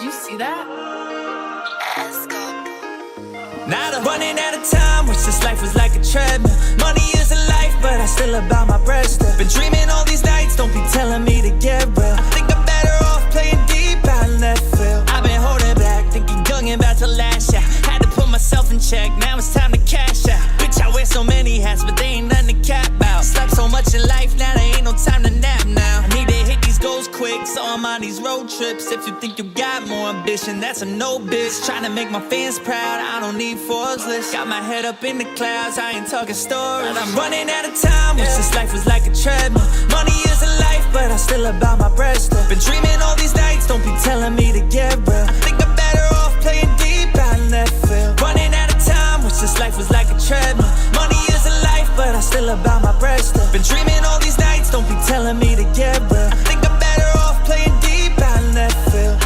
you see that? Now I'm running out of time, wish this life was like a treadmill. Money isn't life, but I still about my bread still. Been dreaming all these nights, don't be telling me to get real. I think I'm better off playing deep out in left field. I've been holding back, thinking young and about to last out. Had to put myself in check, now it's time to cash out. Bitch, I wear so many hats, but they ain't nothing to cap out. Slept so much in life, now there ain't no time to nap now. I need to hit these goals quick, so I'm on these road trips. If you think you got more ambition, that's a no, bitch. Trying to make my fans proud, I don't need Forbes list. Got my head up in the clouds, I ain't talking stories. I'm running out of time, wish this life was like a treadmill. Money isn't life, but I still about my bread still. Been dreaming all these nights, don't be telling me to get real. I think I'm better off playing deep out in left field. Running out of time, wish this life was like a treadmill. Money isn't life, but I still about my bread still. Been dreaming all these nights, don't be telling me to get real. I think I'm better off playing deep out in left field.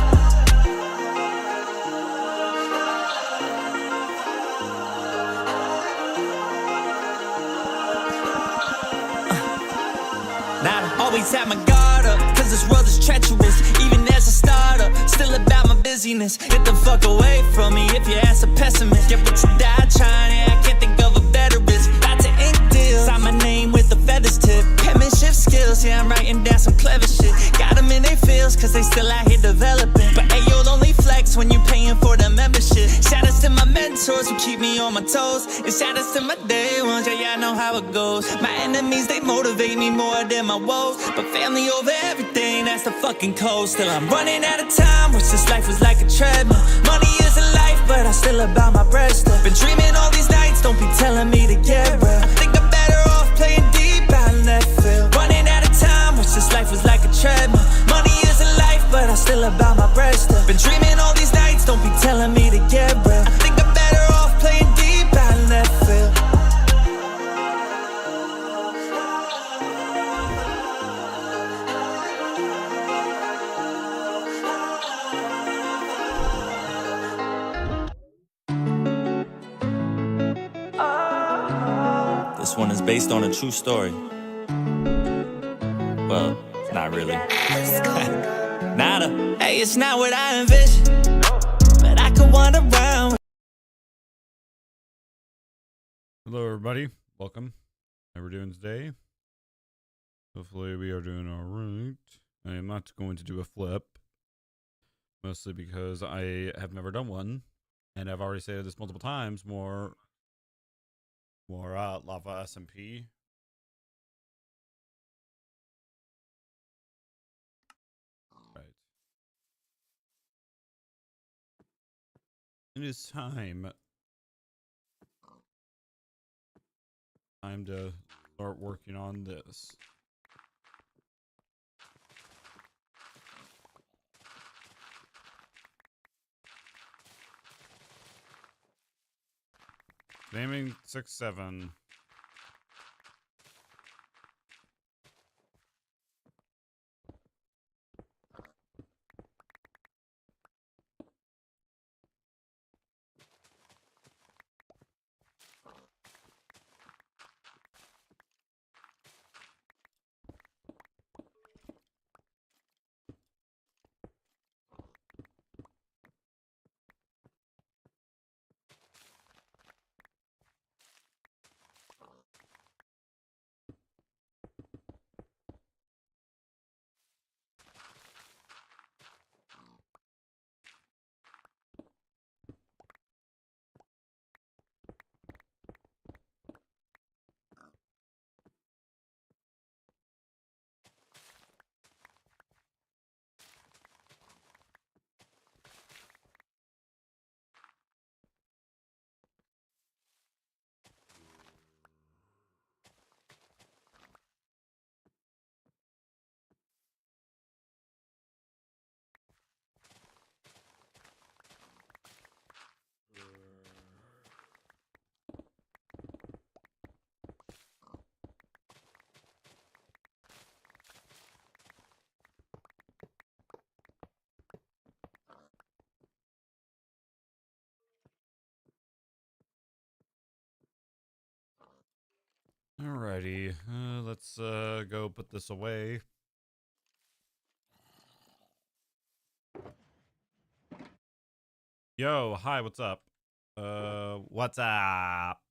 Now I always have my guard up, cause this world is treacherous. Even as a starter, still about my busyness. Get the fuck away from me if your ass a pessimist. Get what you die trying, yeah, I can't think of a better risk. About to ink deals, sign my name with the feathers tip. Penmanship skills, yeah, I'm writing down some clever shit. Got them in their feels, cause they still out here developing. But hey, you'll only flex when you paying for the membership. Shout outs to my mentors who keep me on my toes. And shout outs to my day ones, yeah, y'all know how it goes. My enemies, they motivate me more than my woes. But family over everything, that's the fucking code. Still I'm running out of time, wish this life was like a treadmill. Money isn't life, but I still about my bread still. Been dreaming all these nights, don't be telling me to get real. I think I'm better off playing deep out in left field. Running out of time, wish this life was like a treadmill. Money isn't life, but I still about my bread still. Been dreaming all these nights, don't be telling me to get real. I think I'm better off playing deep out in left field. This one is based on a true story. Well, not really. Nada. Hey, it's not what I envisioned, but I could wander around. Hello, everybody. Welcome. How we're doing today? Hopefully, we are doing all right. I am not going to do a flip, mostly because I have never done one, and I've already said this multiple times. More lava SMP. Right. It is time to start working on this. Naming 6-7. Alrighty, let's go put this away. Yo, hi, what's up? What's up?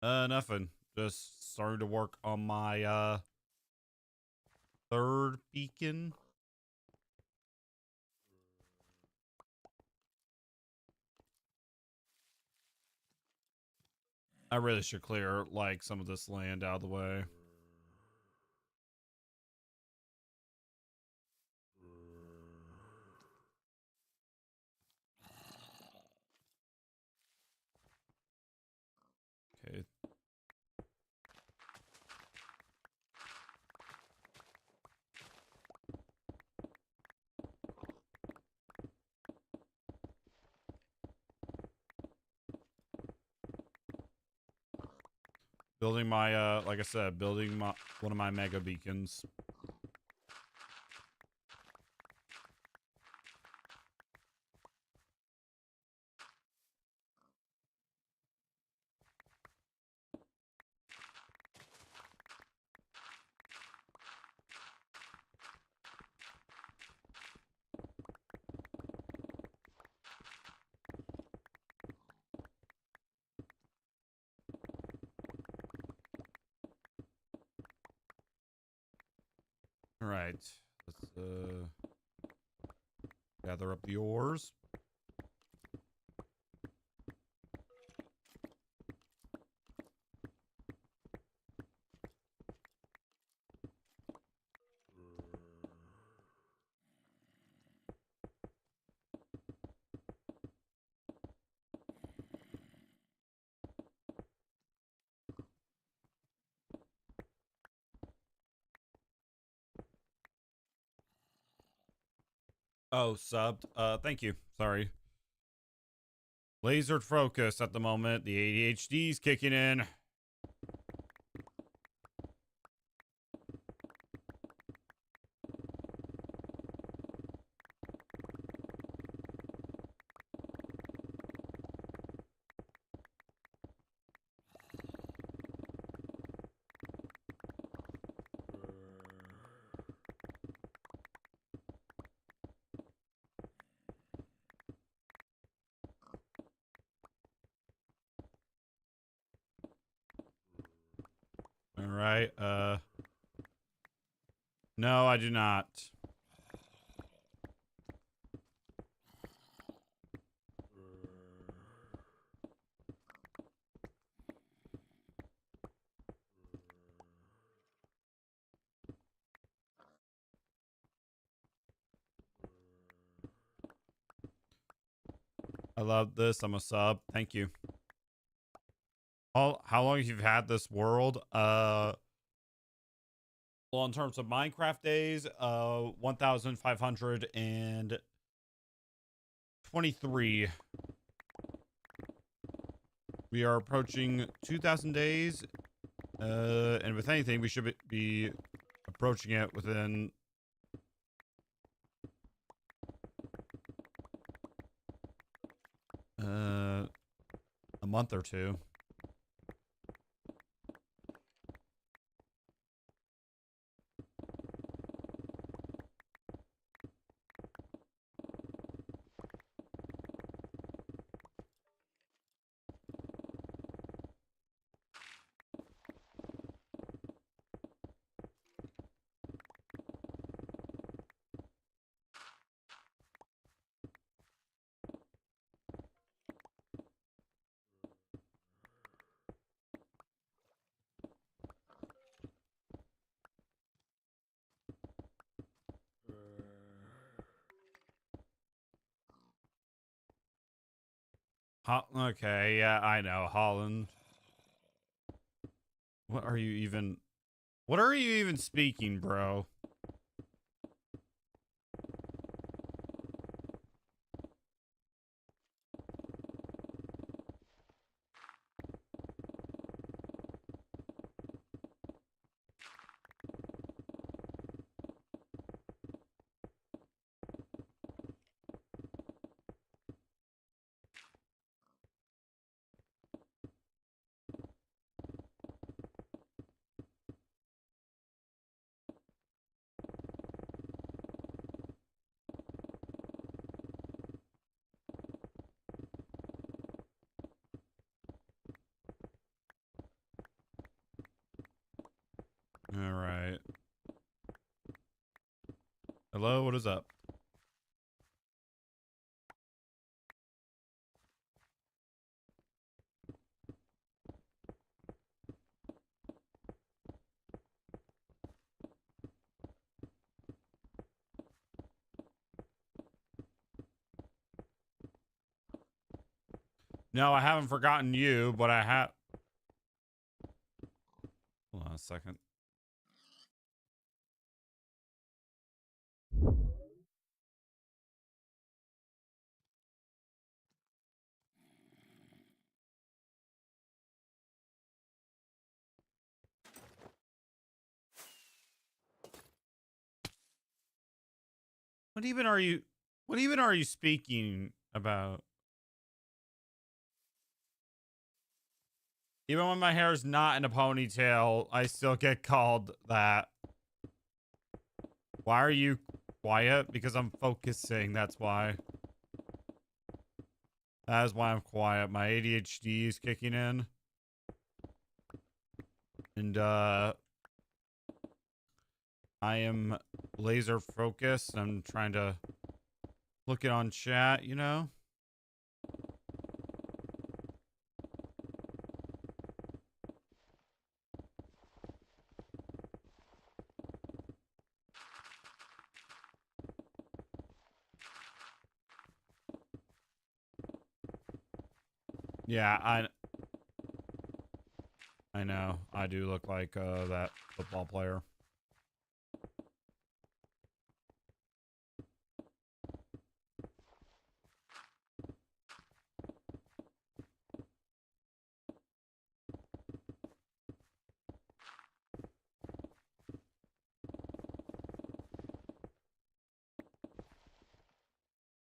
Nothing. Just starting to work on my third beacon. I really should clear like some of this land out of the way. Okay. Building my like I said, building my one of my mega beacons. All right. Let's gather up the ores. Oh, subbed. Thank you. Sorry. Lasered focus at the moment. The ADHD's kicking in. All right. No, I do not. I love this. I'm a sub. Thank you. How long have you had this world? Well, in terms of Minecraft days, 1,523. We are approaching 2,000 days. And with anything, we should be approaching it within a month or two. Okay, yeah, I know. Holland. What are you even... What are you even speaking, bro? All right. Hello, what is up? No, I haven't forgotten you, but I have. Hold on a second. What even are you? What even are you speaking about? Even when my hair is not in a ponytail, I still get called that. Why are you quiet? Because I'm focusing, that's why. That is why I'm quiet. My ADHD is kicking in. And, I am laser focused. I'm trying to look it on chat, you know? Yeah, I know. I do look like that football player.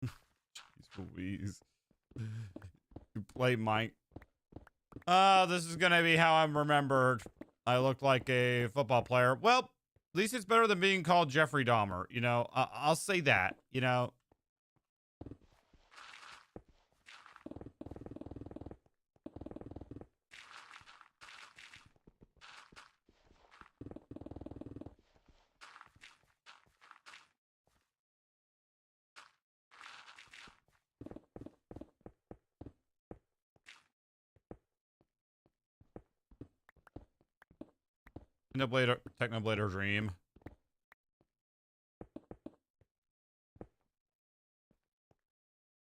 Jeez Louise. You play Mike. This is gonna be how I'm remembered. I look like a football player. Well, at least it's better than being called Jeffrey Dahmer. You know, I'll say that. You know. Technoblade Dream.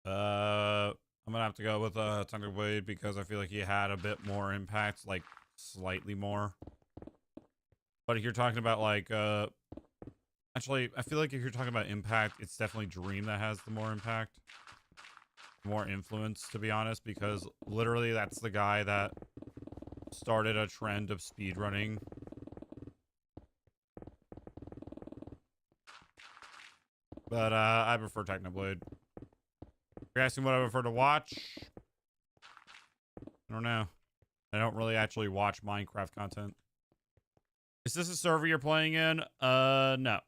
I'm gonna have to go with Technoblade because I feel like he had a bit more impact, like slightly more. But if you're talking about like actually, I feel like if you're talking about impact, it's definitely Dream that has the more impact, more influence, to be honest, because literally that's the guy that started a trend of speedrunning. But I prefer Technoblade. You're asking what I prefer to watch? I don't know. I don't really actually watch Minecraft content. Is this a server you're playing in? No.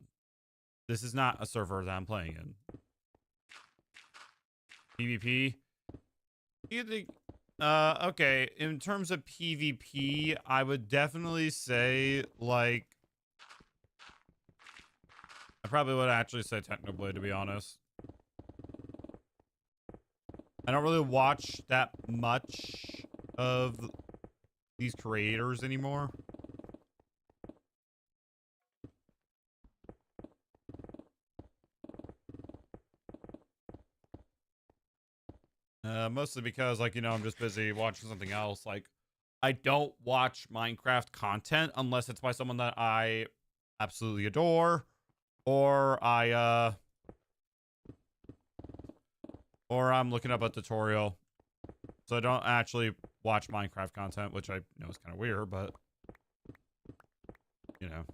This is not a server that I'm playing in. PvP? You think, okay. In terms of PvP, I would definitely say, like, I probably would actually say Technoblade, to be honest. I don't really watch that much of these creators anymore. Mostly because, like, you know, I'm just busy watching something else. Like, I don't watch Minecraft content unless it's by someone that I absolutely adore, or or I'm looking up a tutorial. So I don't actually watch Minecraft content, which I know is kind of weird, but, you know.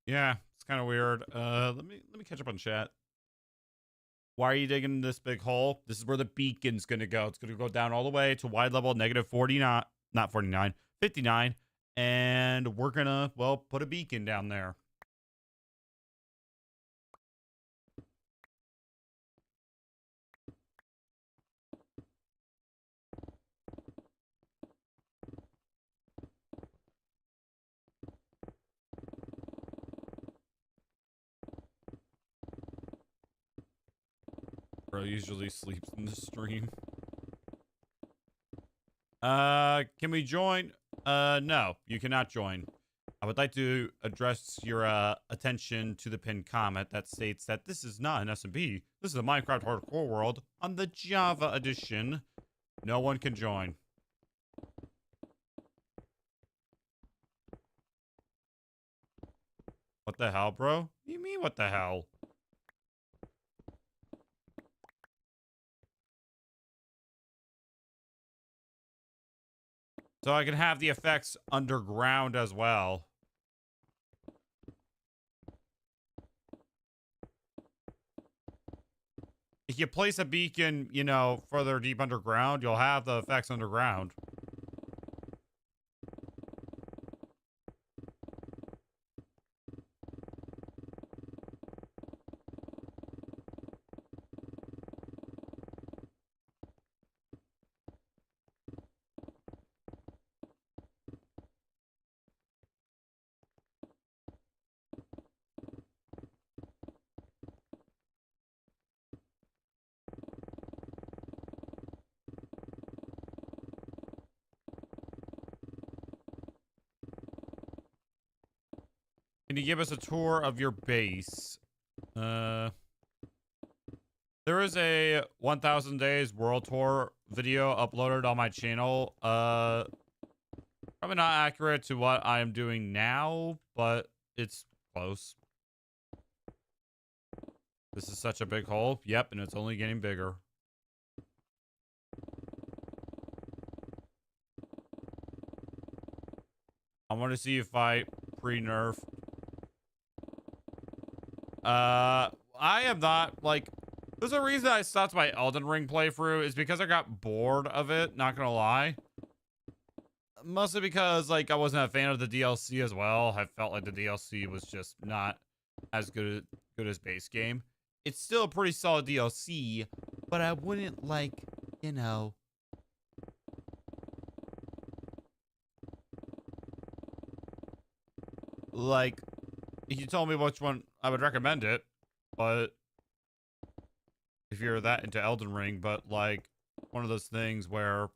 Yeah, it's kind of weird. Let me catch up on chat. Why are you digging this big hole? This is where the beacon's gonna go. It's gonna go down all the way to wide level negative 49, not 49, 59, and we're gonna, well, put a beacon down there. Bro usually sleeps in the stream. Can we join? No, you cannot join. I would like to address your attention to the pinned comment that states that this is not an SMP. This is a Minecraft Hardcore World on the Java edition. No one can join. What the hell, bro? What do you mean, what the hell? So I can have the effects underground as well. If you place a beacon, you know, further deep underground, you'll have the effects underground. Can you give us a tour of your base? There is a 1000 days world tour video uploaded on my channel. Probably not accurate to what I am doing now, but it's close. This is such a big hole. Yep, and it's only getting bigger. I want to see if I pre-nerf. I am not, like, there's a reason I stopped my Elden Ring playthrough is because I got bored of it, not gonna lie. Mostly because, like, I wasn't a fan of the DLC as well. I felt like the DLC was just not as good as base game. It's still a pretty solid DLC, but I wouldn't, like, you know, like, if you told me which one, I would recommend it, but if you're that into Elden Ring, but like one of those things where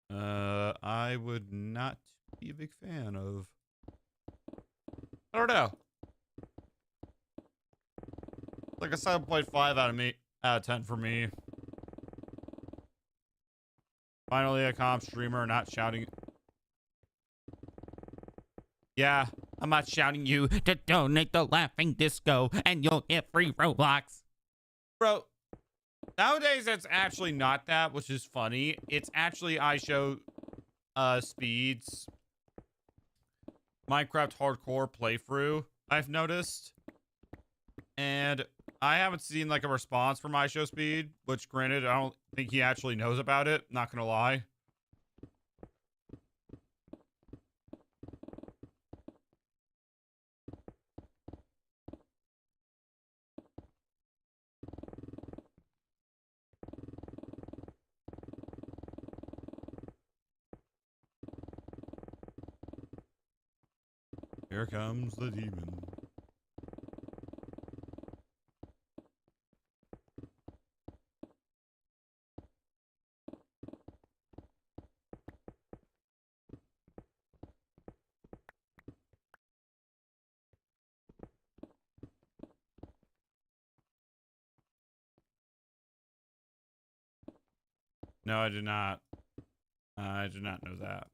I would not be a big fan of. I don't know. Like a 7.5 out of 10 for me. Finally a comp streamer not shouting. Yeah, I'm not shouting you to donate the Laughing Disco and you'll get free Roblox. Bro, nowadays it's actually not that, which is funny. It's actually iShow Speed's Minecraft Hardcore playthrough, I've noticed. And I haven't seen like a response from iShow Speed, which granted, I don't think he actually knows about it, not gonna lie. Here comes the demon. No, I did not. I did not know that.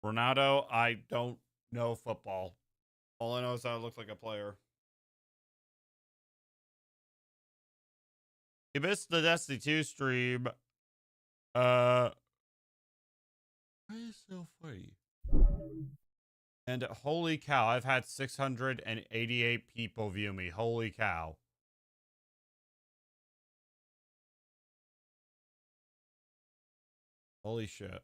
Ronaldo, I don't know football. All I know is that it looks like a player. You missed the Destiny 2 stream. Why is it so funny? And holy cow, I've had 688 people view me. Holy cow. Holy shit.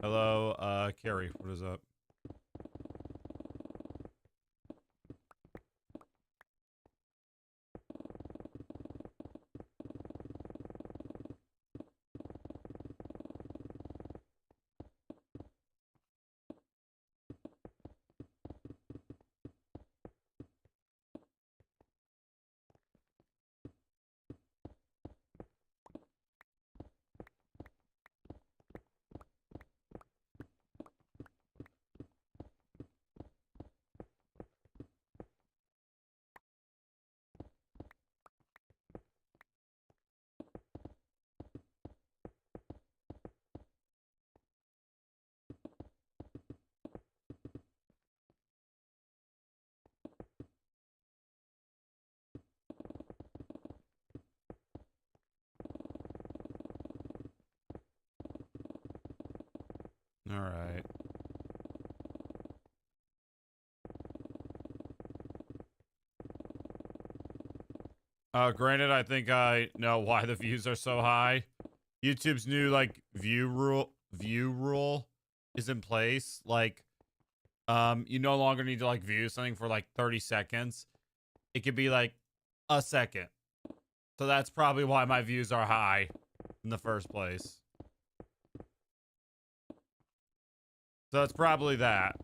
Hello, Carrie, what is up? All right. Granted, I think I know why the views are so high. YouTube's new like view rule is in place. Like, you no longer need to like view something for like 30 seconds. It could be like a second. So that's probably why my views are high in the first place. So it's probably that.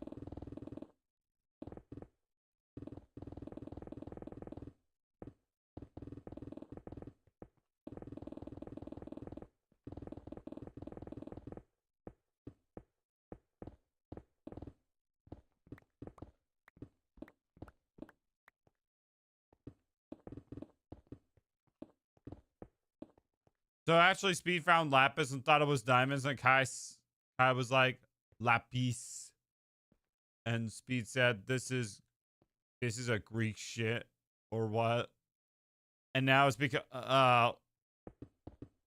So actually, Speed found lapis and thought it was diamonds, and Kai was like, lapis. And Speed said, this is a Greek shit or what? And now it's because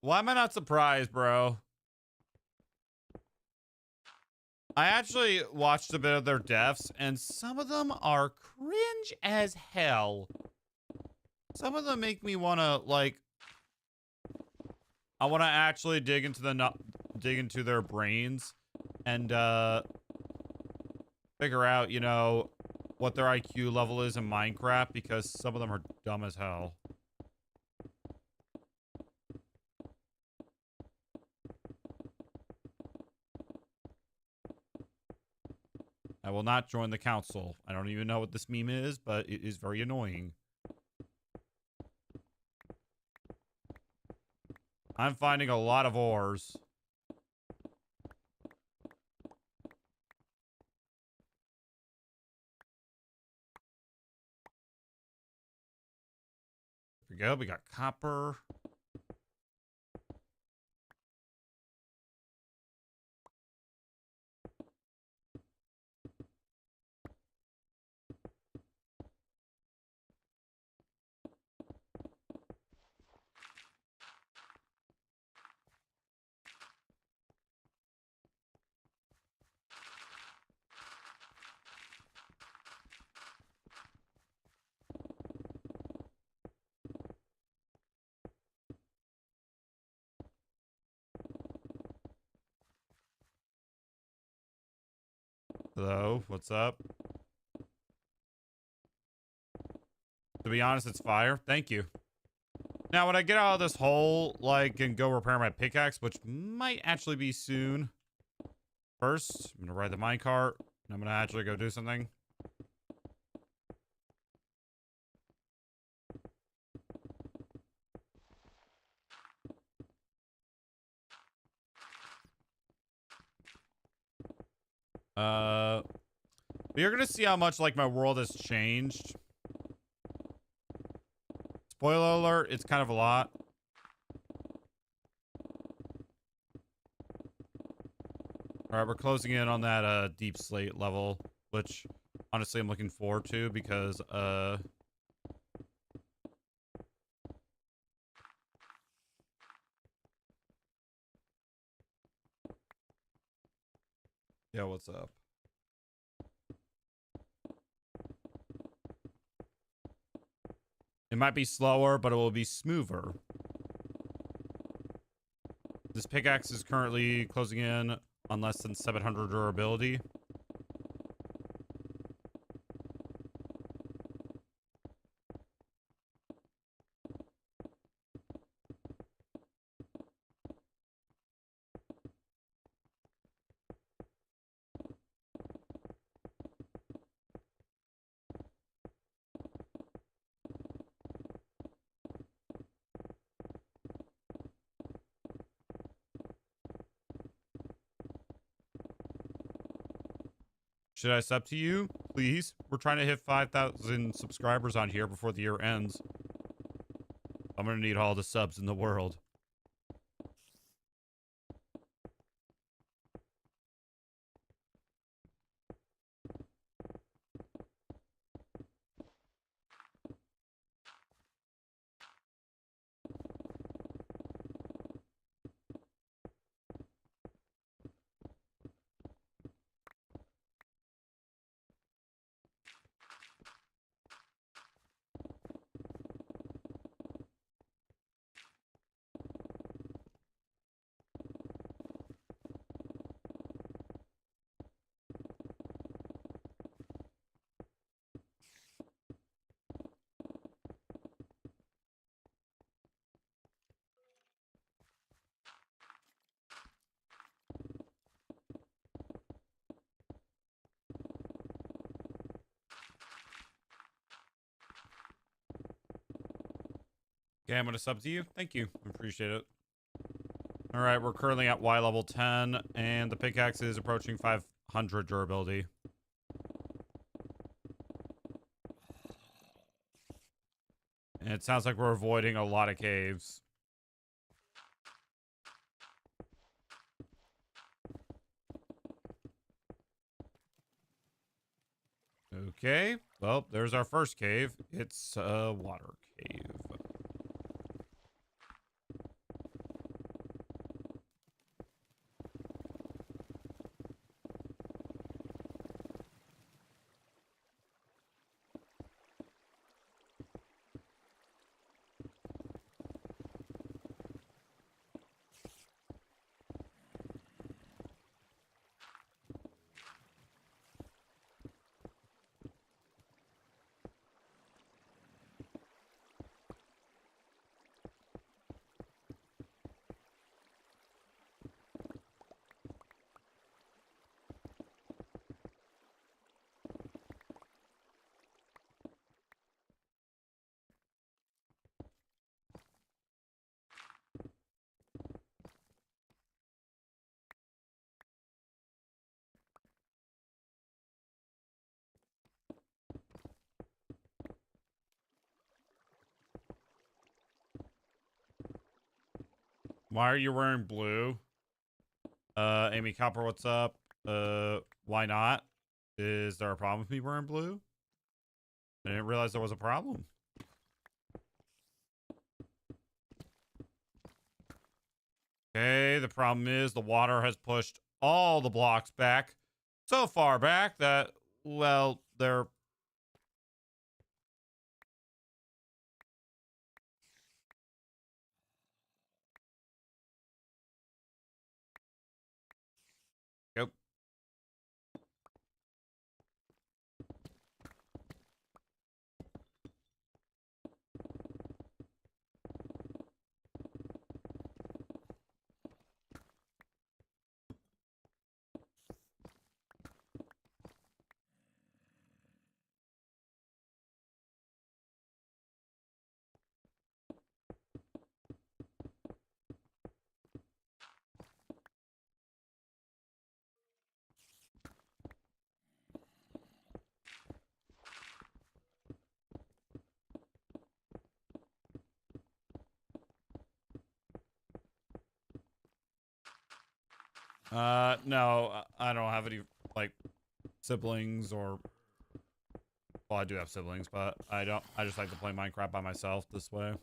why am I not surprised, bro? I actually watched a bit of their devs, and some of them are cringe as hell. Some of them make me want to like, I want to actually dig into their brains and figure out, you know, what their IQ level is in Minecraft, because some of them are dumb as hell. I will not join the council. I don't even know what this meme is, but it is very annoying. I'm finding a lot of ores. Here we go. We got copper. Hello, what's up? To be honest, it's fire. Thank you. Now, when I get out of this hole, like, and go repair my pickaxe, which might actually be soon. First, I'm gonna ride the minecart, and I'm gonna actually go do something. But you're gonna see how much, like, my world has changed. Spoiler alert, it's kind of a lot. All right, we're closing in on that deep slate level, which honestly I'm looking forward to because yeah, what's up? It might be slower, but it will be smoother. This pickaxe is currently closing in on less than 700 durability. Should I sub to you? Please? We're trying to hit 5,000 subscribers on here before the year ends. I'm gonna need all the subs in the world. Okay, I'm gonna sub to you. Thank you. I appreciate it. All right, we're currently at Y level 10, and the pickaxe is approaching 500 durability. And it sounds like we're avoiding a lot of caves. Okay, well, there's our first cave. It's a water cave. Why are you wearing blue? Amy Copper, what's up? Why not? Is there a problem with me wearing blue? I didn't realize there was a problem. Okay, the problem is the water has pushed all the blocks back so far back that, well, they're... Yep. No, I don't have any, like, siblings or... Well, I do have siblings, but I don't. I just like to play Minecraft by myself this way.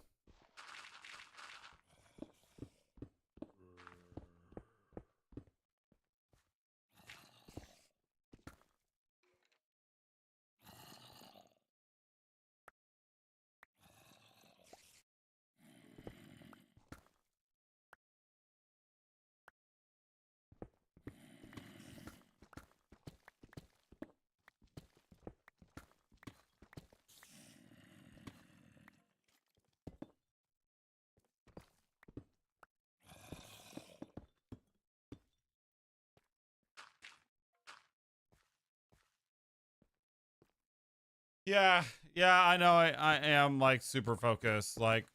Yeah, I know. I am like super focused, like,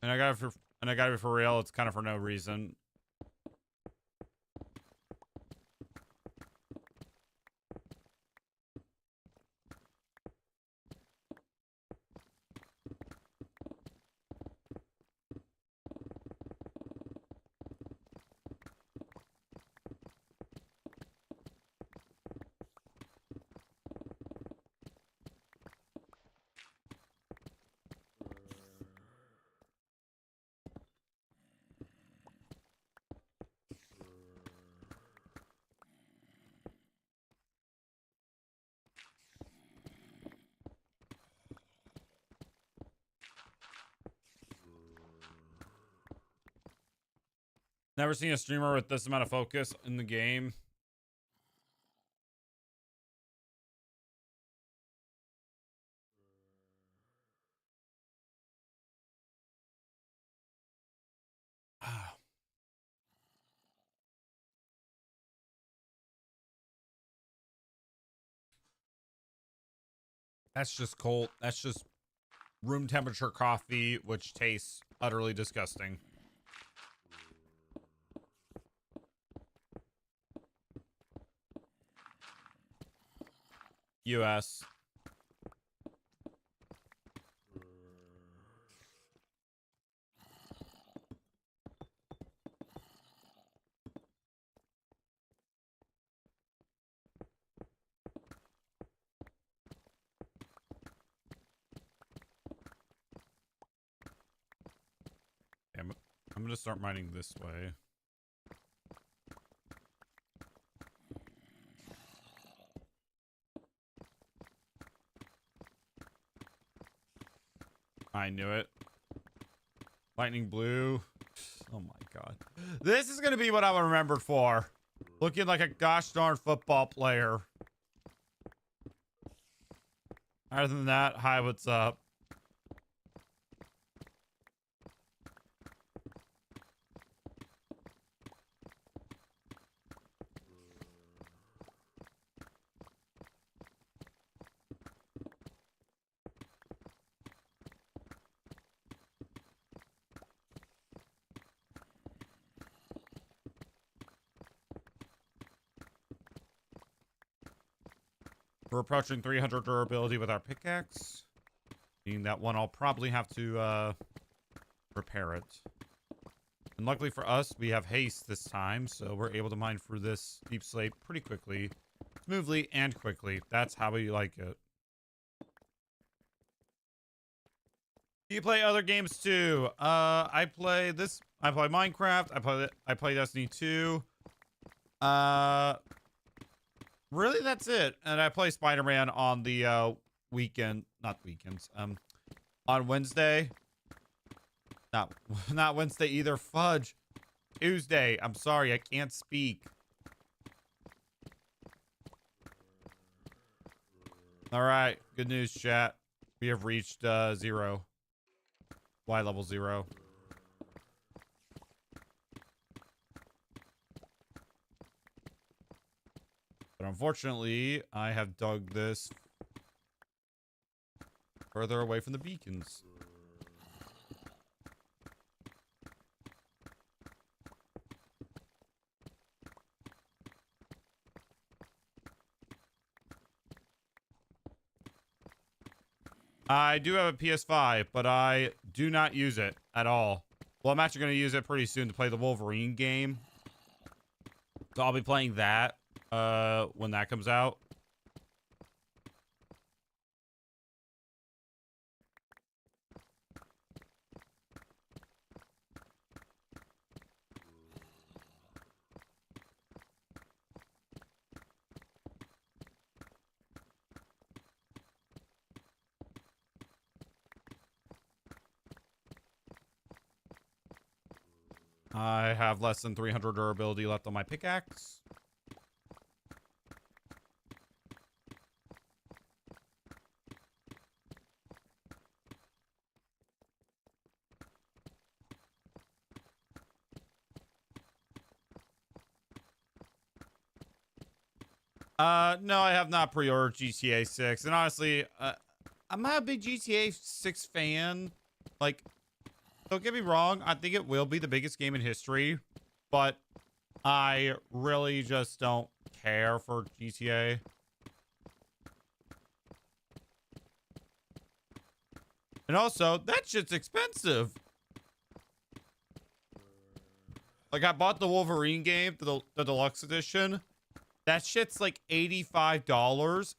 and I got it for real. It's kind of for no reason. Never seen a streamer with this amount of focus in the game. That's just cold. That's just room temperature coffee, which tastes utterly disgusting. US. I'm gonna start mining this way. I knew it. Lightning blue. Oh my god. This is gonna be what I'm remembered for. Looking like a gosh darn football player. Other than that, hi, what's up? We're approaching 300 durability with our pickaxe. Meaning that one, I'll probably have to repair it. And luckily for us, we have haste this time, so we're able to mine through this deep slate pretty quickly. Smoothly and quickly. That's how we like it. Do you play other games too? I play Minecraft. I play Destiny 2. Really, that's it. And I play Spider-Man on the not weekends. On Wednesday. Not Wednesday either. Fudge. Tuesday. I'm sorry, I can't speak. All right, good news, chat. We have reached 0. Y level 0. But unfortunately, I have dug this further away from the beacons. I do have a PS5, but I do not use it at all. Well, I'm actually going to use it pretty soon to play the Wolverine game. So I'll be playing that when that comes out. I have less than 300 durability left on my pickaxe. No, I have not pre-ordered GTA 6. And honestly, I'm not a big GTA 6 fan. Like, don't get me wrong, I think it will be the biggest game in history, but I really just don't care for GTA. And also, that shit's expensive. Like, I bought the Wolverine game, the deluxe edition. That shit's like $85.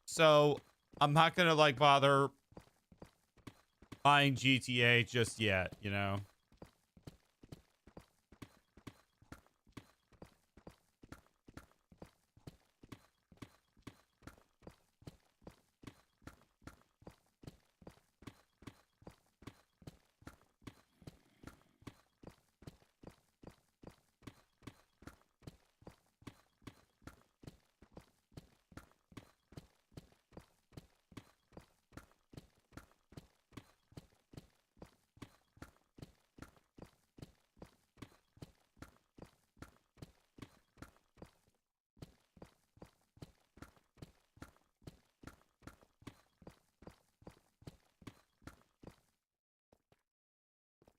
So I'm not gonna like bother buying GTA just yet, you know?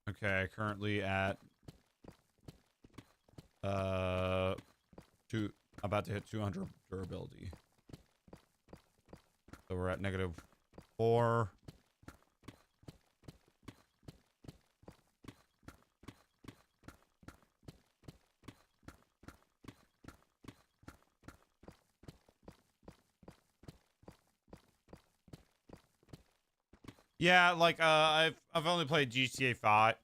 Okay, currently at about to hit 200 durability. So we're at -4. Yeah, like I've only played GTA 5.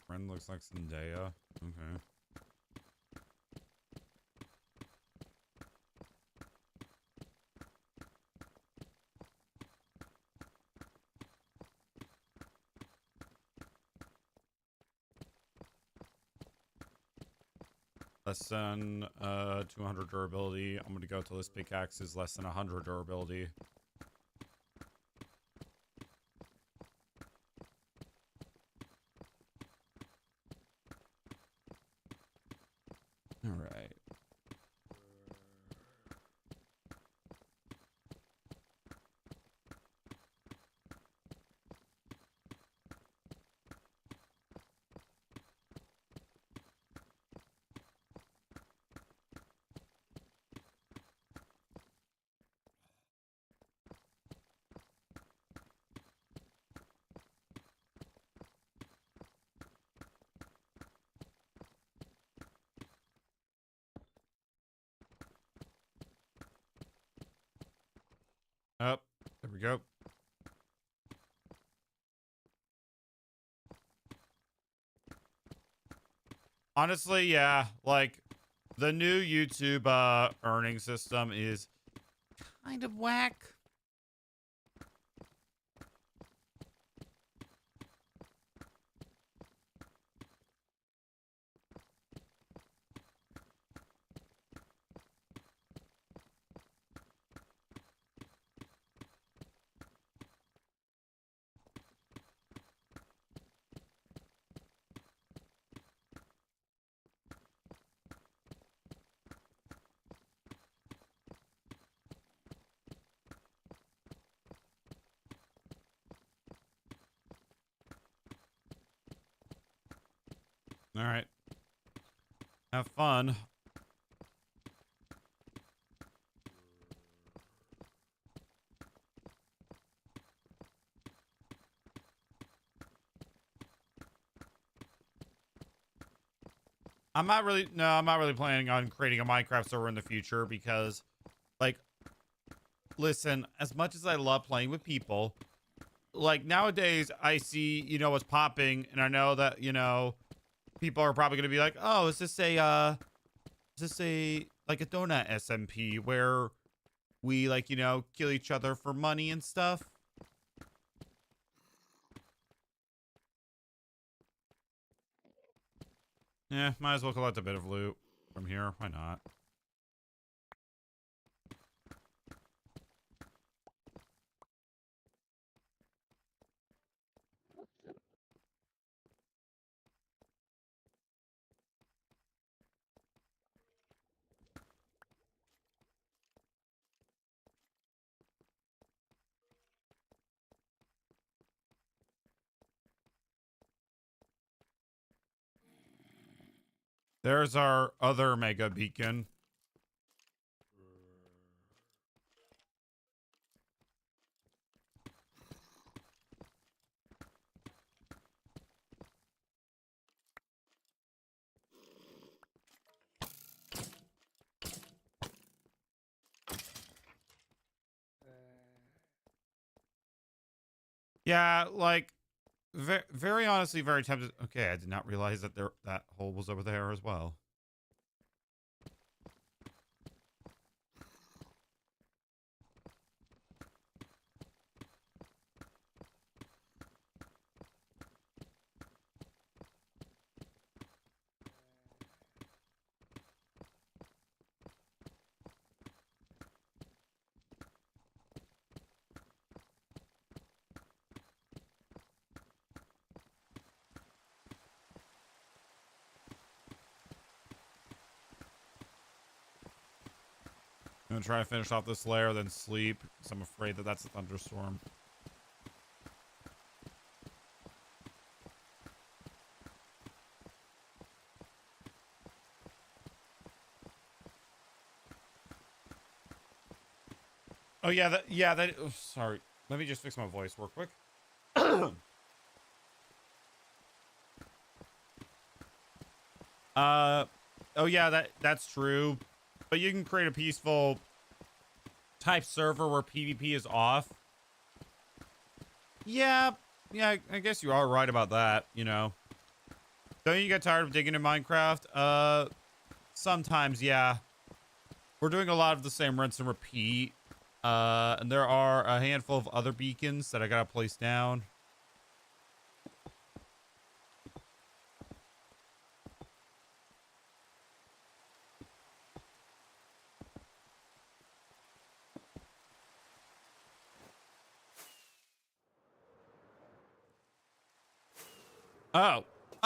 Friend looks like Zendaya. Okay. Less than 200 durability. I'm gonna go till this pickaxe is less than 100 durability. All right. Up. There we go. Honestly, yeah, like the new YouTube earning system is kind of whack. All right. Have fun. I'm not really, no, I'm not really planning on creating a Minecraft server in the future because, like, listen, as much as I love playing with people, like nowadays I see, what's popping, and I know that, people are probably going to be like, oh, is this like a donut SMP where we, like, kill each other for money and stuff? Yeah, might as well collect a bit of loot from here. Why not? There's our other mega beacon. Yeah, like, very honestly, very tempted. Okay, I did not realize that that hole was over there as well. I'm gonna try to finish off this layer, then sleep, because I'm afraid that that's a thunderstorm. Oh yeah, oh, sorry. Let me just fix my voice real quick. Oh yeah, that's true. But you can create a peaceful type server where PvP is off. Yeah, I guess you are right about that, Don't you get tired of digging in Minecraft? Sometimes, yeah. We're doing a lot of the same rinse and repeat. And there are a handful of other beacons that I gotta place down.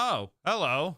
Oh, hello.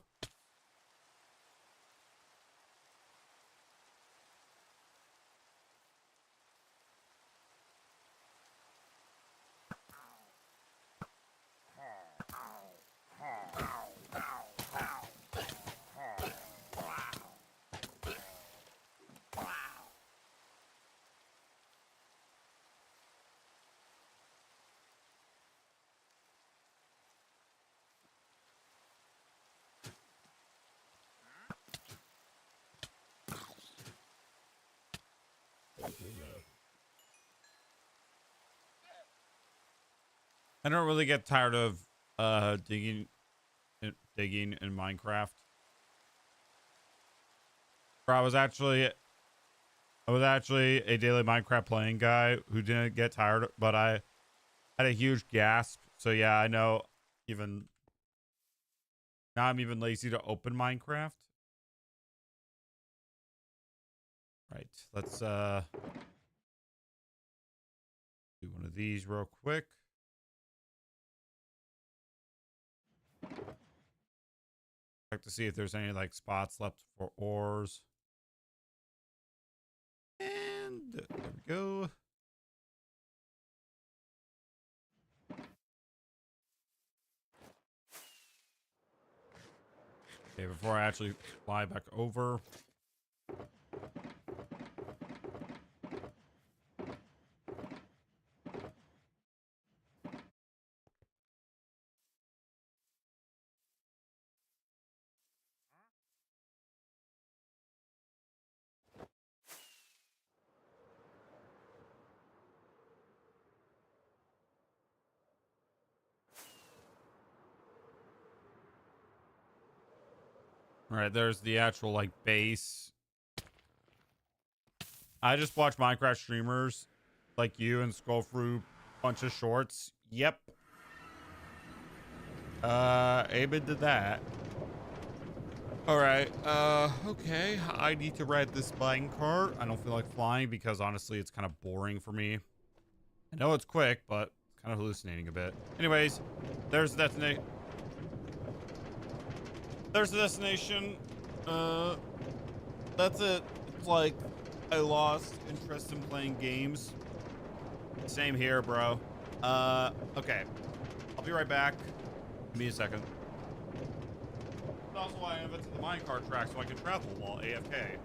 I don't really get tired of digging in Minecraft. I was actually a daily Minecraft playing guy who didn't get tired, but I had a huge gasp. So yeah, I know even now I'm even lazy to open Minecraft. Right, let's do one of these real quick. Check to see if there's any like spots left for ores. And there we go. Okay, before I actually fly back over. All right, there's the actual like base. I just watch Minecraft streamers like you and scroll through a bunch of shorts. Yep. Aben did that. All right. Okay. I need to ride this minecart. I don't feel like flying because honestly, it's kind of boring for me. I know it's quick, but it's kind of hallucinating a bit. Anyways, there's the destination. There's the destination. That's it. It's like I lost interest in playing games. Same here, bro. Okay. I'll be right back. Give me a second. That's also why I invented the minecart track so I can travel while AFK.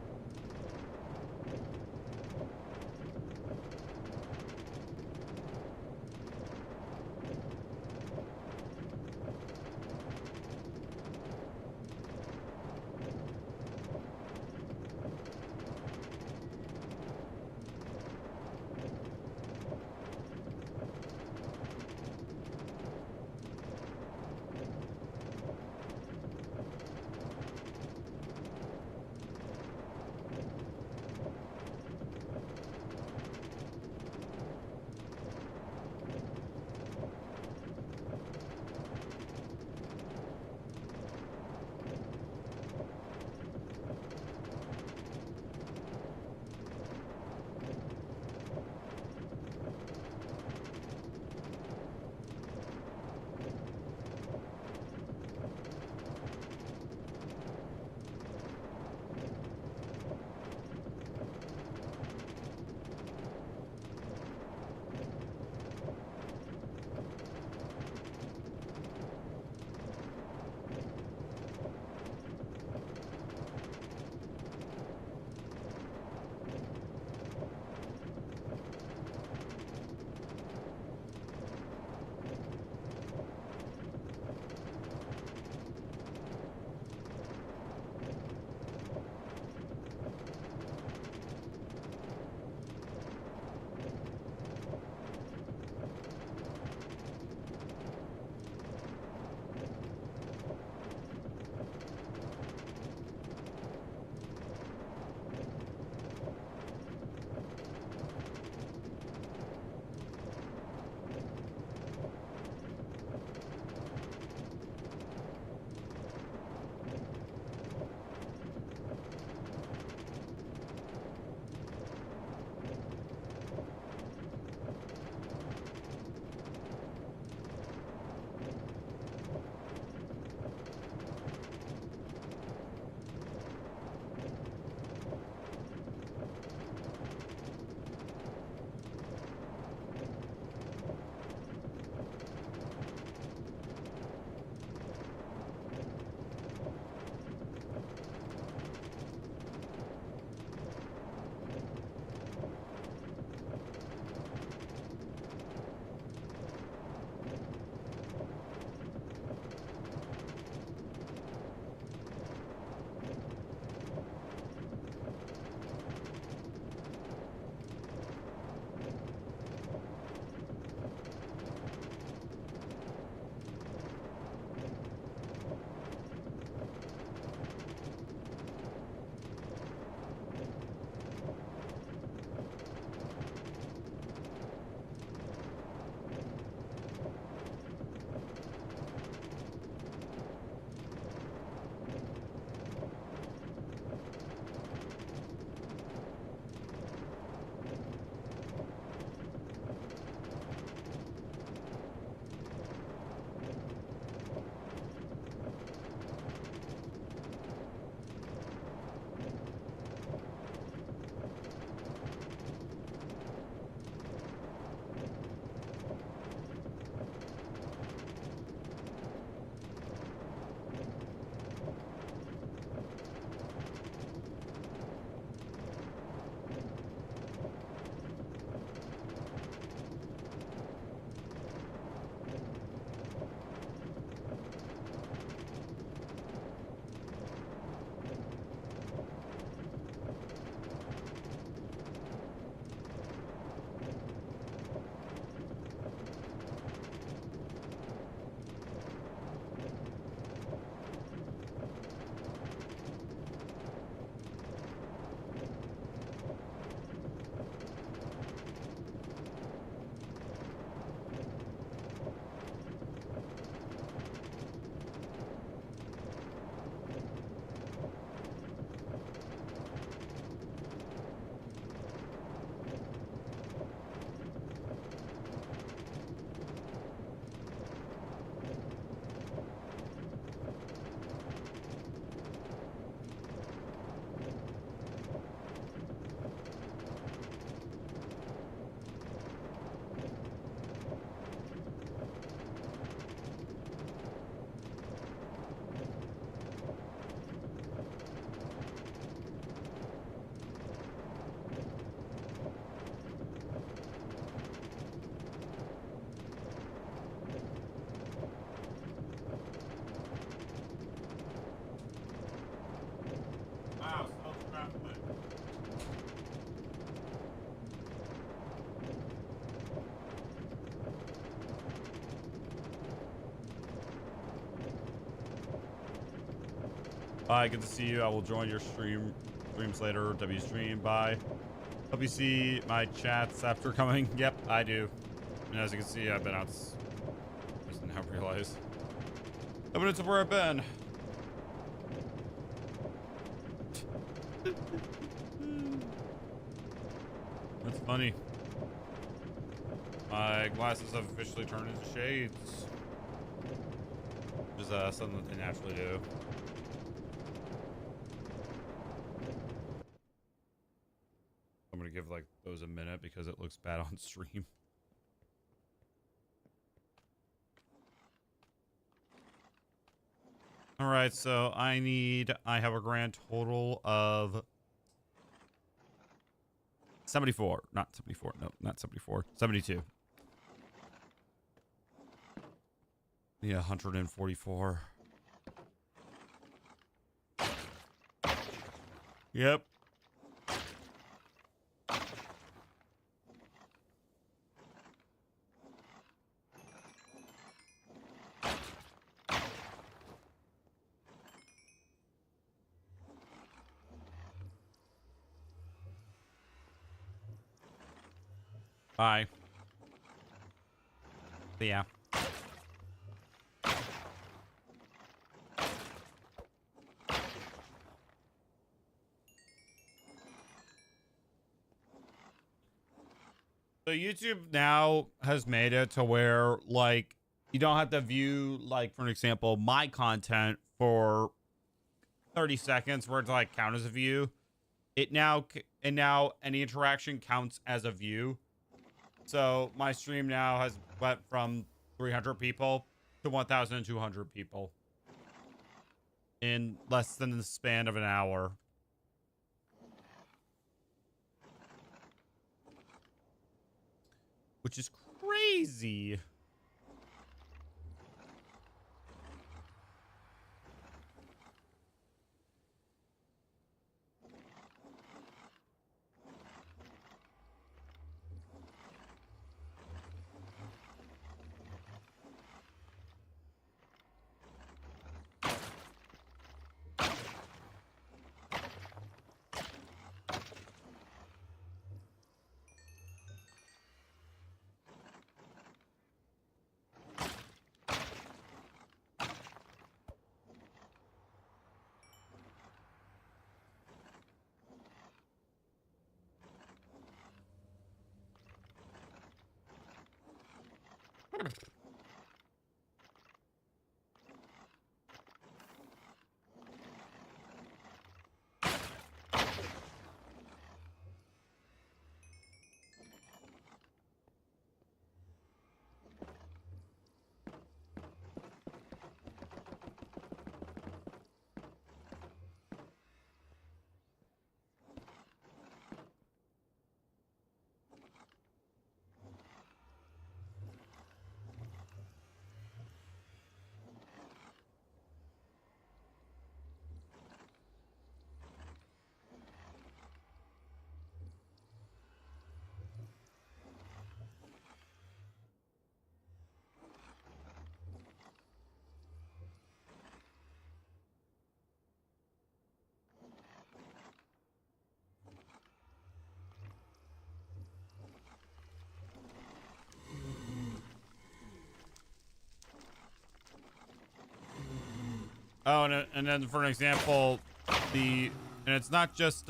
Bye. Good to see you. I will join your streams later. W stream. Bye. Hope you see my chats after coming. Yep, I do. And as you can see, I've been out. I just didn't realize. Evidence of where I've been. That's funny. My glasses have officially turned into shades. Which is something that they naturally do. I'm gonna give like those a minute because it looks bad on stream. All right, so I have a grand total of 74. Not 74. No, not 74. 72. Yeah, 144. Yep. Bye. But yeah. So YouTube now has made it to where like you don't have to view, like, for an example, my content for 30 seconds for it to like count as a view. Now any interaction counts as a view. So my stream now has went from 300 people to 1,200 people in less than the span of an hour. Which is crazy. Oh, and then for an example, and it's not just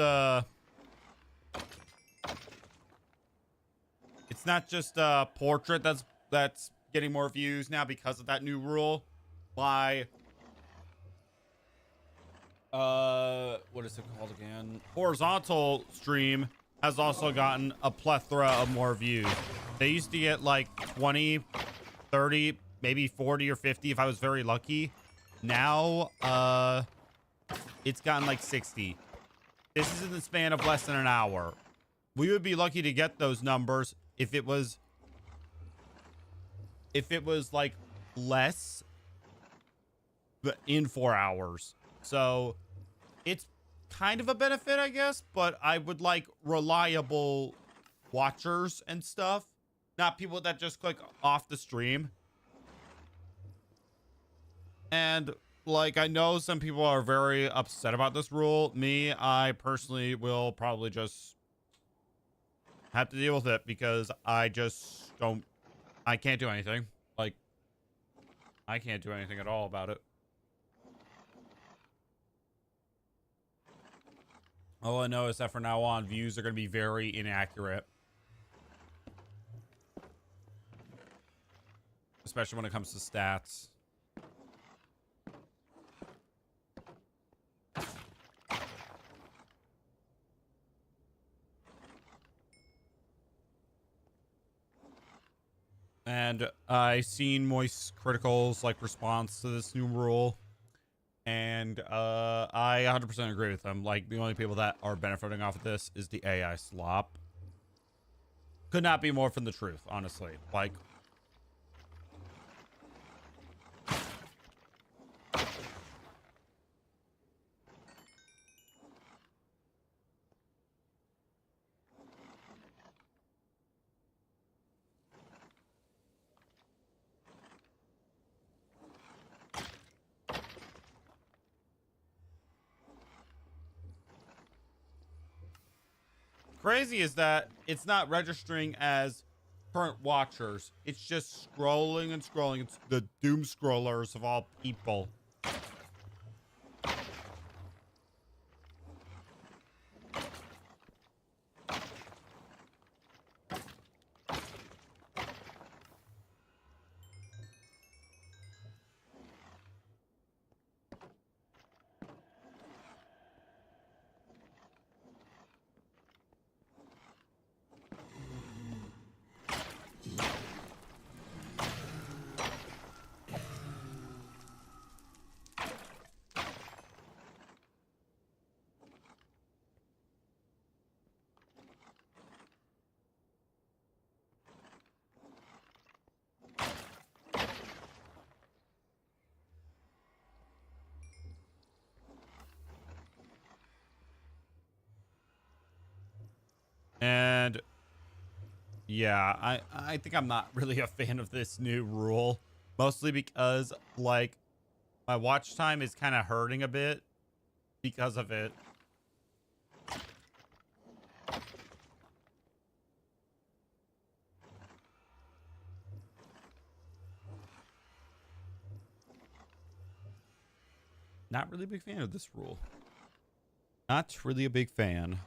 portrait that's getting more views now because of that new rule. By what is it called again? Horizontal stream has also gotten a plethora of more views. They used to get like 20, 30, maybe 40 or 50 if I was very lucky. Now, it's gotten like 60. This is in the span of less than an hour. We would be lucky to get those numbers if it was like less in 4 hours. So it's kind of a benefit, I guess, but I would like reliable watchers and stuff, not people that just click off the stream. And like, I know some people are very upset about this rule. Me, I personally will probably just have to deal with it because I just don't, I can't do anything. Like, I can't do anything at all about it. All I know is that from now on, views are going to be very inaccurate. Especially when it comes to stats. And I seen Moist Critical's like response to this new rule. And I 100% agree with them. Like, the only people that are benefiting off of this is the AI slop. Could not be more from the truth, honestly. Like, crazy is that it's not registering as current watchers. It's just scrolling and scrolling. It's the doom scrollers of all people. And yeah, I think I'm not really a fan of this new rule, mostly because like my watch time is kind of hurting a bit because of it. Not really a big fan of this rule. Not really a big fan.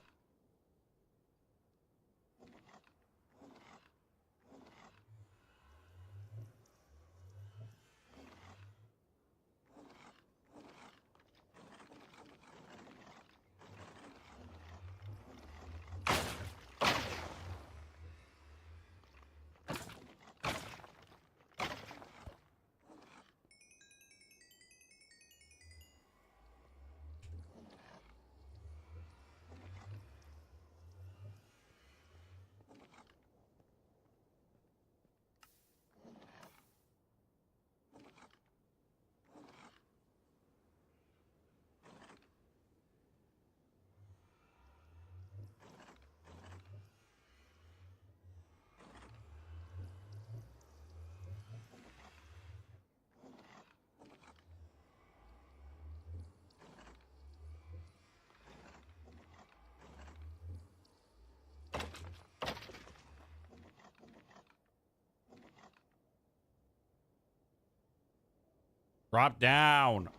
Drop down.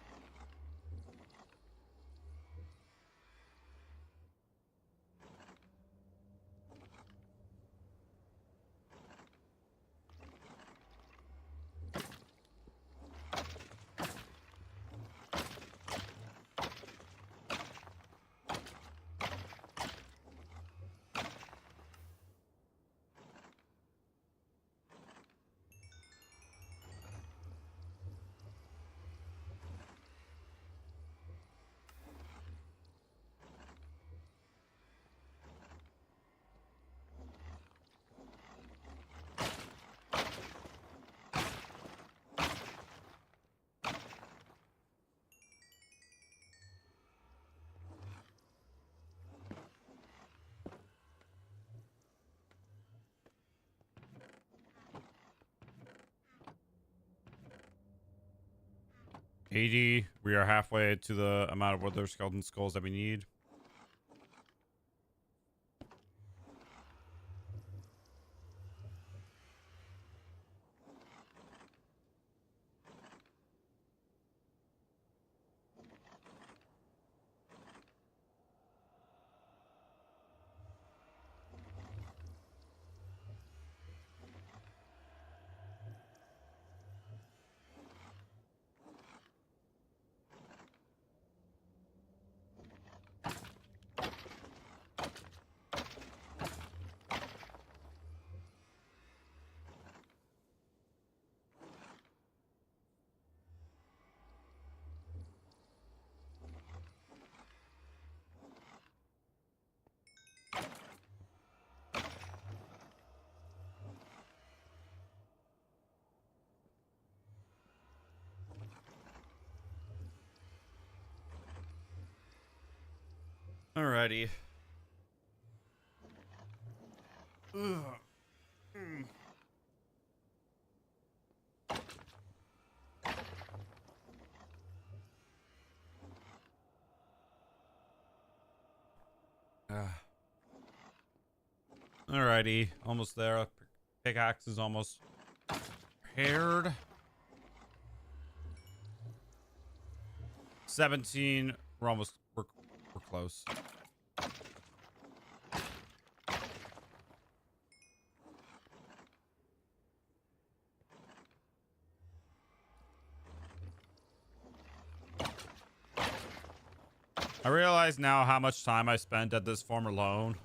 80. We are halfway to the amount of wither skeleton skulls that we need. Alrighty. Ugh. Alrighty, almost there. Pickaxe is almost prepared. 17. We're close. I realize now how much time I spent at this farm alone.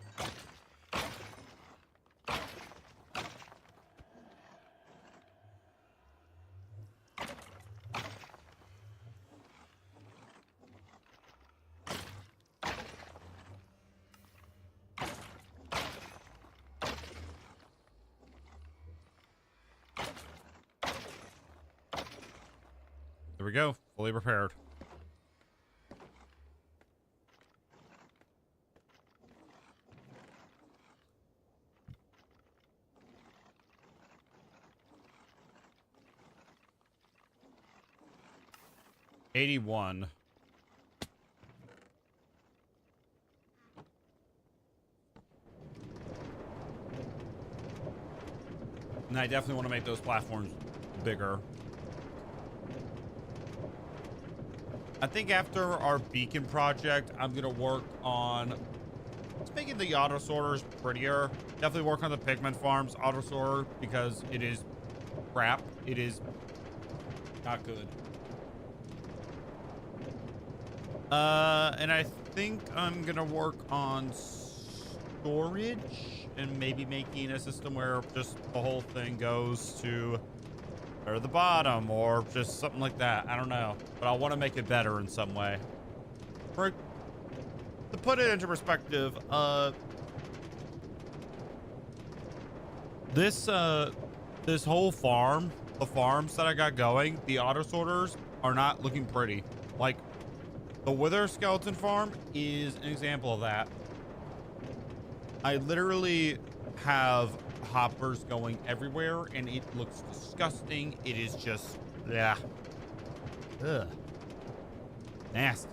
There we go, fully repaired. $81. And I definitely want to make those platforms bigger. I think after our beacon project, I'm going to work on making the auto sorters prettier. Definitely work on the pigment farms auto sorter because it is crap. It is not good. And I think I'm going to work on storage and maybe making a system where just the whole thing goes to or the bottom or just something like that. I don't know, but I want to make it better in some way. To put it into perspective, this whole farm, the farms that I got going, the auto sorters are not looking pretty. Like the Wither skeleton farm is an example of that. I literally have hoppers going everywhere and it looks disgusting. It is just, yeah. Ugh. Nasty.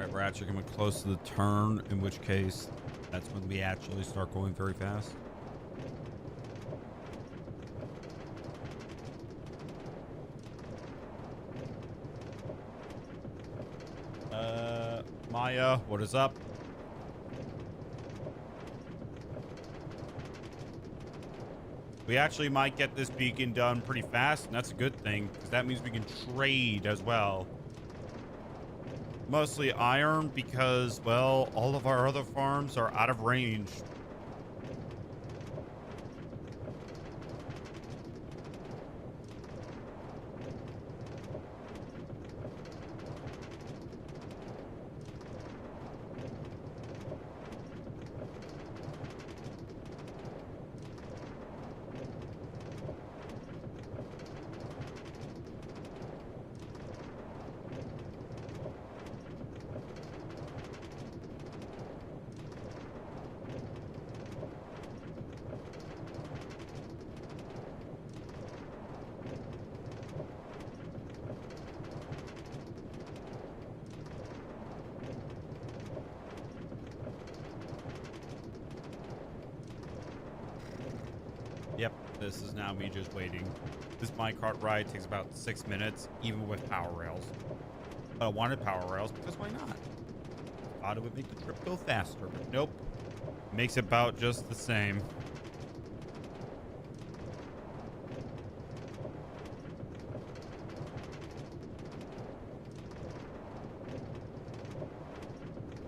right, we're actually coming close to the turn, in which case that's when we actually start going very fast. Maya, what is up? We actually might get this beacon done pretty fast, and that's a good thing, because that means we can trade as well. Mostly iron, because, well, all of our other farms are out of range. Yep, this is now me just waiting. This minecart ride takes about 6 minutes, even with power rails. But I wanted power rails because why not? Thought it would make the trip go faster, but nope. Makes about just the same.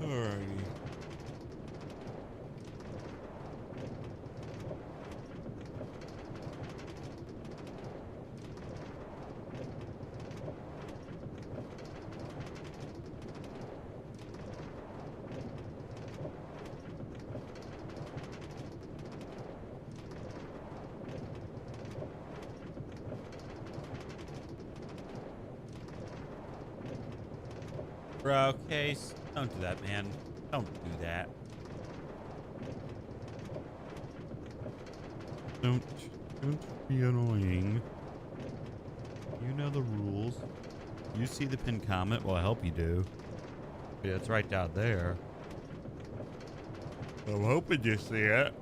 Alrighty. Bro, Case, don't do that, man. Don't do that. Don't be annoying. You know the rules. You see the pinned comment? Well, I hope you do. Yeah, it's right down there. I'm hoping you see it.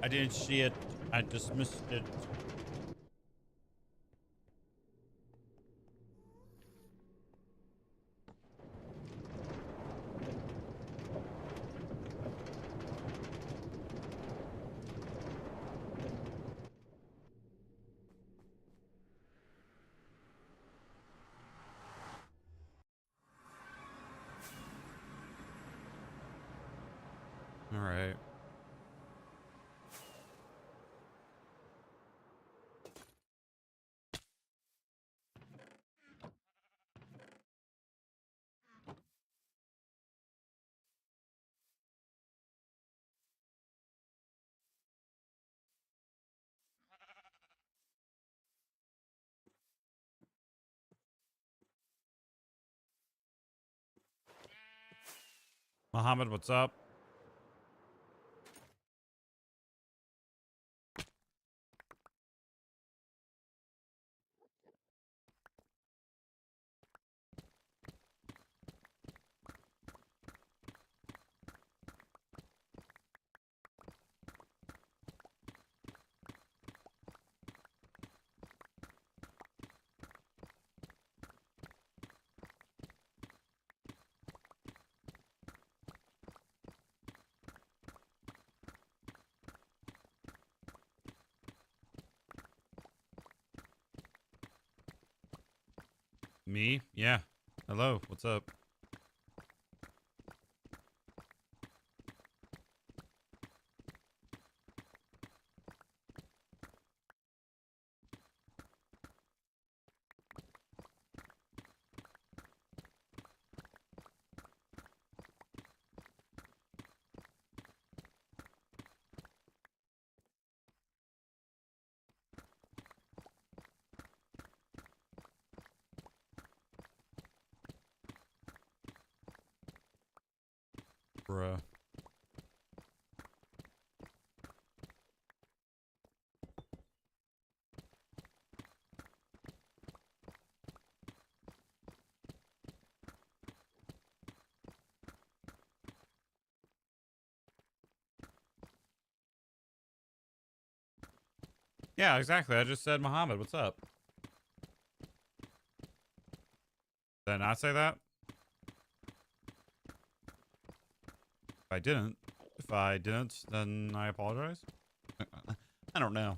I didn't see it. I dismissed it. All right. Mohammed, what's up? Me? Yeah. Hello, what's up? Bruh. Yeah, exactly. I just said Muhammad. What's up? Did I not say that? If I didn't, then I apologize. I don't know.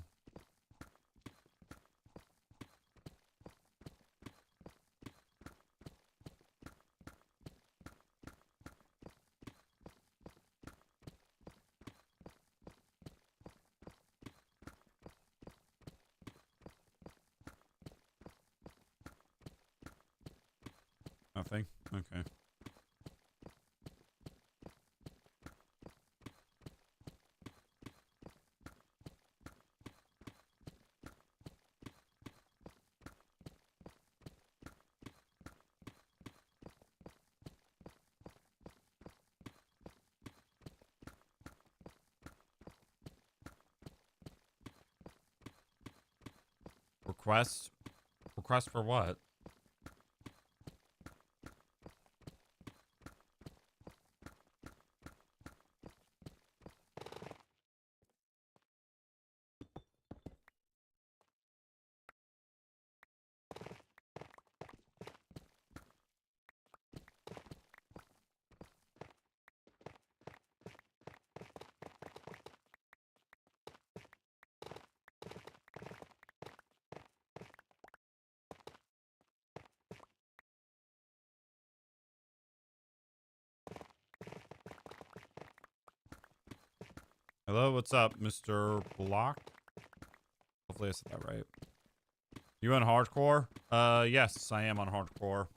Nothing. Okay. Request? Request for what? Hello, what's up, Mr. Block? Hopefully I said that right. You on hardcore? Yes, I am on hardcore.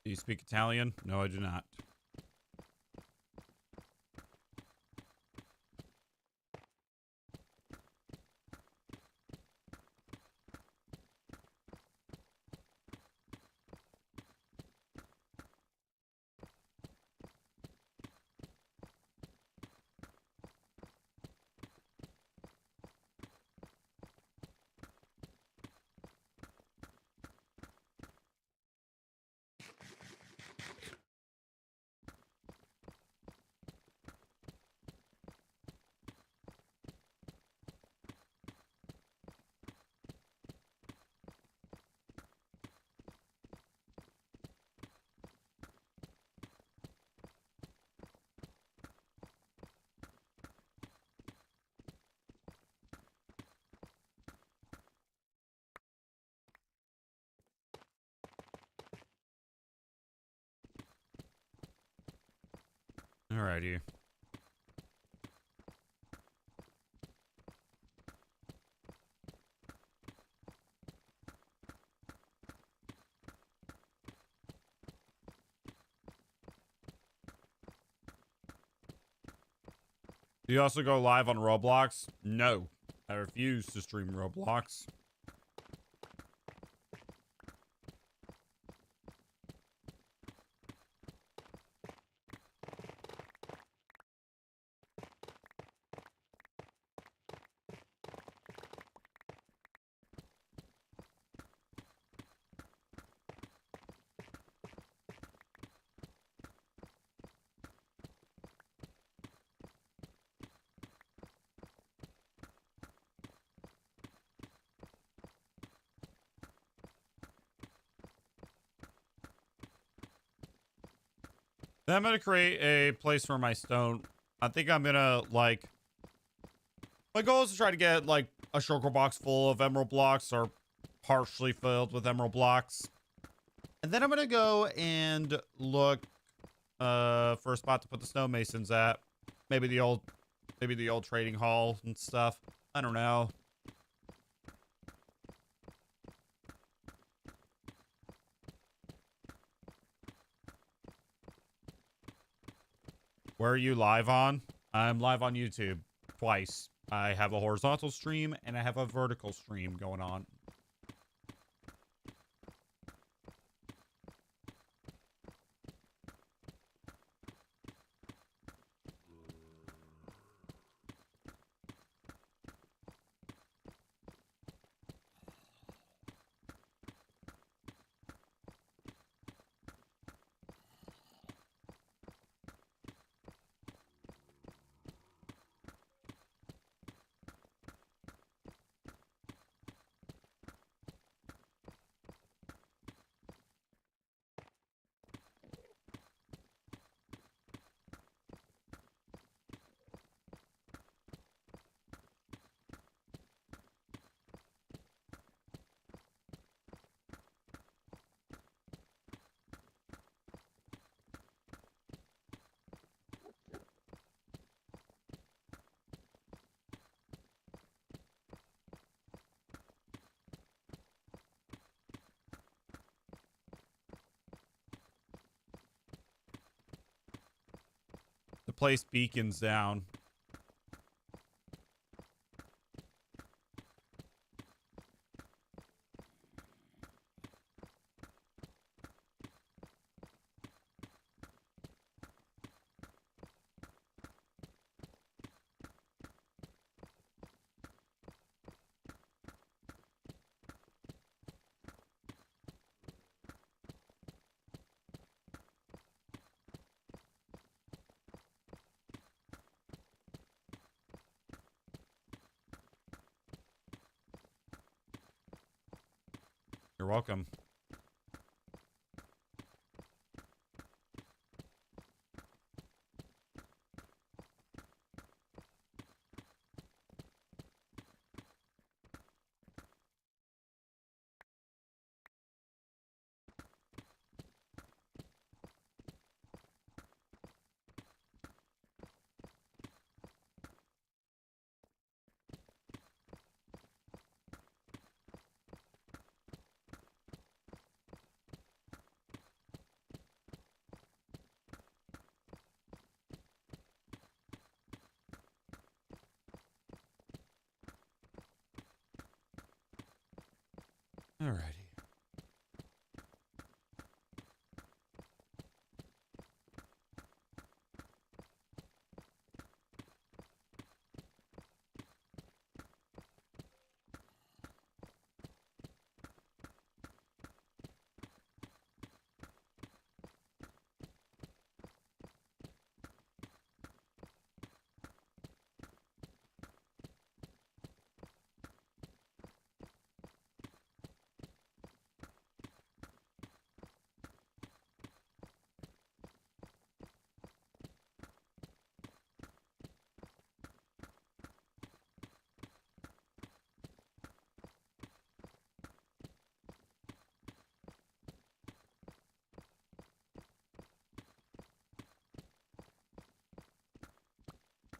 Do you speak Italian? No, I do not. Alrighty. Do you also go live on Roblox? No. I refuse to stream Roblox. Then I'm gonna create a place for my stone. I think I'm gonna like. My goal is to try to get like a shulker box full of emerald blocks or partially filled with emerald blocks. And then I'm gonna go and look for a spot to put the stonemasons at. Maybe the old trading hall and stuff. I don't know. Where are you live on? I'm live on YouTube twice. I have a horizontal stream and I have a vertical stream going on. The place beacons down. You're welcome. Alrighty.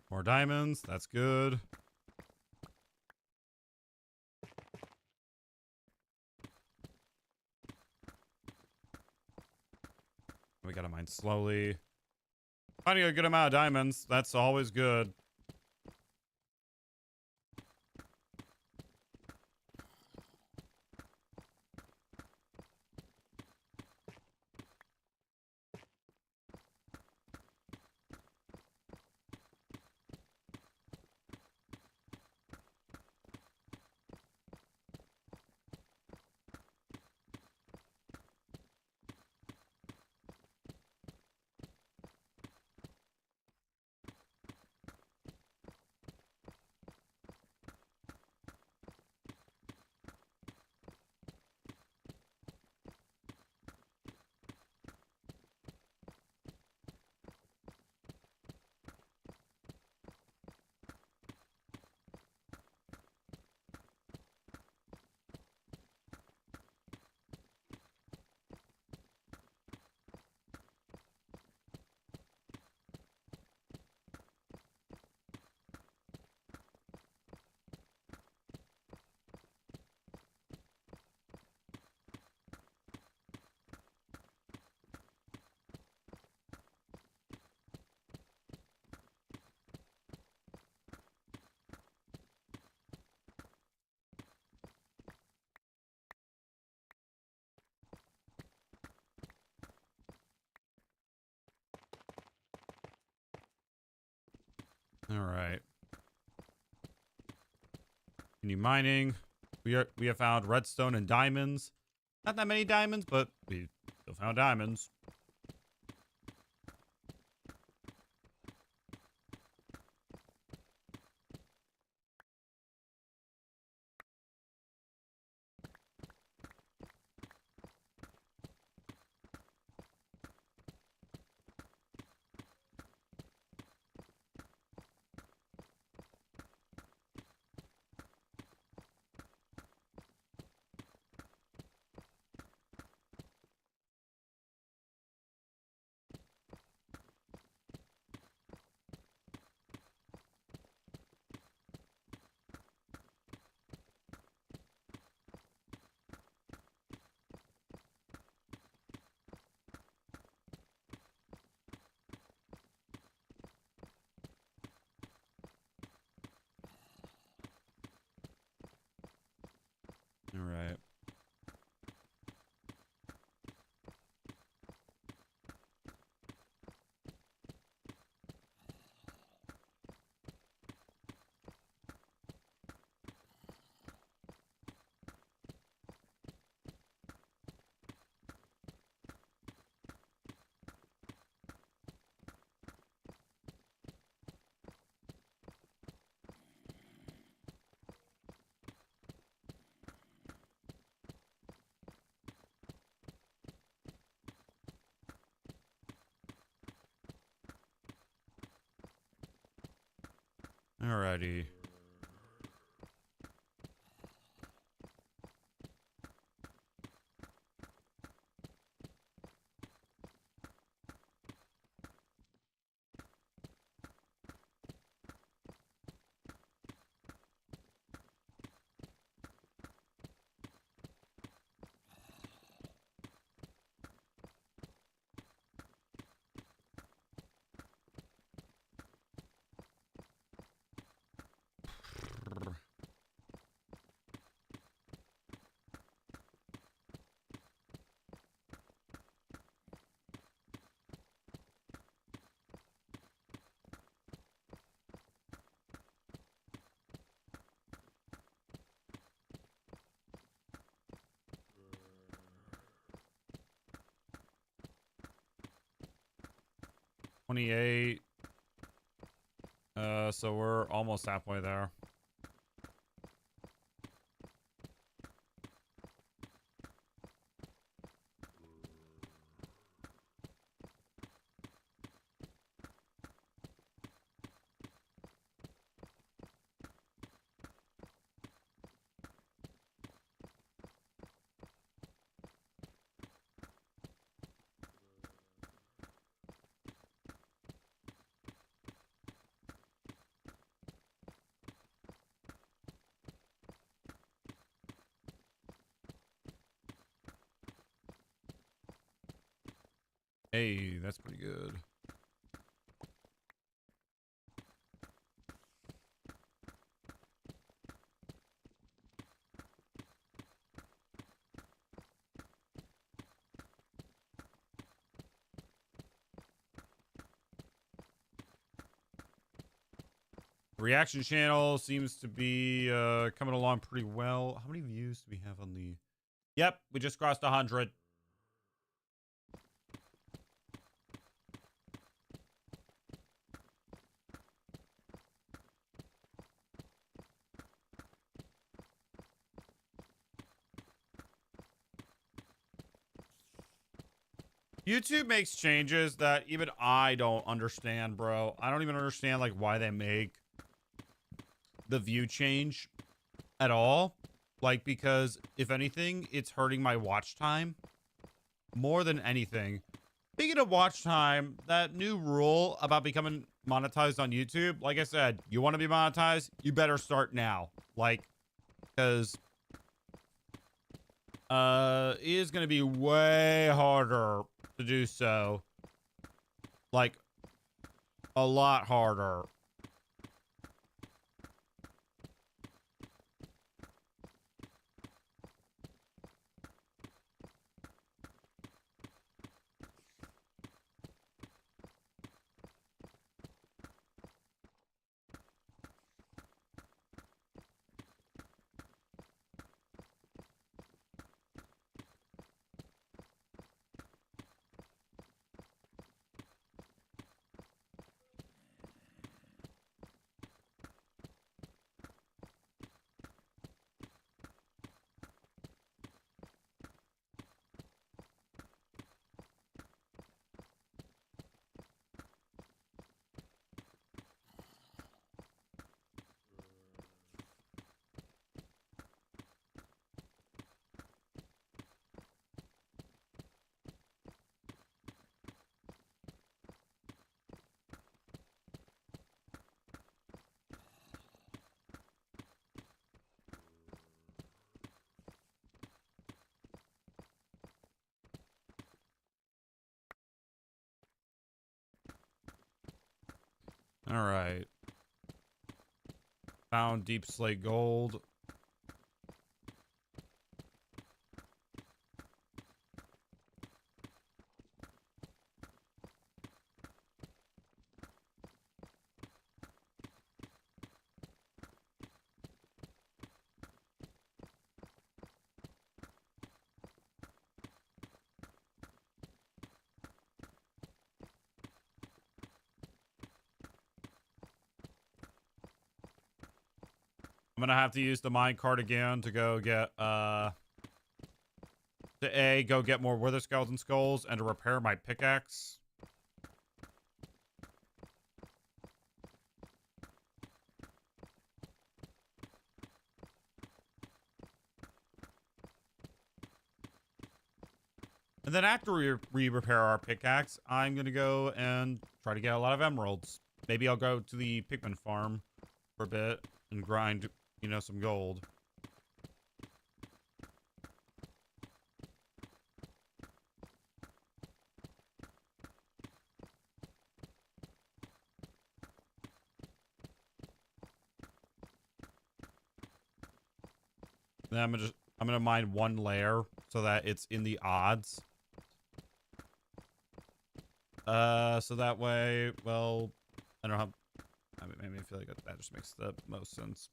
More diamonds. That's good. We gotta mine slowly. Finding a good amount of diamonds. That's always good. All right. Continue mining. We have found redstone and diamonds. Not that many diamonds, but we still found diamonds. All right. Alrighty. $28. So we're almost halfway there. Hey, that's pretty good. Reaction channel seems to be coming along pretty well. How many views do we have on the... Yep, we just crossed 100. YouTube makes changes that even I don't understand, bro. I don't even understand like why they make the view change at all. Like, because if anything, it's hurting my watch time more than anything. Speaking of watch time, that new rule about becoming monetized on YouTube, like I said, you want to be monetized, you better start now. Like, because it is going to be way harder to do so. Like, a lot harder. Found deep slate gold. I'm gonna have to use the mine cart again to go get go get more wither skeleton skulls and to repair my pickaxe. And then after we repair our pickaxe, I'm gonna go and try to get a lot of emeralds. Maybe I'll go to the pigman farm for a bit and grind, you know, some gold. Then I'm gonna mine one layer so that it's in the odds. So that way, well, I don't know how, I mean, I feel like that just makes the most sense.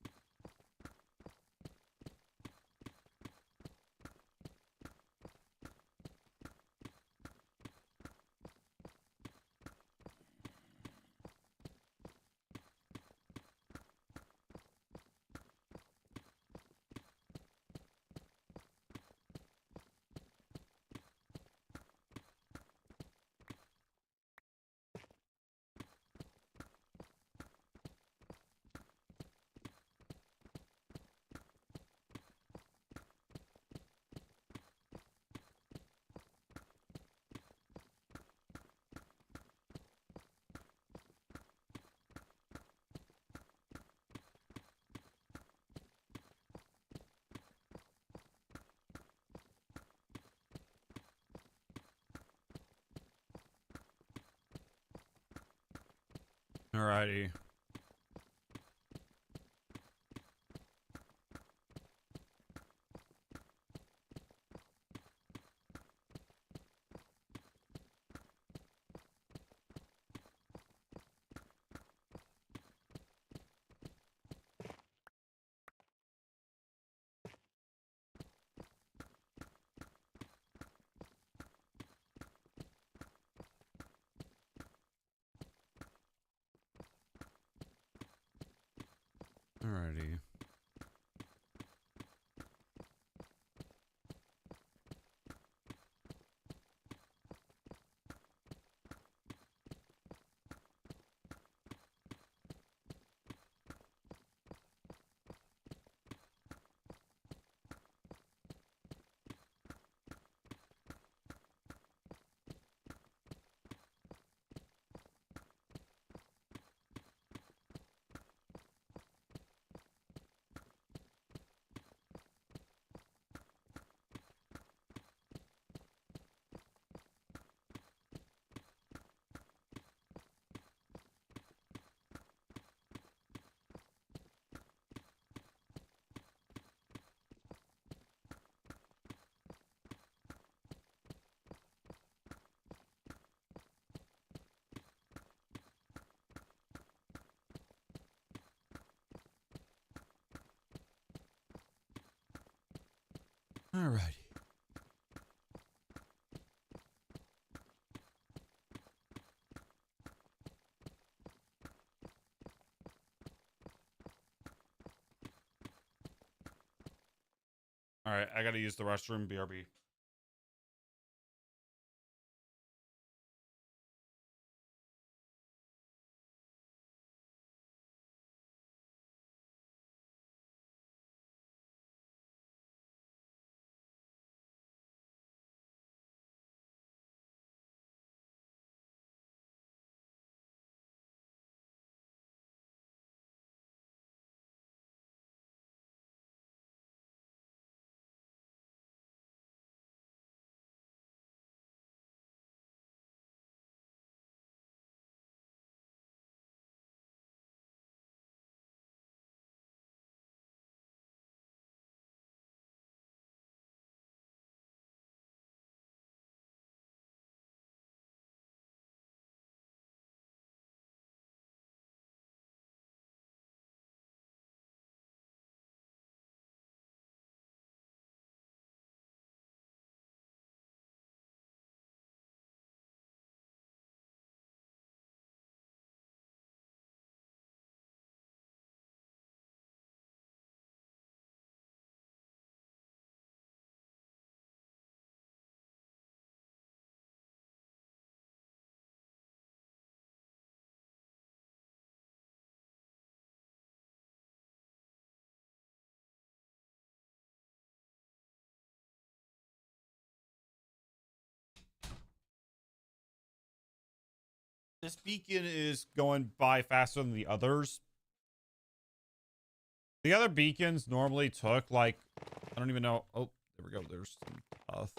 Alrighty. Alrighty. Alrighty. Alright, I gotta use the restroom, BRB. This beacon is going by faster than the others. The other beacons normally took like, I don't even know. Oh, there we go. There's some stuff.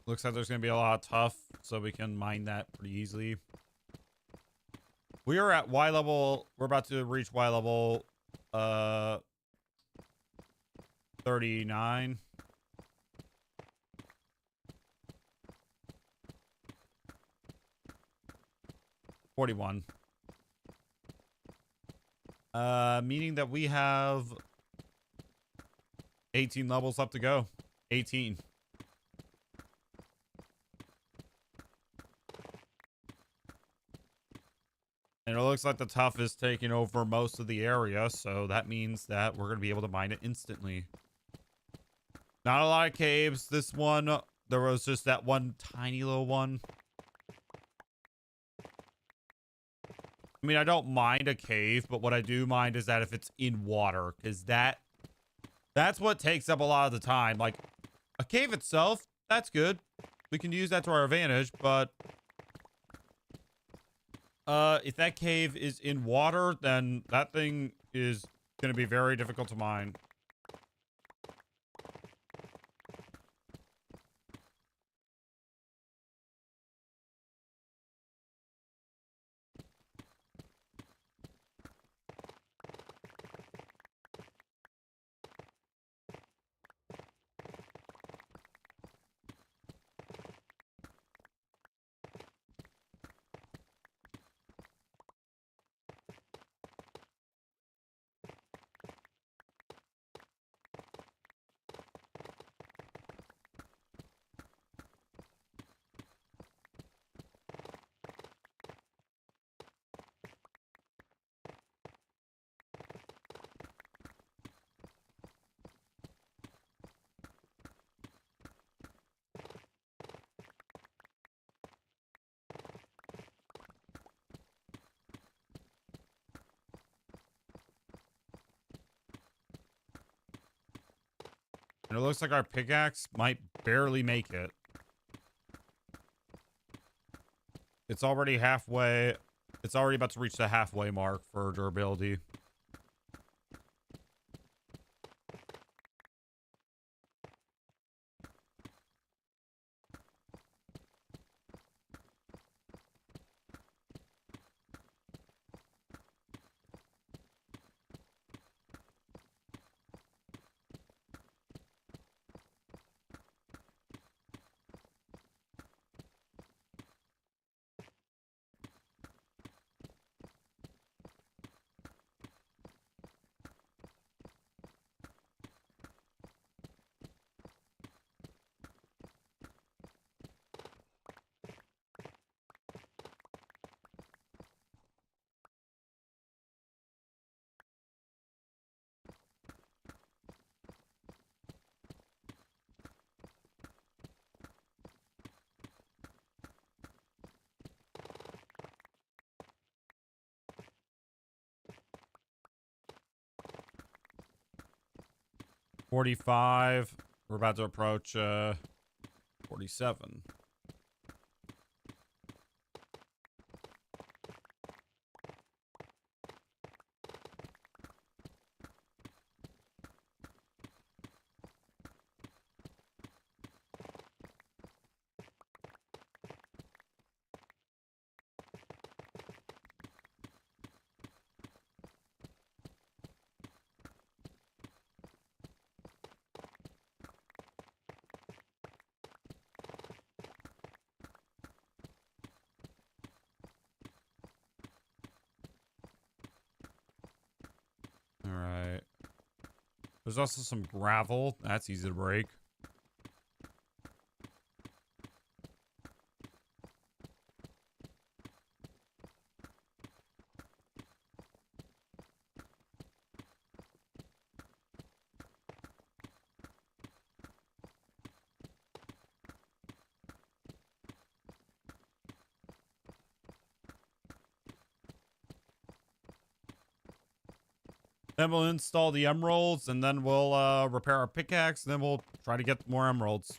Looks like there's going to be a lot of tough, so we can mine that pretty easily. We are at Y level. We're about to reach Y level 39. $41. Meaning that we have 18 levels left to go. 18. And it looks like the tough is taking over most of the area, so that means that we're going to be able to mine it instantly. Not a lot of caves. This one, there was just that one tiny little one. I mean, I don't mind a cave, but what I do mind is that if it's in water, because that's what takes up a lot of the time. Like, a cave itself, that's good. We can use that to our advantage, but if that cave is in water, then that thing is going to be very difficult to mine. And it looks like our pickaxe might barely make it. It's already halfway. It's already about to reach the halfway mark for durability. $45. We're about to approach 47. There's also some gravel. That's easy to break. Then we'll install the emeralds, and then we'll repair our pickaxe, and then we'll try to get more emeralds.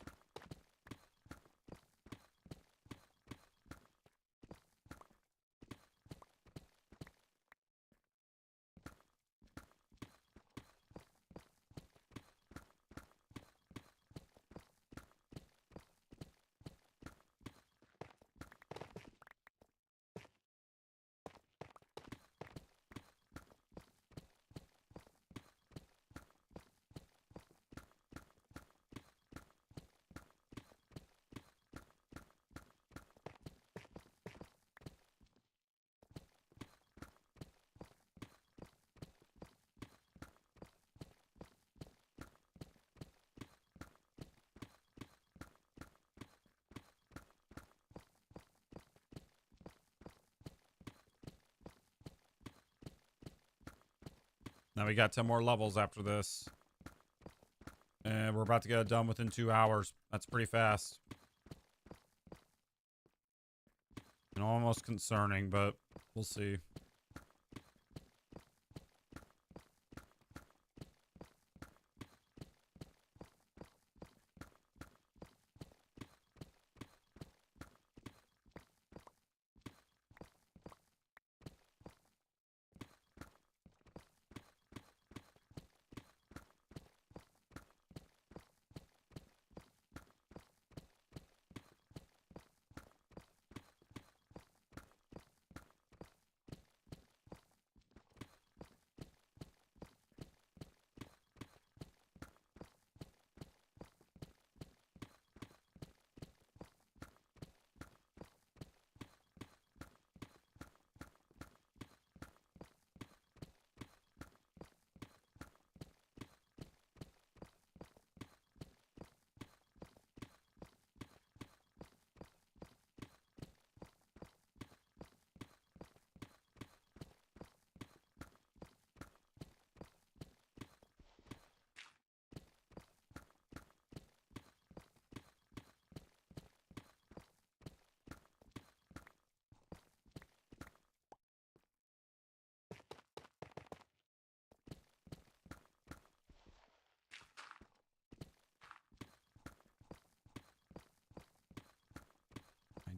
Now we got 10 more levels after this. And we're about to get it done within 2 hours. That's pretty fast. And almost concerning, but we'll see.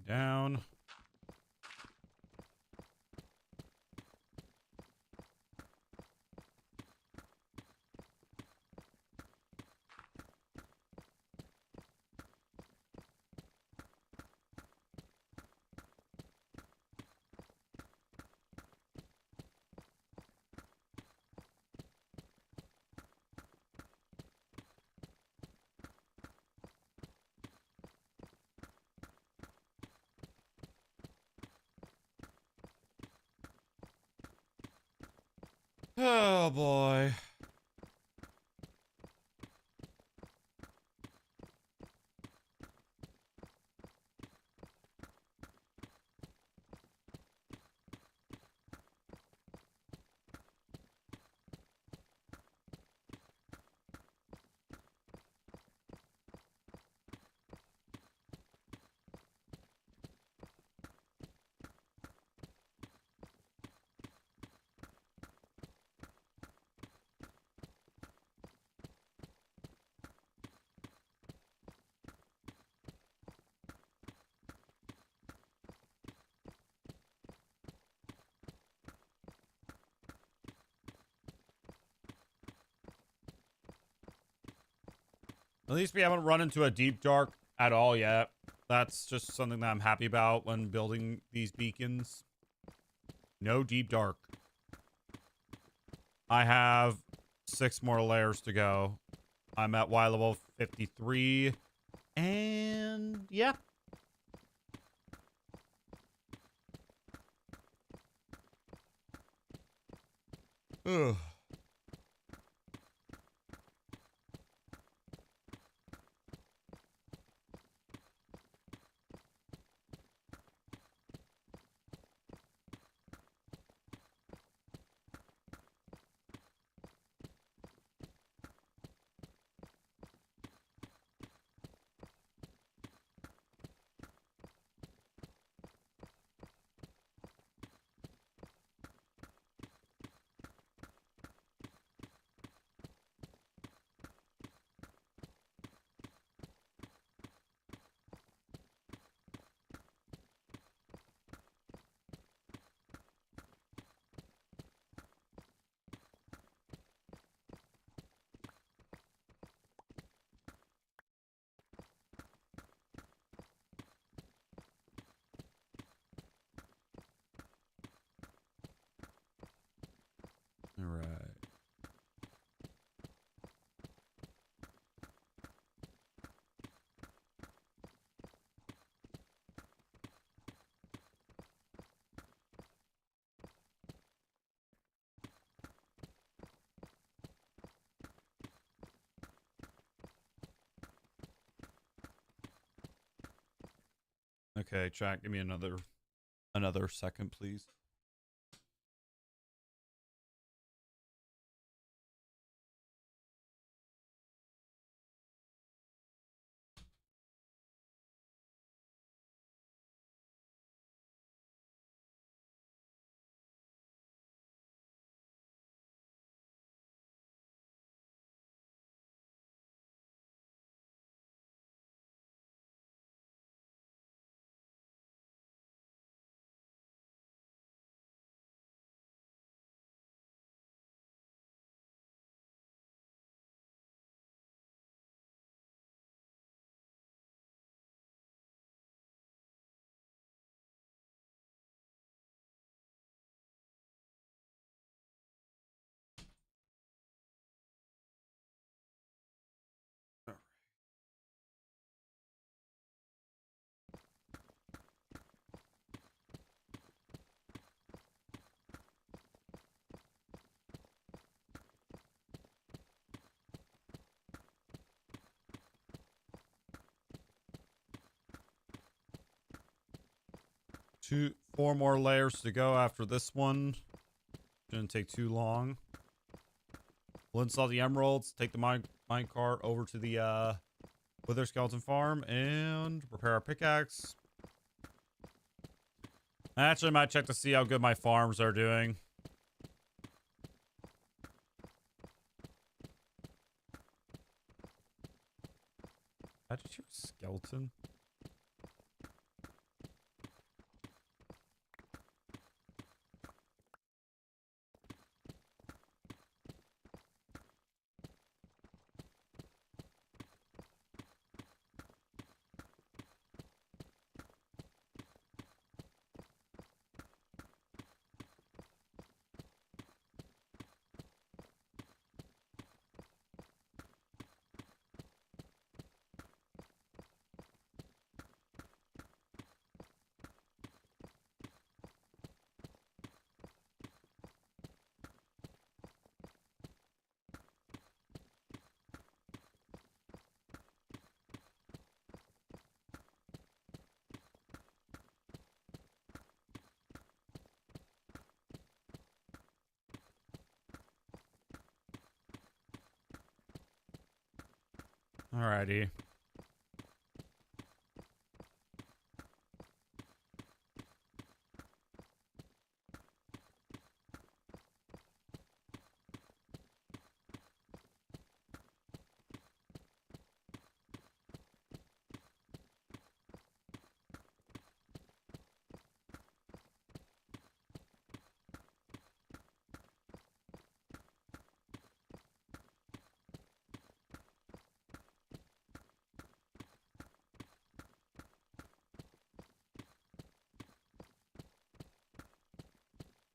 Down. Oh boy. At least we haven't run into a deep dark at all yet. That's just something that I'm happy about when building these beacons. No deep dark. I have 6 more layers to go. I'm at Y level 53. And yeah. Ugh. Okay, chat, give me another second, please. Four more layers to go after this one. Shouldn't take too long. We'll install the emeralds, take the mine cart over to the Wither Skeleton Farm, and repair our pickaxe. I actually might check to see how good my farms are doing. I just hear a skeleton. Alrighty.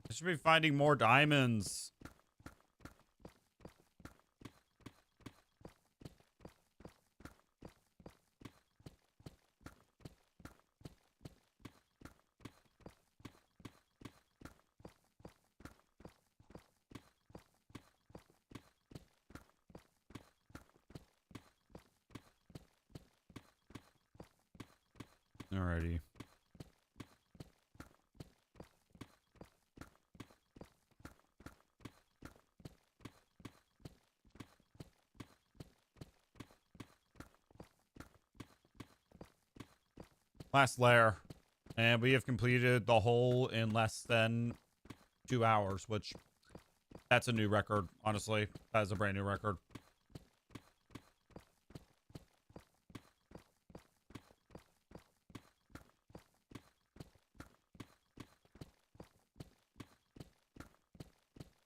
I should be finding more diamonds. Alrighty. Last layer. And we have completed the hole in less than 2 hours, which that's a new record, honestly. That is a brand new record.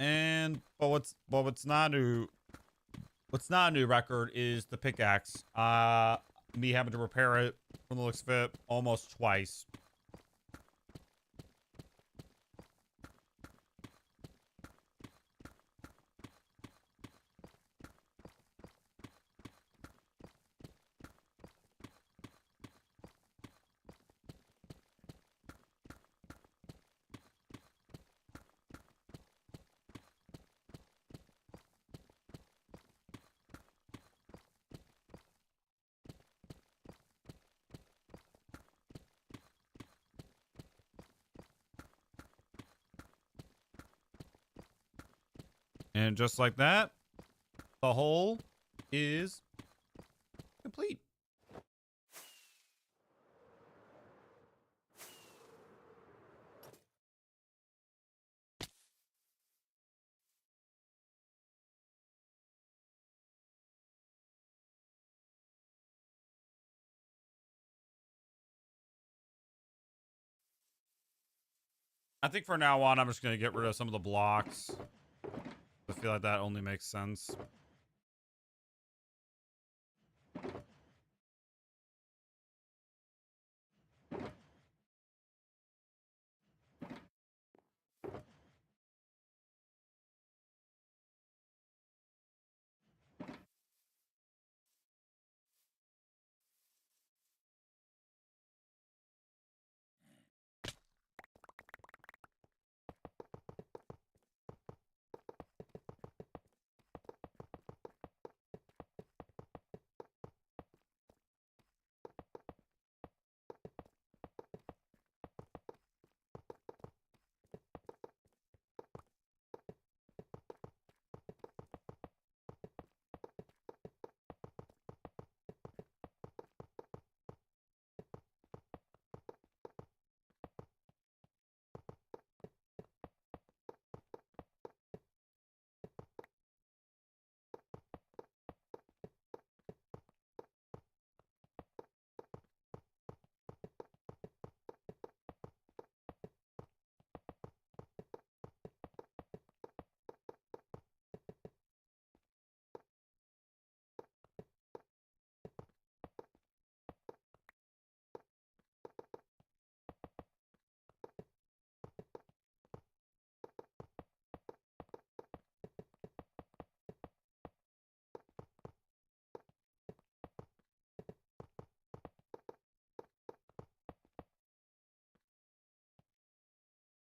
And but what's not new, what's not a new record is the pickaxe. Me having to repair it from the looks of it almost twice. And just like that, the hole is complete. I think for now on, I'm just going to get rid of some of the blocks. I feel like that only makes sense.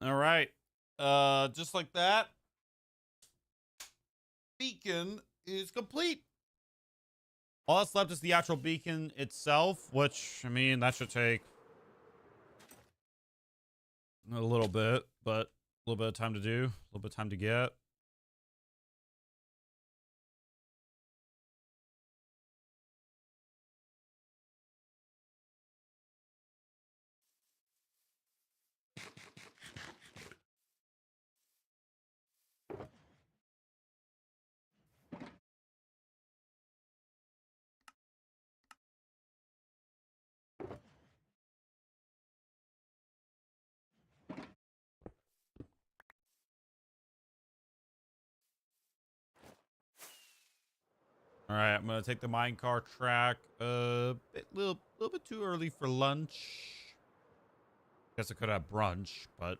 All right. Just like that, beacon is complete. All that's left is the actual beacon itself, which, I mean, that should take a little bit, but a little bit of time to do, a little bit of time to get. All right, I'm gonna take the minecart track. Little bit too early for lunch. Guess I could have brunch, but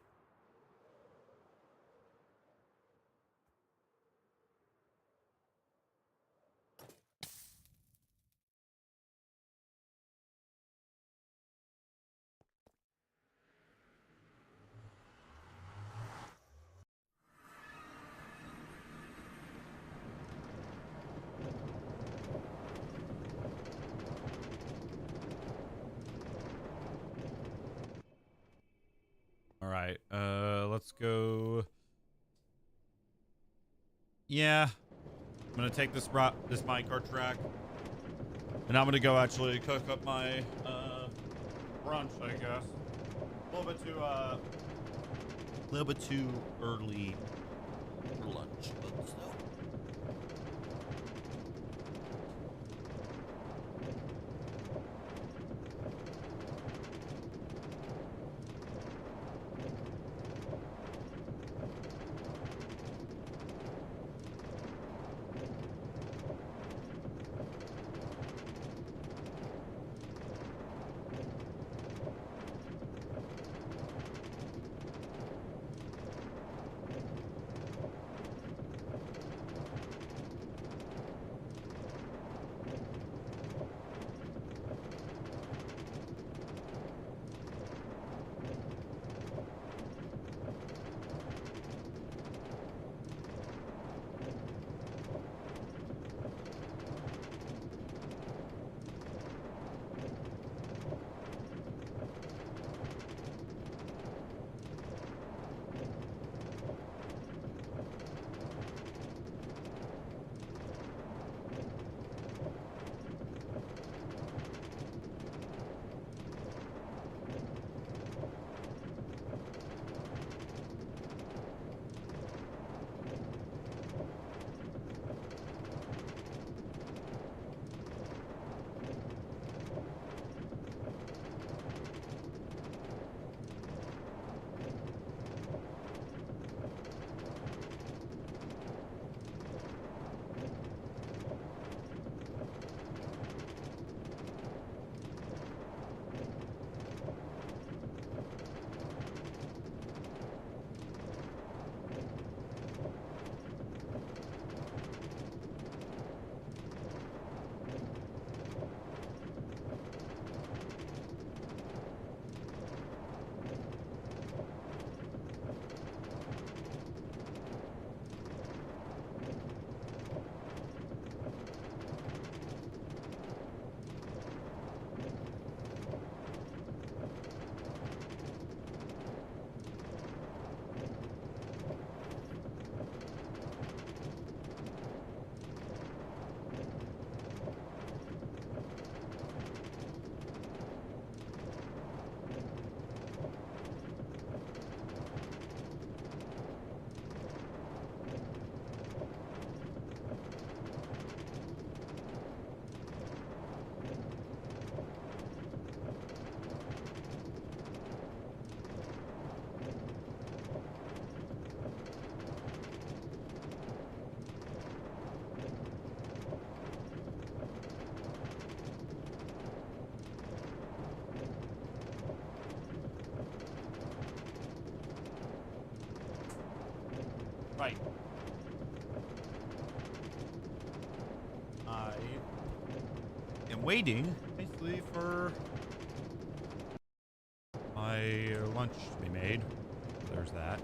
all right. Let's go. Yeah, I'm gonna take this minecart track, and I'm gonna go actually cook up my brunch. I guess a little bit too early for lunch. But still. Right. I am waiting, basically, for my lunch to be made. There's that.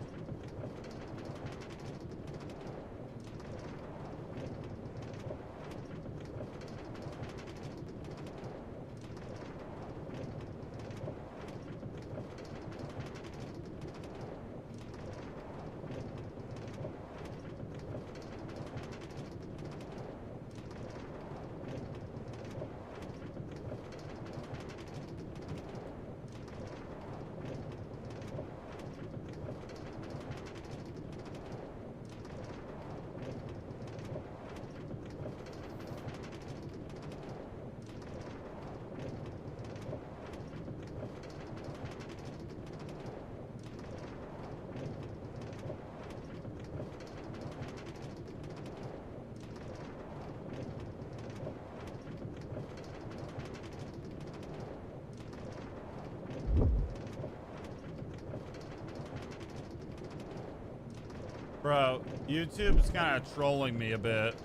Bro, YouTube's kind of trolling me a bit.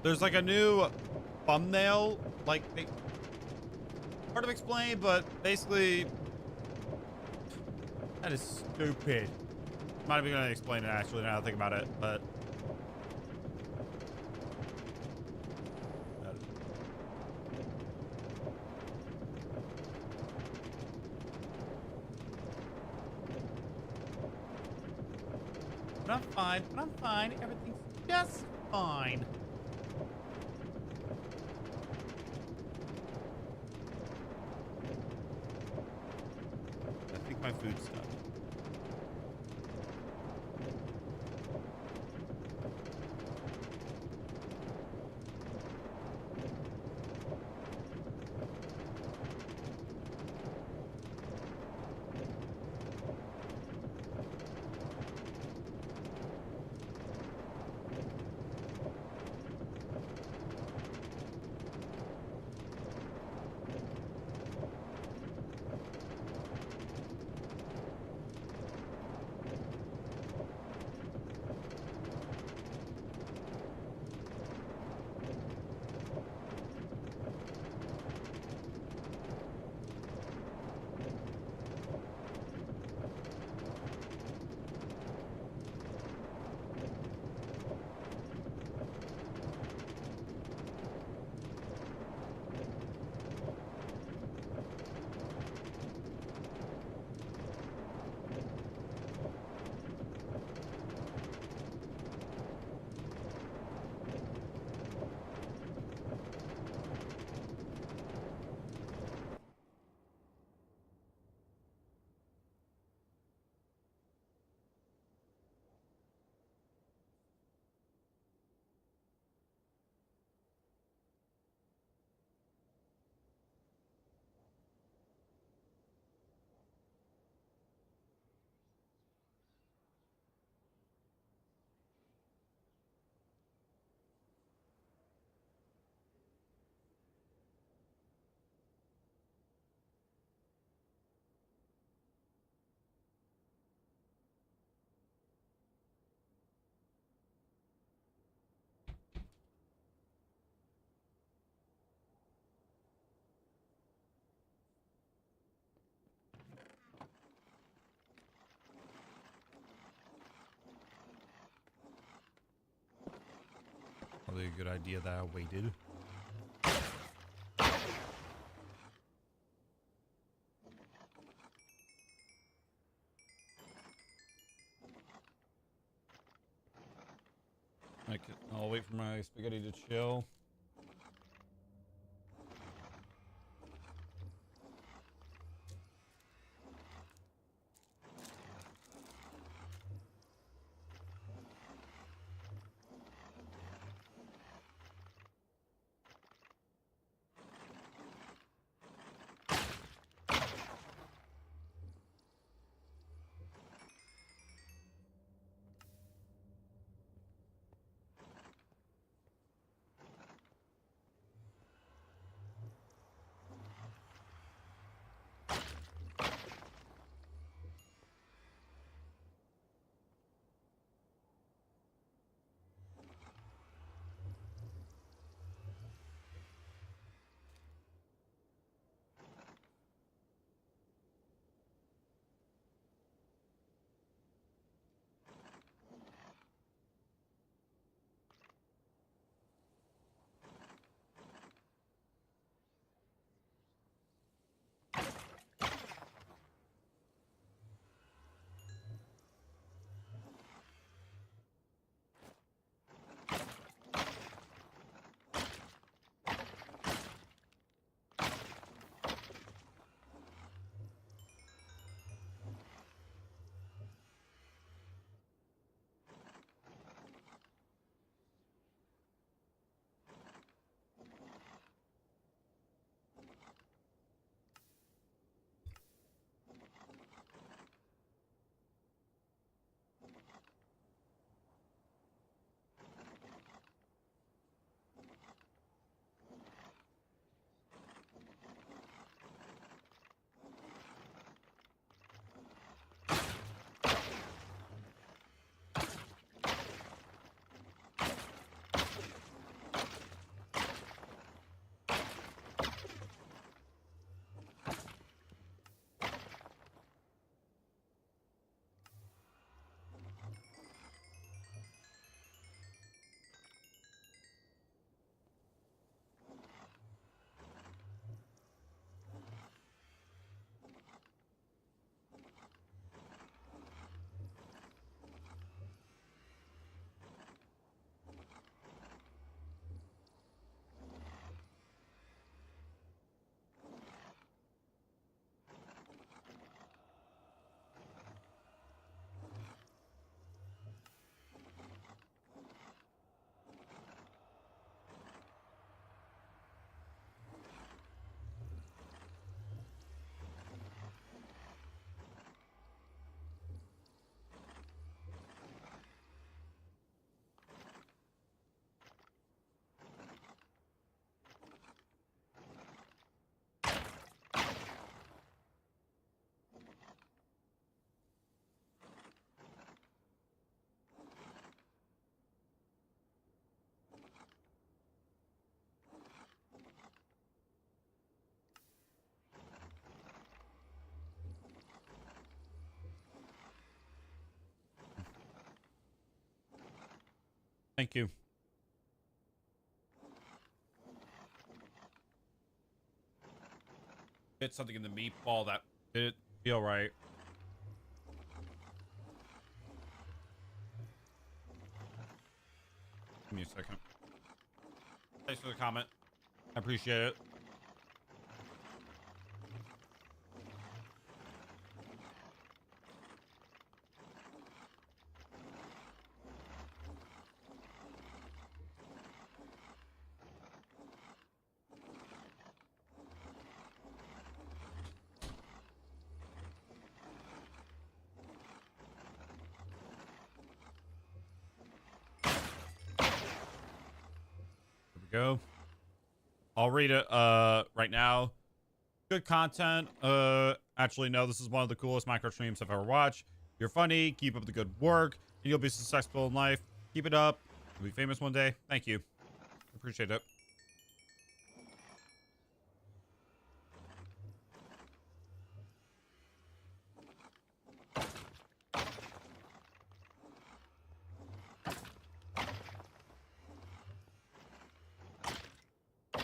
There's like a new thumbnail, like, hard to explain, but basically, that is stupid. I'm not even gonna explain it actually now that I think about it, but. But I'm fine, but I'm fine. Everything's just fine. I think my food's done. Probably a good idea that I waited. I'll wait for my spaghetti to chill. Thank you. Get something in the meatball that didn't feel right. Give me a second. Thanks for the comment. I appreciate it. Go. I'll read it right now. Good content. Actually, no, this is one of the coolest micro streams I've ever watched. You're funny. Keep up the good work, and you'll be successful in life. Keep it up. You'll be famous one day. Thank you. Appreciate it.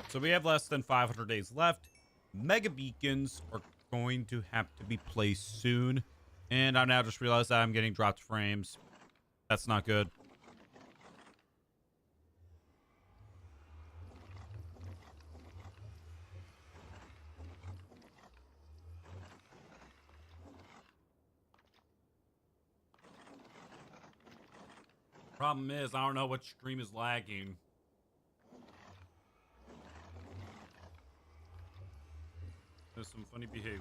So we have less than 500 days left. Mega beacons are going to have to be placed soon. And I now just realized that I'm getting dropped frames. That's not good. Problem is, I don't know what stream is lagging. There's some funny behavior.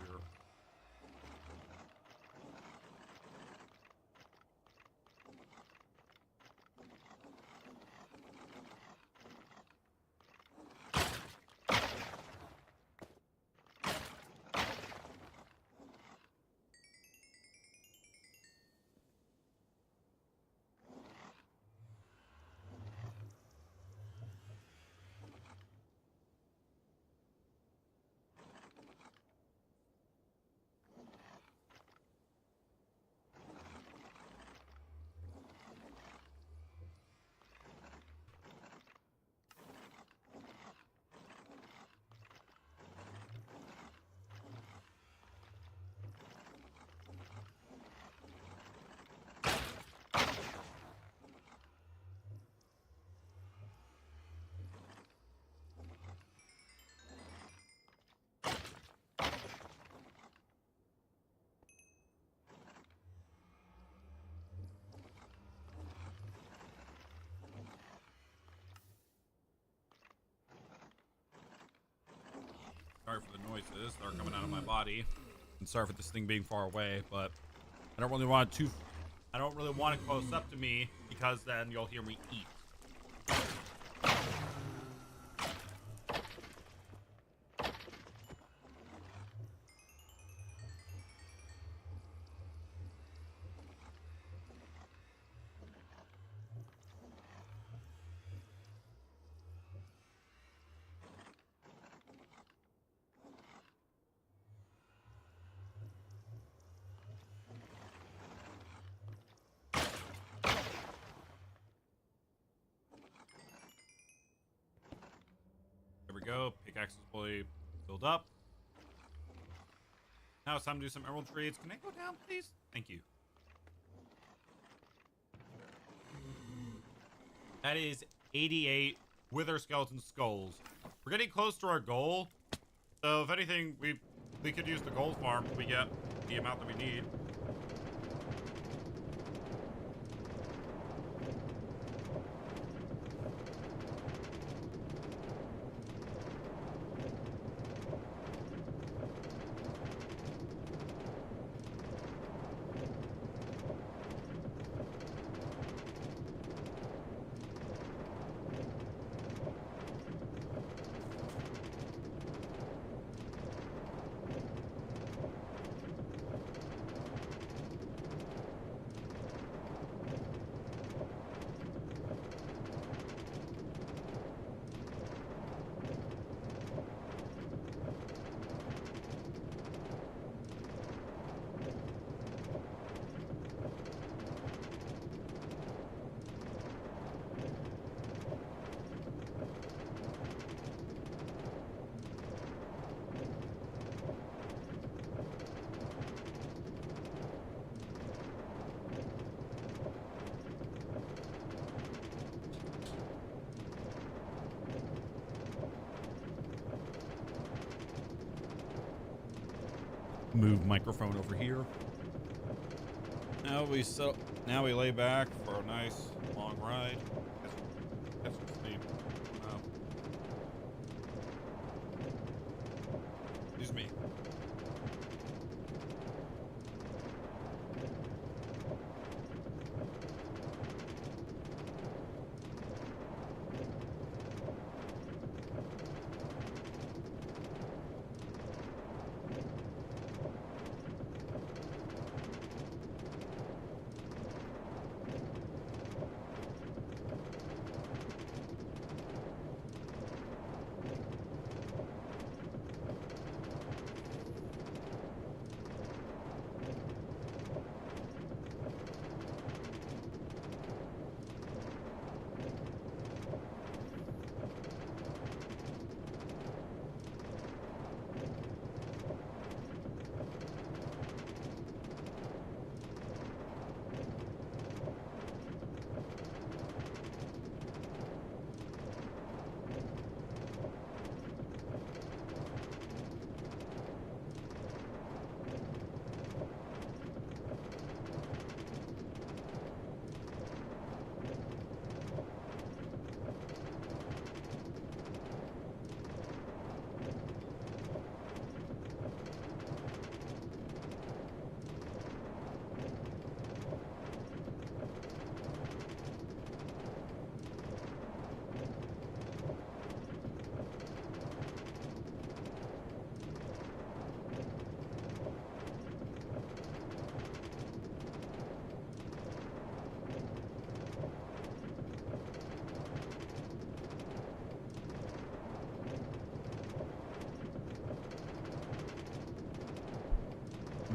Sorry for the noises that are coming out of my body, and sorry for this thing being far away. But I don't really want it close up to me because then you'll hear me eat. Go. Pickaxe is fully filled up. Now it's time to do some emerald trades. Can I go down, please? Thank you. That is 88 wither skeleton skulls. We're getting close to our goal. So if anything, we could use the gold farm if we get the amount that we need. move microphone over here. Now we lay back for a nice long ride. Get some sleep. Excuse me.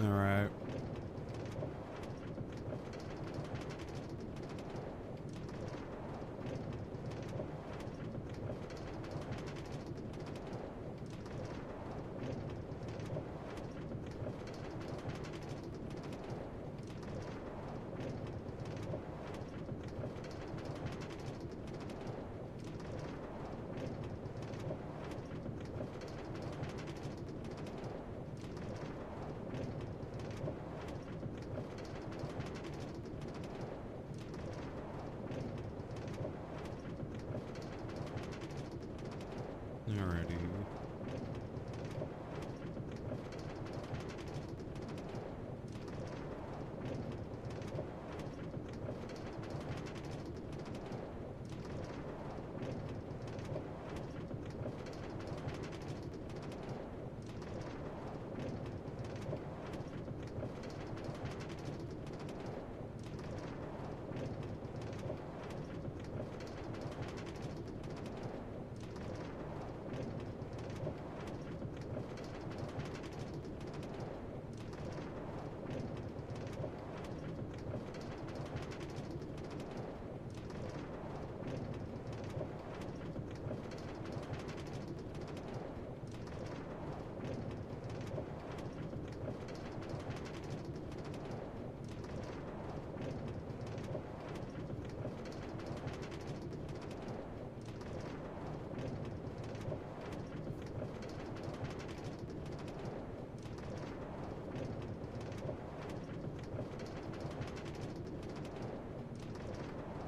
All right. Alrighty.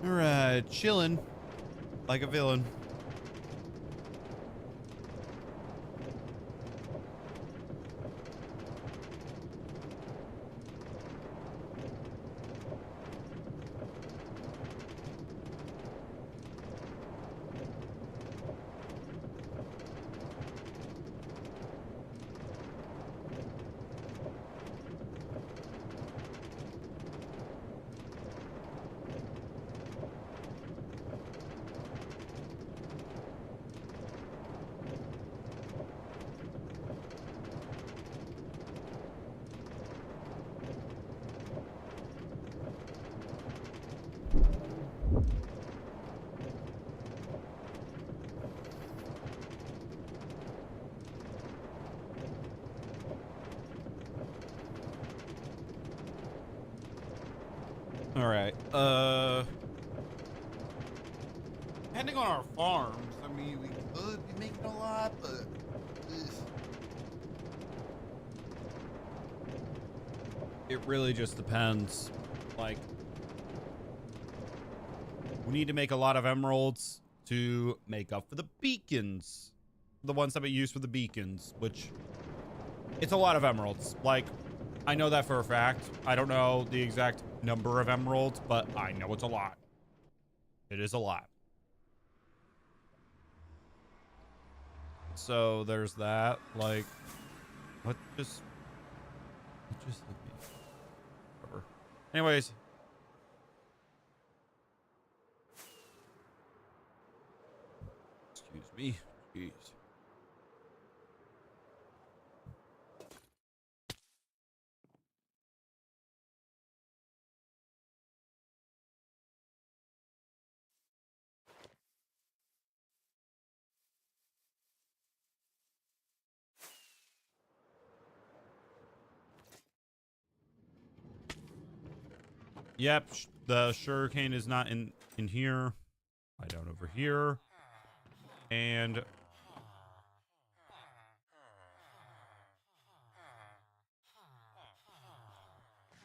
All right, chilling like a villain. All right. Depending on our farms, I mean, we could be making a lot, but it really just depends. Like, we need to make a lot of emeralds to make up for the beacons. The ones that we use for the beacons, which it's a lot of emeralds. Like, I know that for a fact. I don't know the exact number of emeralds, but I know it's a lot. It is a lot. So there's that. Like, what just hit me? Whatever. Anyways. Excuse me. Jeez. Yep, the sugarcane is not in here. Lie down over here. And it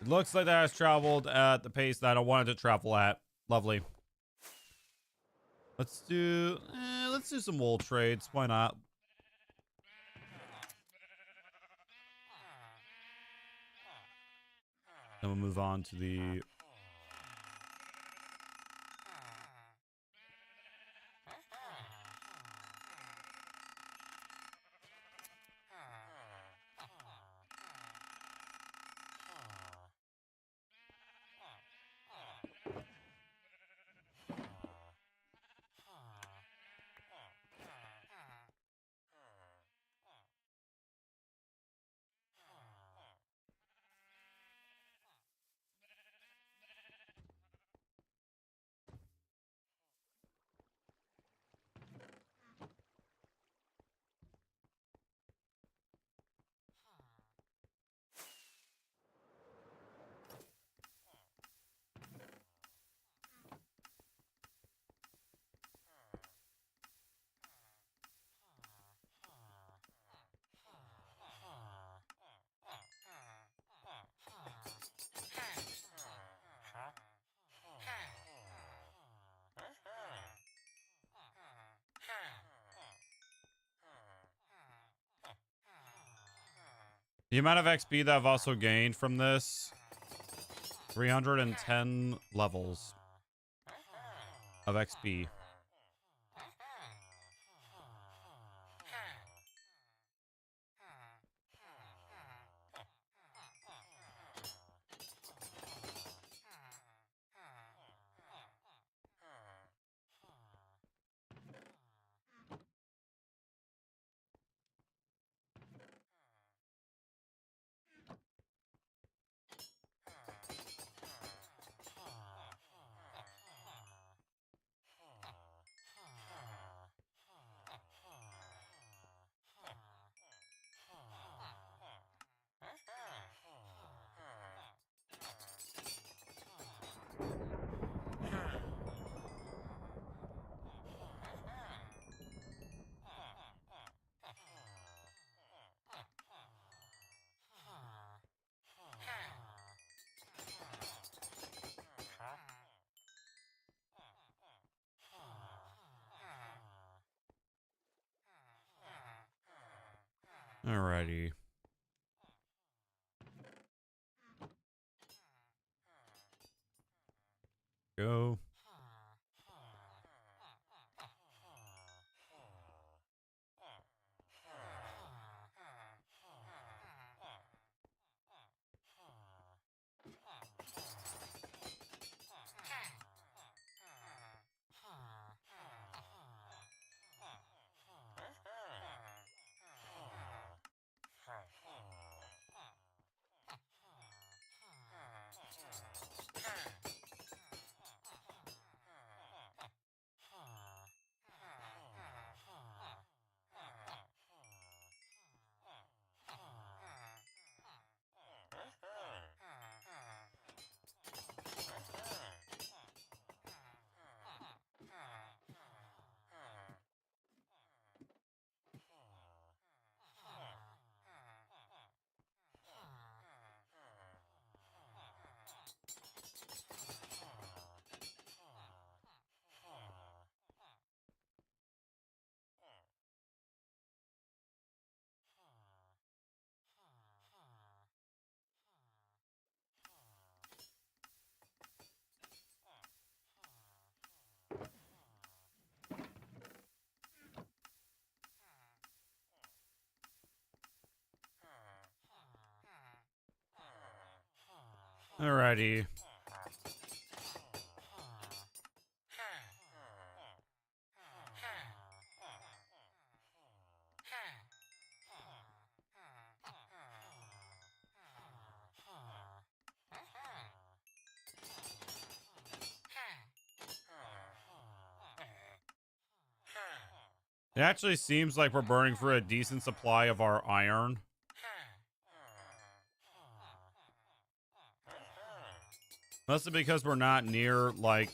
looks like that has traveled at the pace that I wanted to travel at. Lovely. Let's do some wool trades. Why not? Then we'll move on to the amount of XP that I've also gained from this, 310 levels of XP. Alrighty. Go. Alrighty. It actually seems like we're burning for a decent supply of our iron. Mostly because we're not near, like,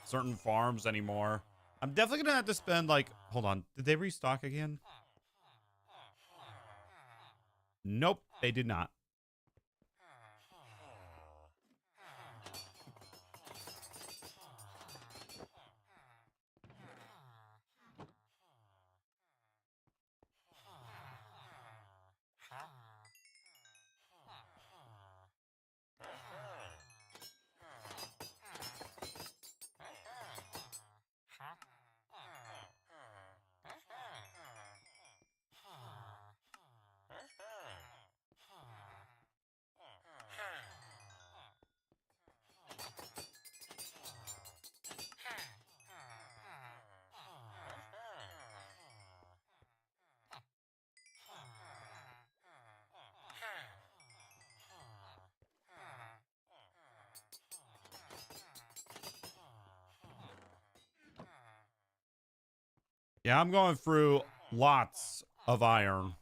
certain farms anymore. I'm definitely gonna have to spend, like... Hold on. Did they restock again? Nope, they did not. Yeah, I'm going through lots of iron.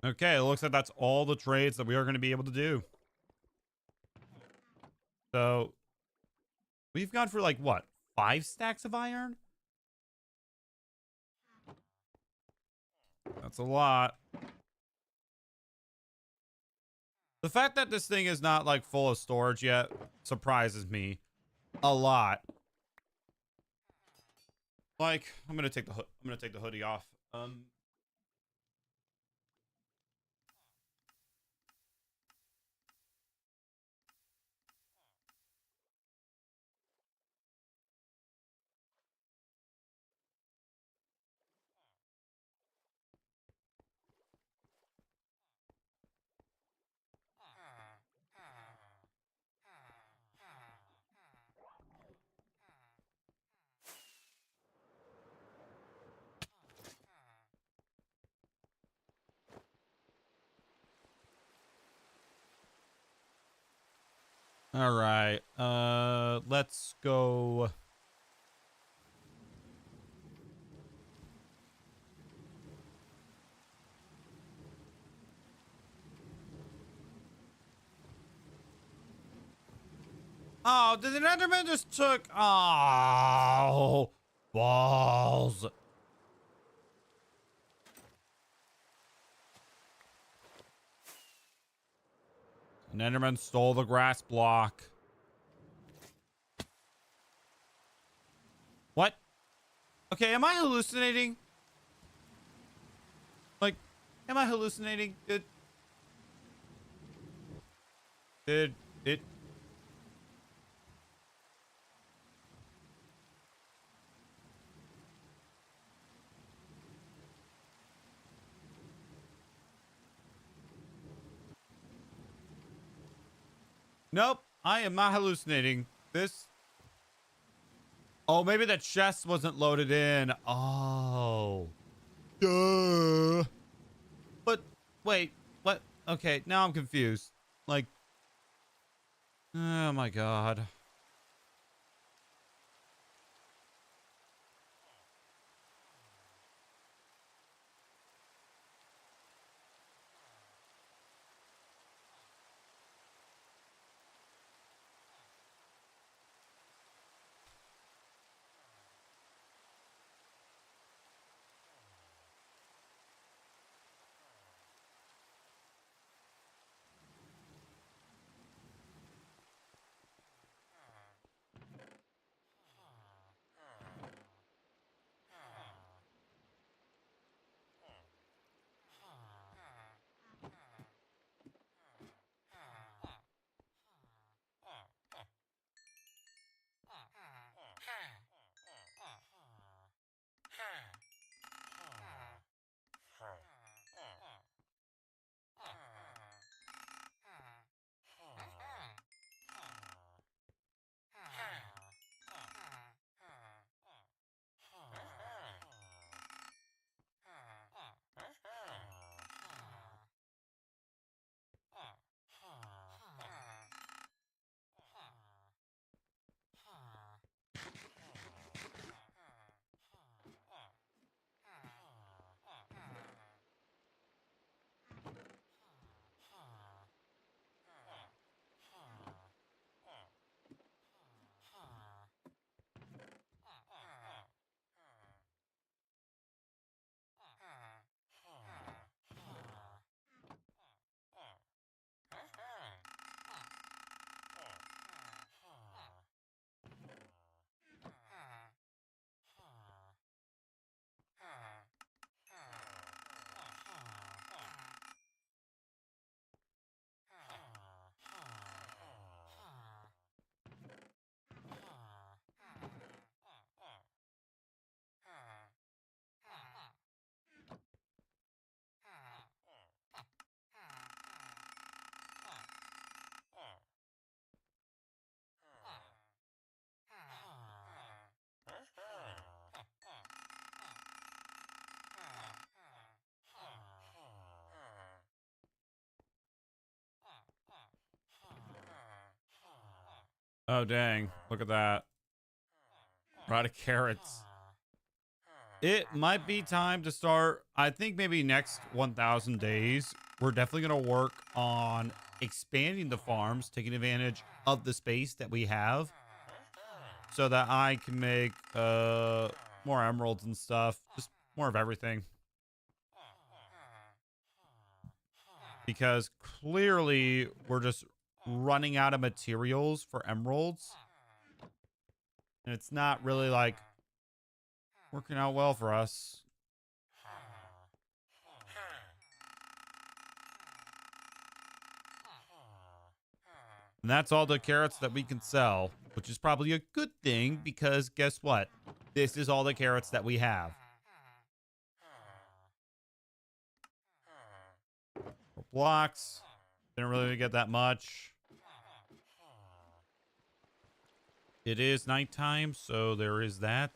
Okay, it looks like that's all the trades that we are going to be able to do. So, we've gone for like, what? 5 stacks of iron? That's a lot. The fact that this thing is not like full of storage yet surprises me a lot. Like, I'm gonna take the hoodie off. All right. Let's go. Oh, did the Enderman just took? Oh, balls. An Enderman stole the grass block. What? Okay, am I hallucinating? Like, am I hallucinating? Did it? Nope, I am not hallucinating. This. Oh, maybe the chest wasn't loaded in. Oh. Duh. But wait, what? Okay, now I'm confused. Like, oh my god. Oh, dang. Look at that. We're out of carrots. It might be time to start. I think maybe next 1,000 days, we're definitely going to work on expanding the farms, taking advantage of the space that we have so that I can make more emeralds and stuff. Just more of everything. Because clearly we're just running out of materials for emeralds. And it's not really like working out well for us. And that's all the carrots that we can sell, which is probably a good thing because guess what? This is all the carrots that we have. For blocks, didn't really get that much. It is nighttime, so there is that.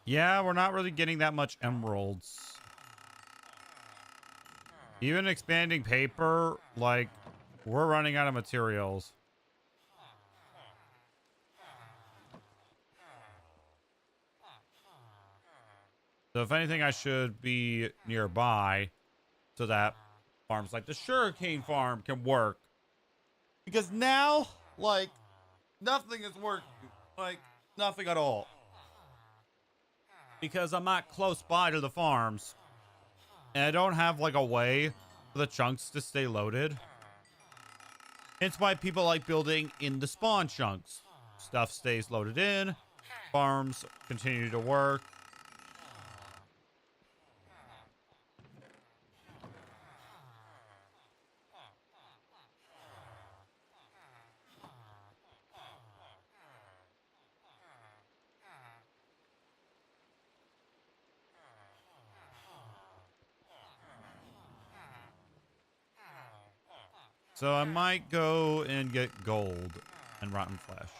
Yeah, we're not really getting that much emeralds. Even expanding paper, like, we're running out of materials. So if anything, I should be nearby so that farms like the sugarcane farm can work. Because now, like, nothing is working. Like, nothing at all. Because I'm not close by to the farms. And I don't have, like, a way for the chunks to stay loaded. It's why people like building in the spawn chunks. Stuff stays loaded in. Farms continue to work. So I might go and get gold and rotten flesh.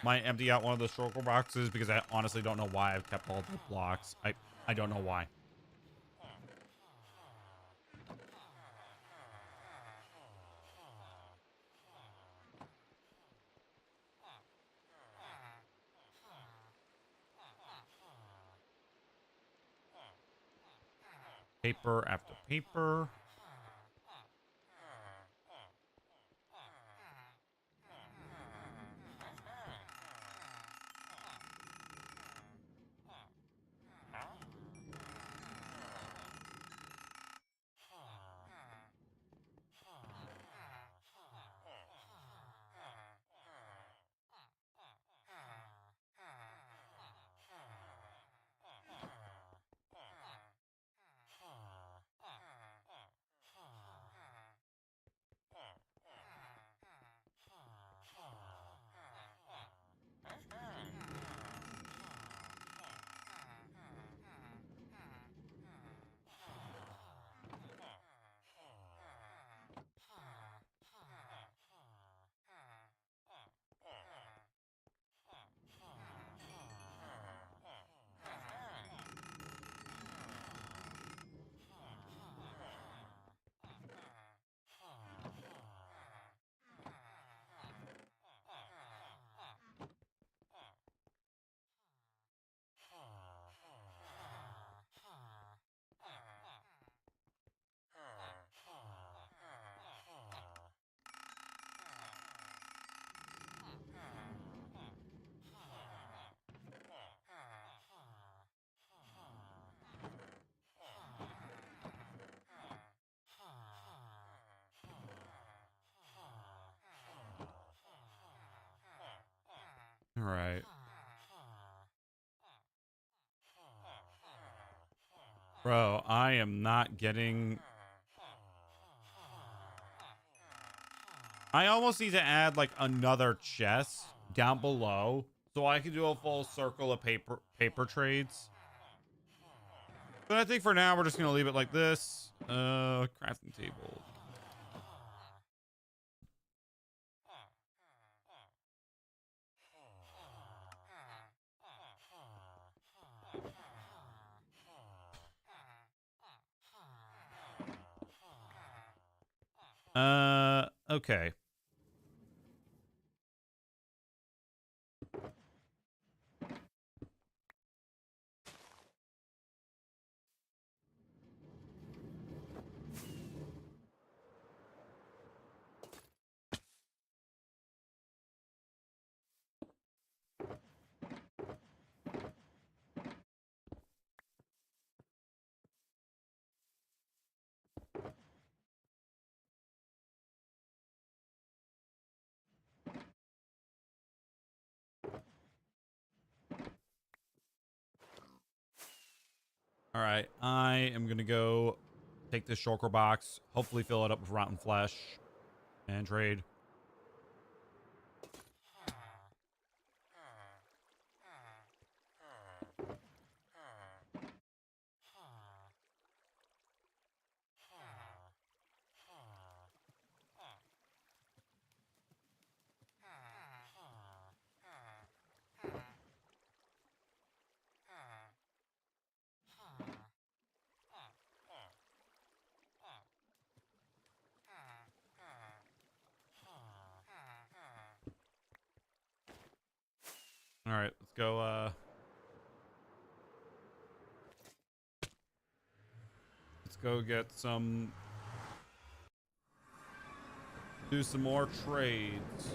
Might empty out one of the shulker boxes because I honestly don't know why I've kept all the blocks. I don't know why. Paper after paper. All right. Bro, I am not getting... I almost need to add like another chest down below so I can do a full circle of paper trades. But I think for now we're just gonna leave it like this. Crafting table. Okay. All right, I am gonna go take this shulker box, hopefully fill it up with rotten flesh, and trade. All right, let's go. Let's go get some. Do some more trades.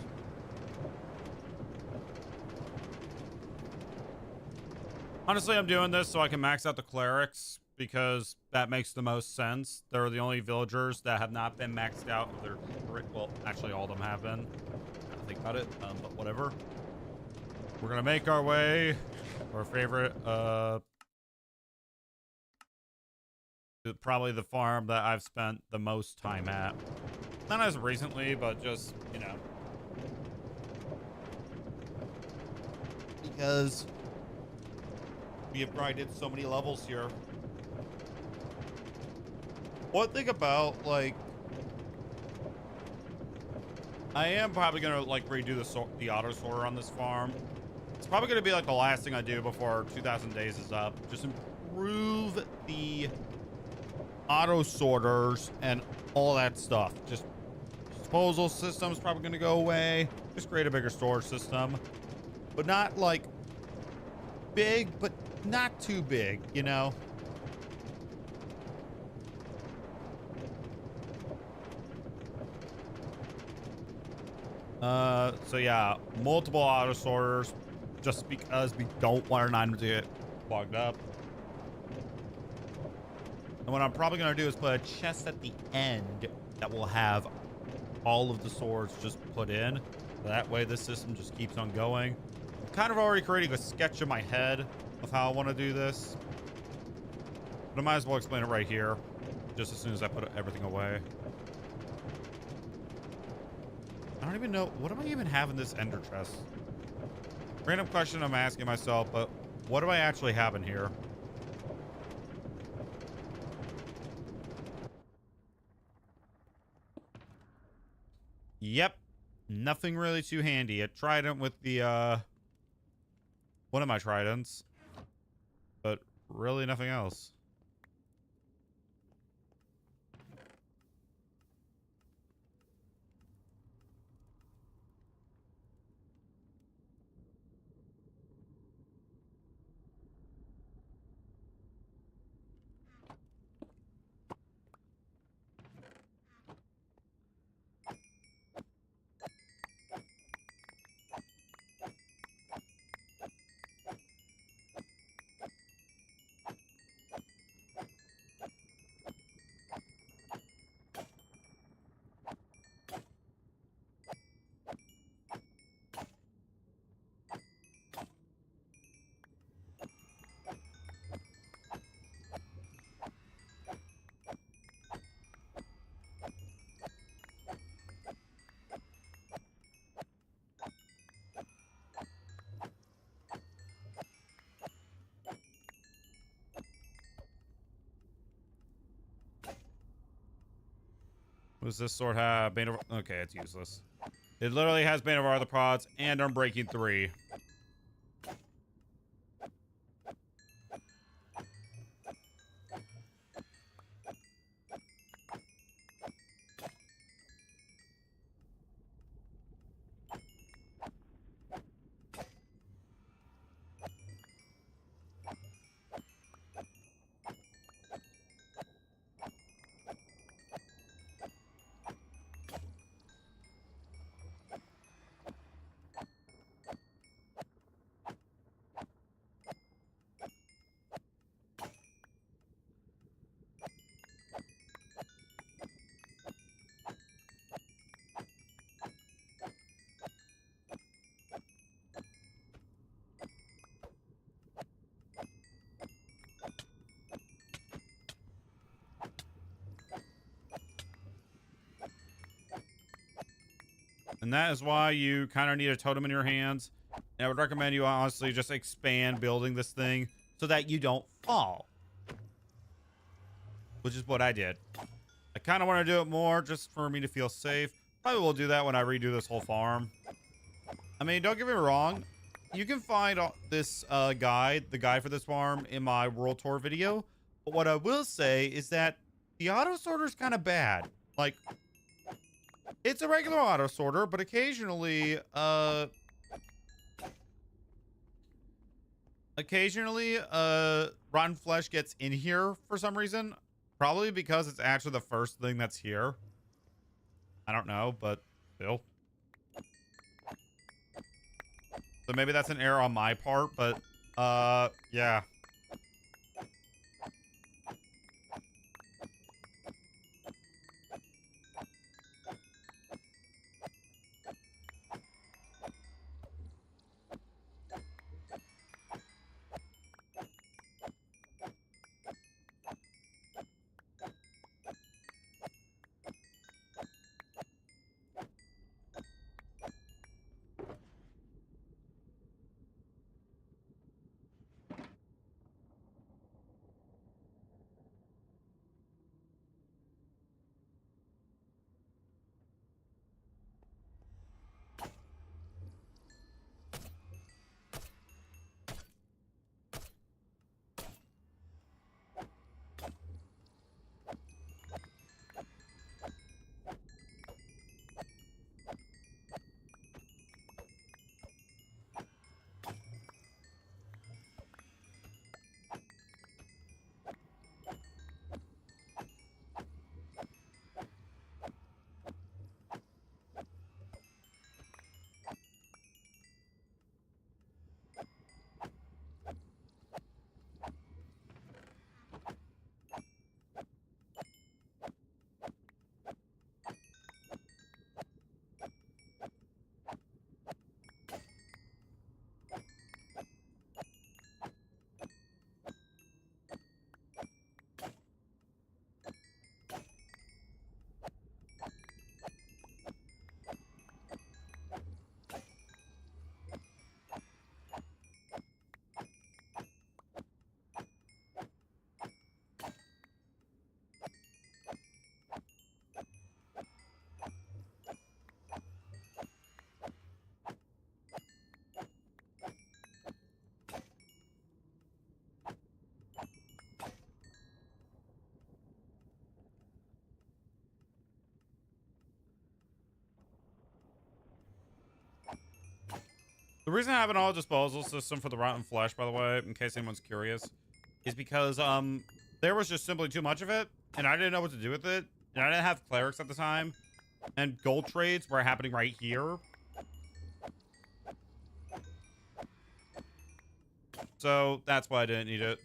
Honestly, I'm doing this so I can max out the clerics because that makes the most sense. They're the only villagers that have not been maxed out. Well, actually, all of them have been. I don't think about it, but whatever. We're gonna make our way to our favorite, probably the farm that I've spent the most time at. Not as recently, but just, you know, because we have grinded so many levels here. One thing about, like, I am probably gonna like redo the auto sorter on this farm. It's probably gonna be like the last thing I do before 2,000 days is up. Just improve the auto sorters and all that stuff. Just disposal system's probably gonna go away. Just create a bigger storage system, but not like big, but not too big, you know. So yeah, multiple auto sorters, just because we don't want our items to get clogged up. And what I'm probably going to do is put a chest at the end that will have all of the swords just put in. That way the system just keeps on going. I'm kind of already creating a sketch in my head of how I want to do this. But I might as well explain it right here, just as soon as I put everything away. I don't even know. What do I even have in this ender chest? Random question I'm asking myself, but what do I actually have in here? Yep. Nothing really too handy. A trident with the, one of my tridents. But really nothing else. What does this sword have? Bane of... Okay, it's useless. It literally has Bane of Arthropods and Unbreaking 3. And that is why you kind of need a totem in your hands. And I would recommend you honestly just expand building this thing so that you don't fall. Which is what I did. I kind of want to do it more just for me to feel safe. Probably will do that when I redo this whole farm. I mean, don't get me wrong. You can find this guide, the guide for this farm, in my world tour video. But what I will say is that the auto sorter is kind of bad. Like, it's a regular auto sorter, but occasionally, rotten flesh gets in here for some reason. Probably because it's actually the first thing that's here. I don't know, but still. So maybe that's an error on my part, but, yeah. The reason I have an auto disposal system for the rotten flesh, by the way, in case anyone's curious, is because there was just simply too much of it, and I didn't know what to do with it, and I didn't have clerics at the time, and gold trades were happening right here. So that's why I didn't need it.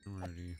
Alrighty.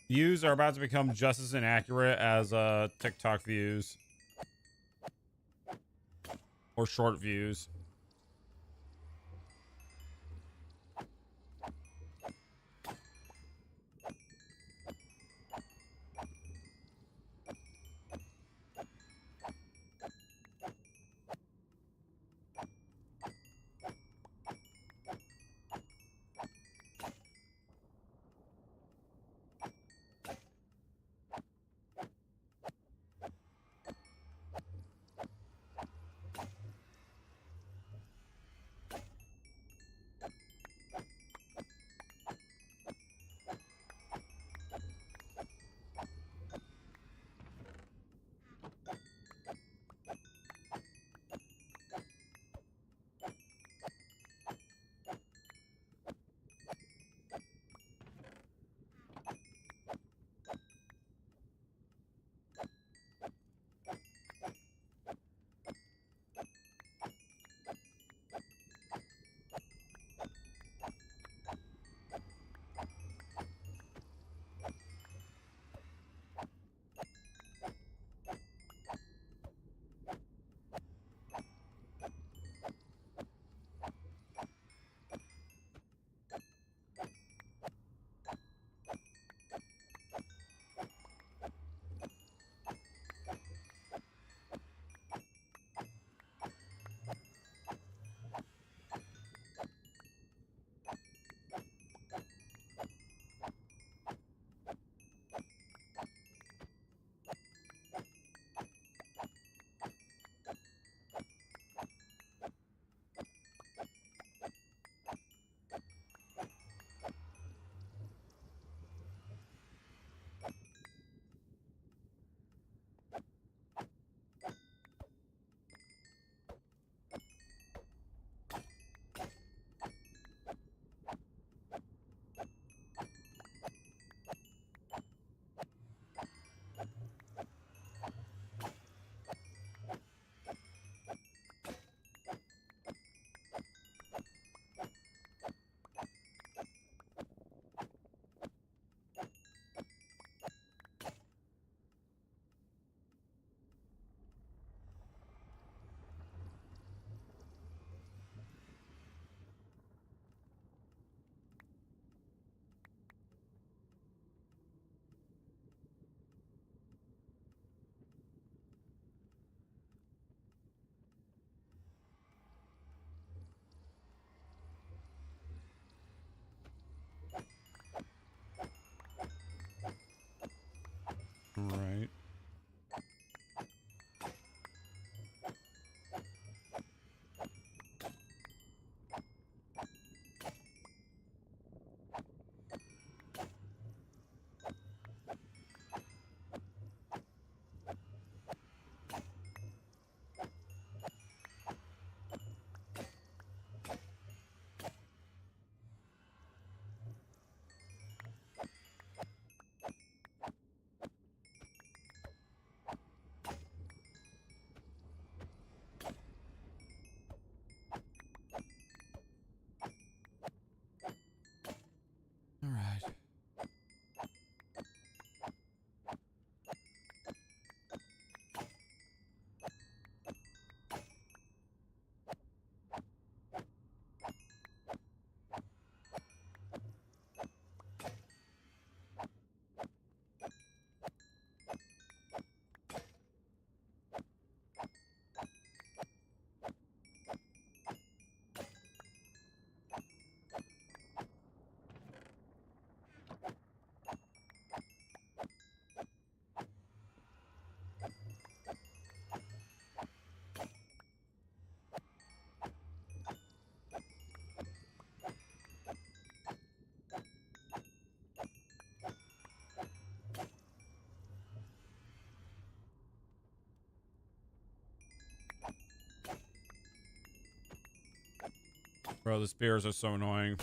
Views are about to become just as inaccurate as TikTok views or short views. Bro, the spears are so annoying.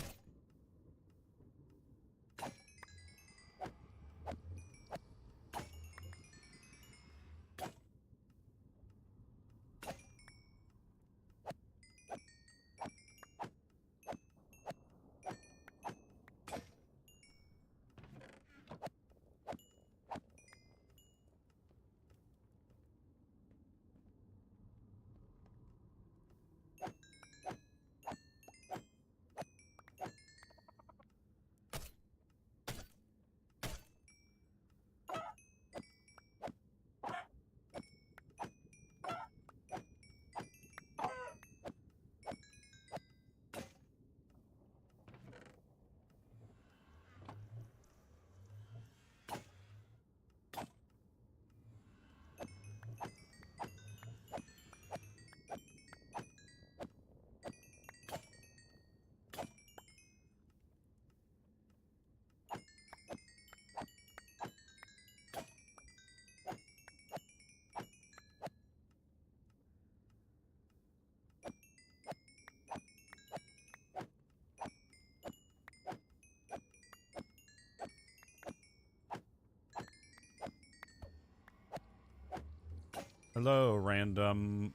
Hello, random.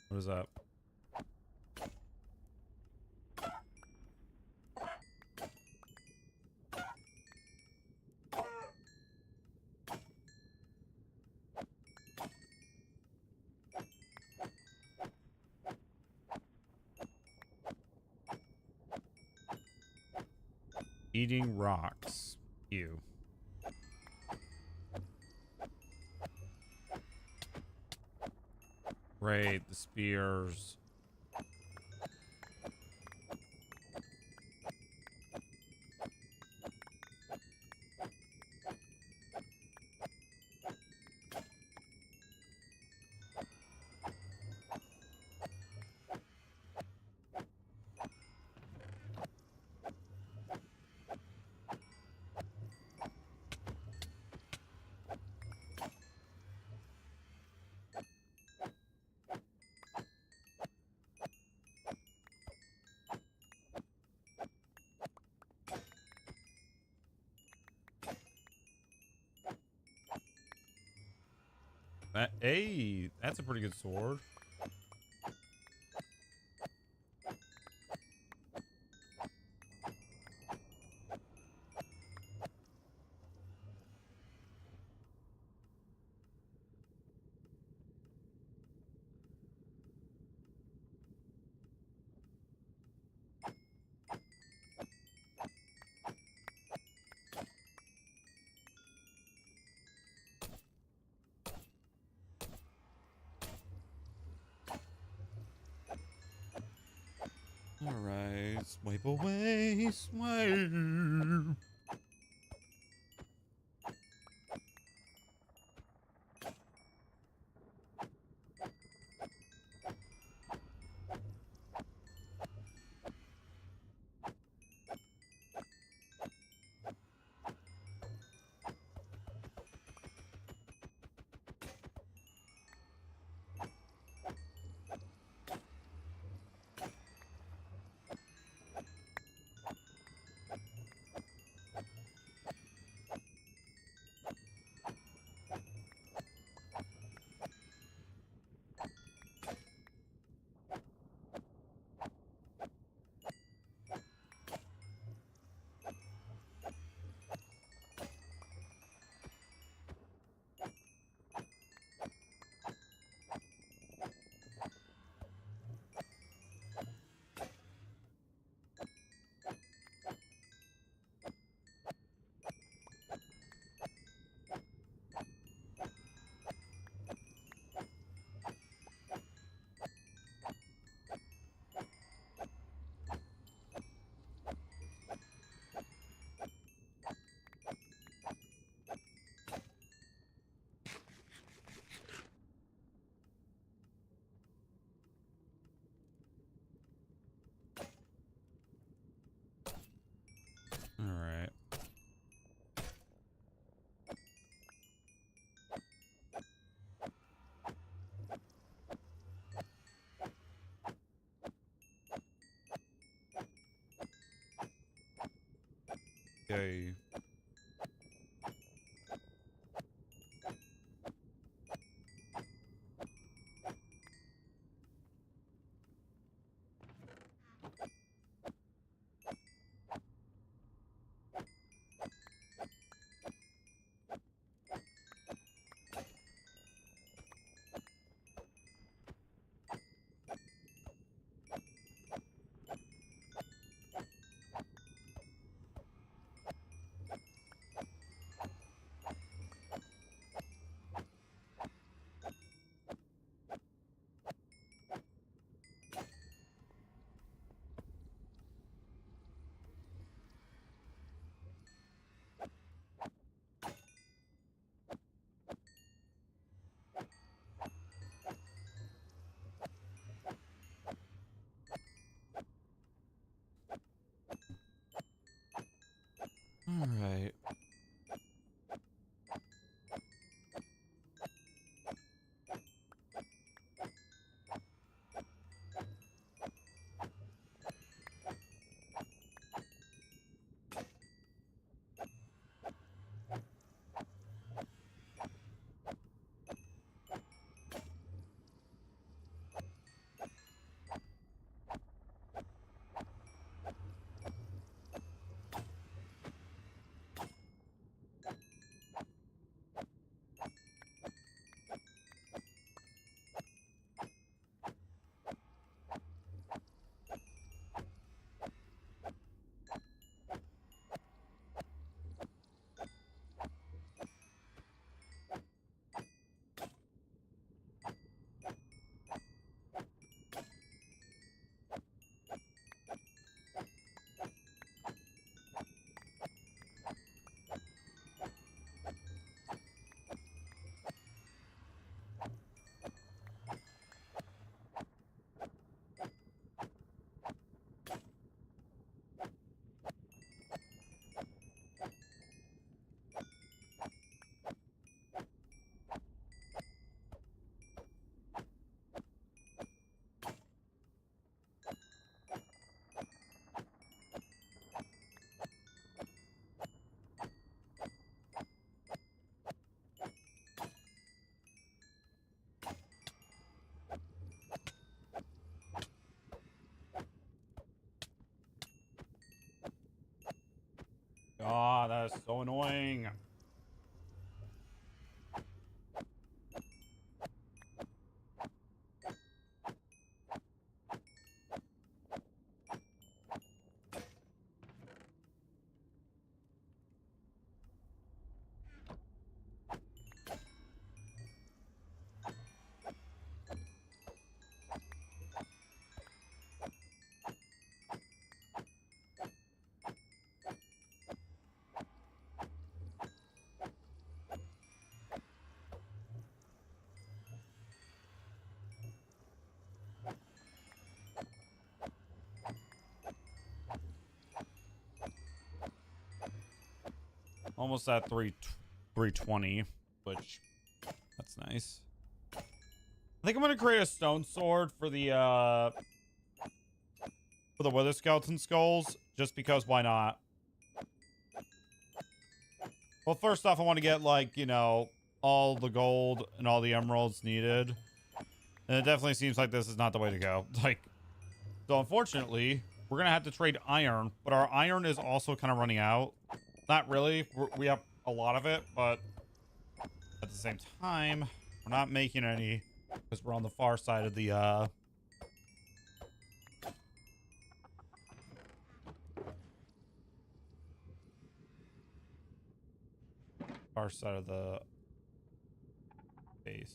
What is that? Eating rocks. Ew. Great, the spears. Hey, that's a pretty good sword. All right, swipe away, swipe. Okay. All right. God, that is so annoying. Almost at 320, which that's nice. I think I'm gonna create a stone sword for the Wither Skeleton skulls, just because why not? Well, first off, I want to get, like, you know, all the gold and all the emeralds needed. And it definitely seems like this is not the way to go. Like, so unfortunately, we're gonna have to trade iron, but our iron is also kind of running out. Not really. We have a lot of it, but at the same time, we're not making any because we're on the far side of the base.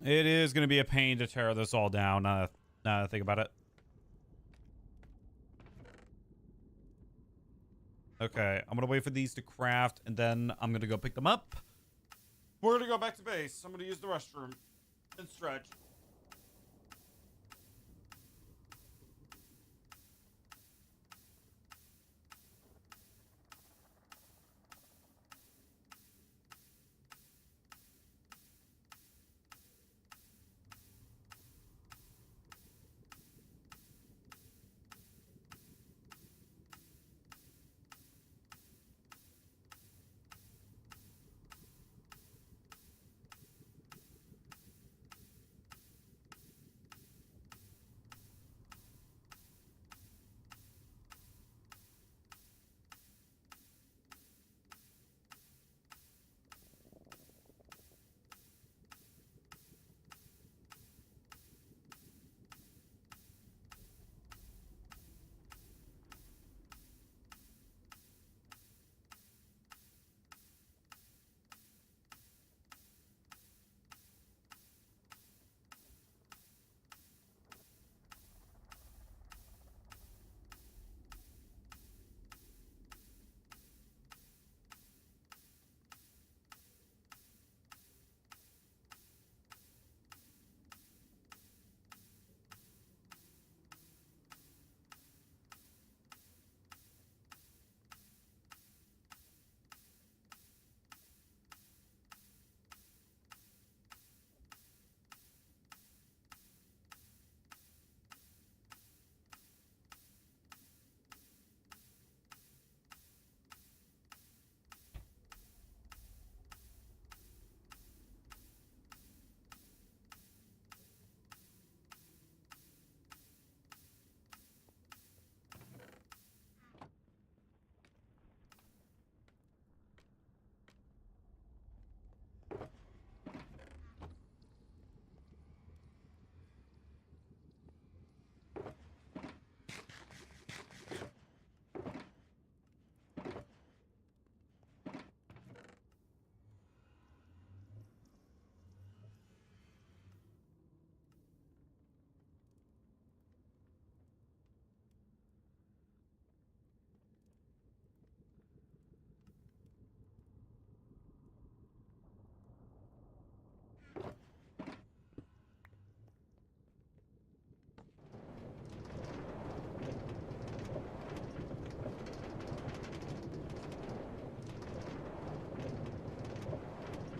It is going to be a pain to tear this all down. Now that I think about it. Okay, I'm going to wait for these to craft, and then I'm going to go pick them up. We're going to go back to base. I'm going to use the restroom and stretch.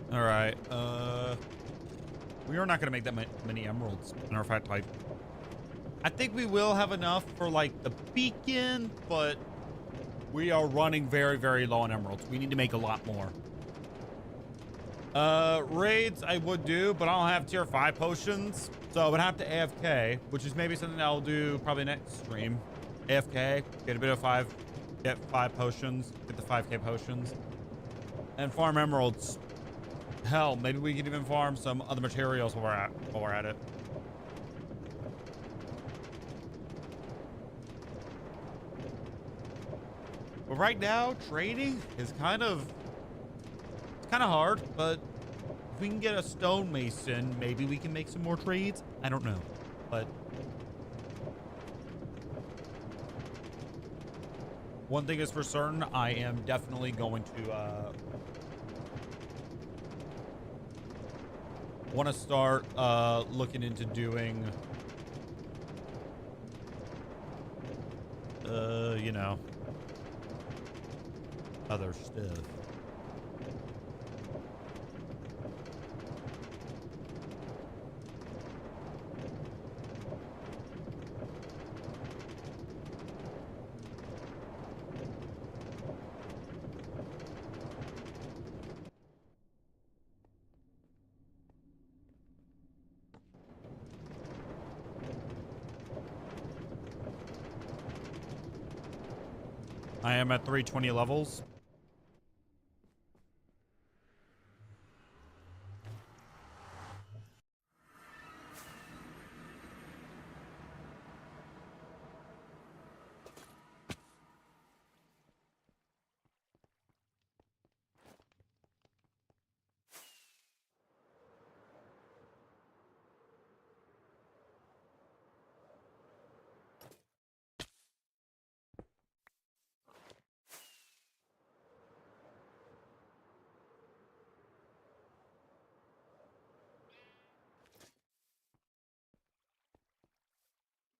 All right. We are not going to make that many emeralds. Matter of fact, I think we will have enough for like the beacon, but we are running very, very low on emeralds. We need to make a lot more. Raids I would do, but I don't have tier 5 potions, so I would have to AFK, which is maybe something I'll do probably next stream. AFK, get a bit of 5, get 5 potions, get the 5k potions, and farm emeralds. Hell, maybe we can even farm some other materials while we're at it. But right now, trading is kind of hard, but if we can get a stonemason, maybe we can make some more trades. I don't know, but one thing is for certain, I am definitely going to want to start looking into doing you know, other stuff. I am at 320 levels.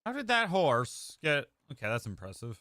How did that horse get? Okay, that's impressive.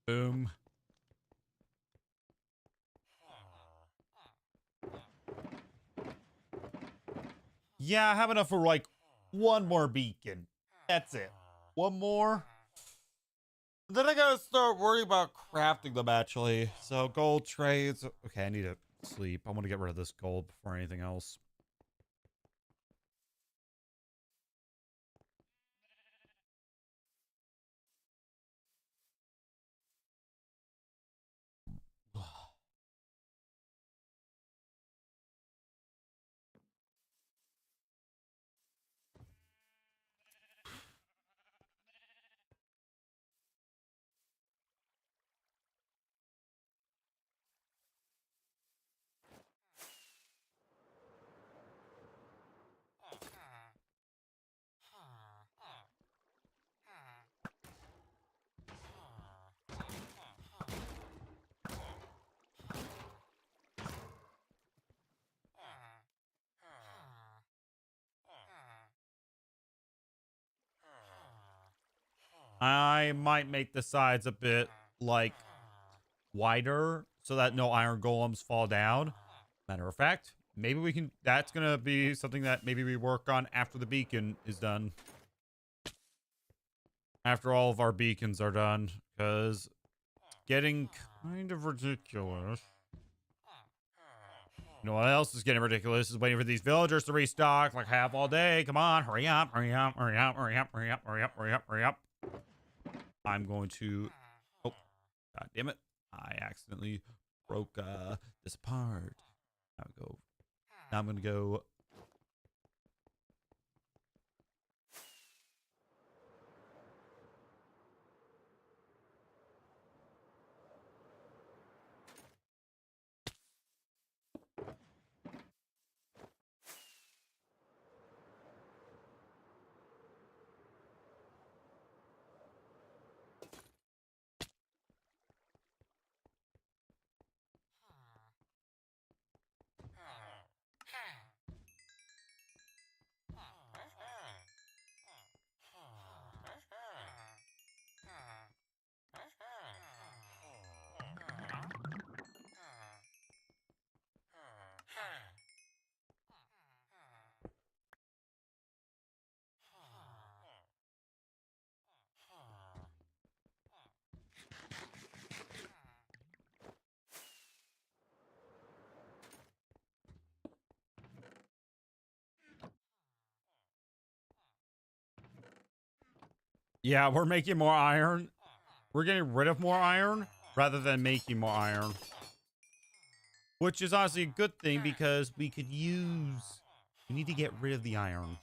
Boom. Yeah, I have enough for like one more beacon. That's it. One more. Then I gotta start worrying about crafting them actually. So gold trades. Okay, I need to sleep. I want to get rid of this gold before anything else. I might make the sides a bit like wider so that no iron golems fall down. Matter of fact, maybe we can, that's gonna be something that maybe we work on after the beacon is done. After all of our beacons are done, because getting kind of ridiculous. You know what else is getting ridiculous is waiting for these villagers to restock like half all day. Come on, hurry up, hurry up, hurry up, hurry up, hurry up, hurry up, hurry up, hurry up. I'm going to, oh, god damn it. I accidentally broke this apart. Now I'm gonna go. Yeah, we're making more iron. We're getting rid of more iron rather than making more iron. Which is honestly a good thing because we could use... We need to get rid of the iron.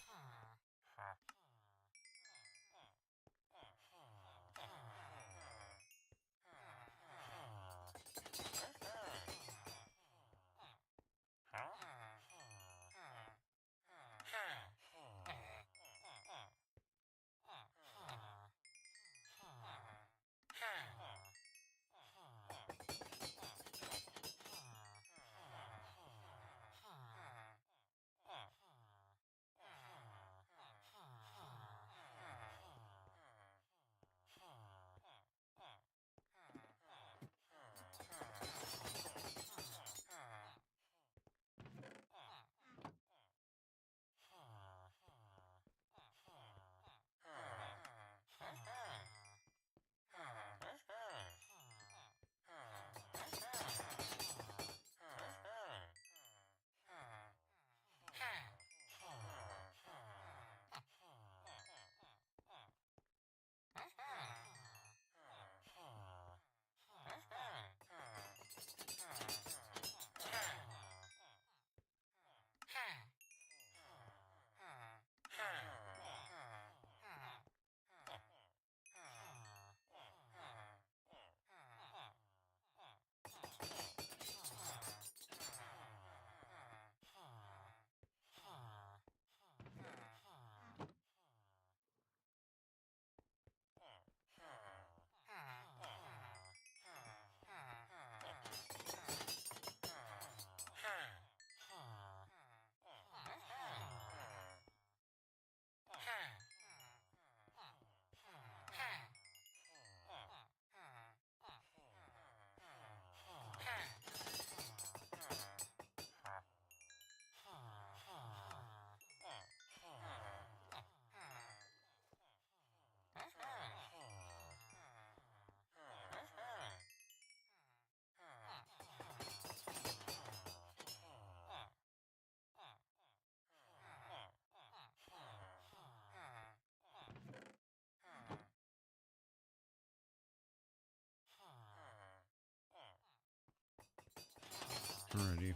Alrighty.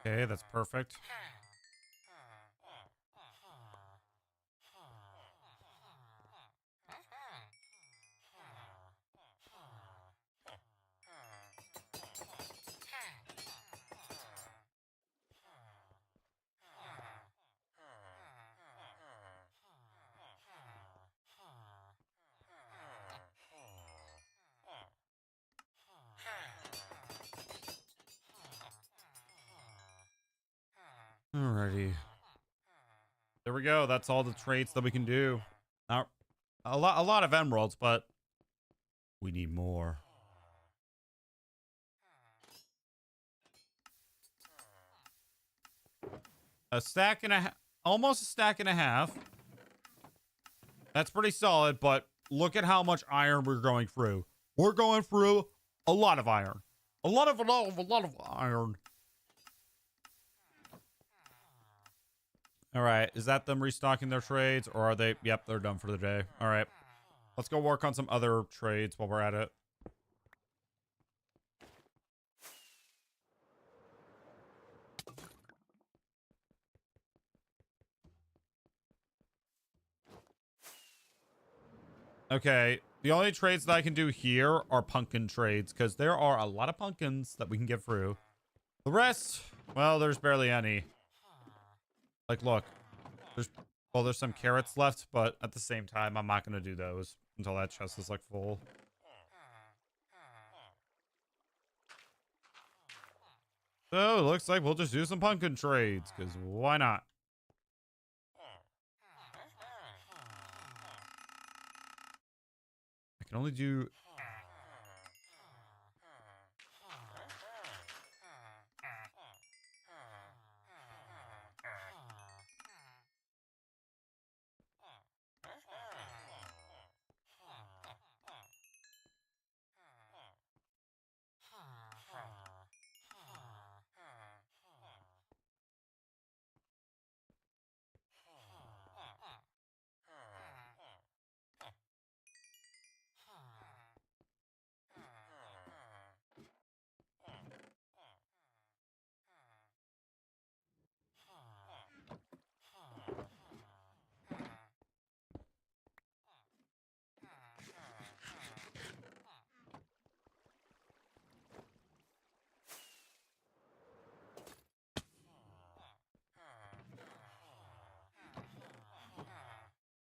Okay, that's perfect. Alrighty. There we go. That's all the traits that we can do. Now, a lot of emeralds, but we need more. A stack and a almost a stack and a half. That's pretty solid, but look at how much iron we're going through. We're going through a lot of iron. A lot of iron. All right, is that them restocking their trades, or are they? Yep, they're done for the day. All right, let's go work on some other trades while we're at it. Okay, the only trades that I can do here are pumpkin trades, because there are a lot of pumpkins that we can get through. The rest, well, there's barely any. Like, look, there's some carrots left, but at the same time, I'm not going to do those until that chest is, like, full. So, it looks like we'll just do some pumpkin trades, because why not? I can only do...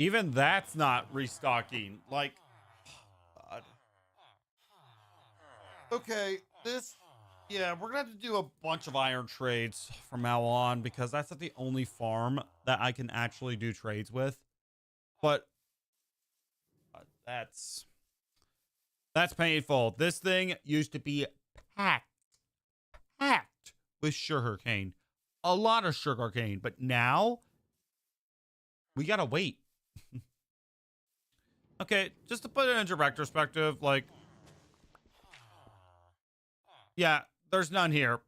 Even that's not restocking. Like, God. Okay, this... Yeah, we're going to have to do a bunch of iron trades from now on, because that's not the only farm that I can actually do trades with. But that's painful. This thing used to be packed with sugarcane. A lot of sugarcane. But now, we got to wait. Okay, just to put it in direct perspective, like, yeah, there's none here.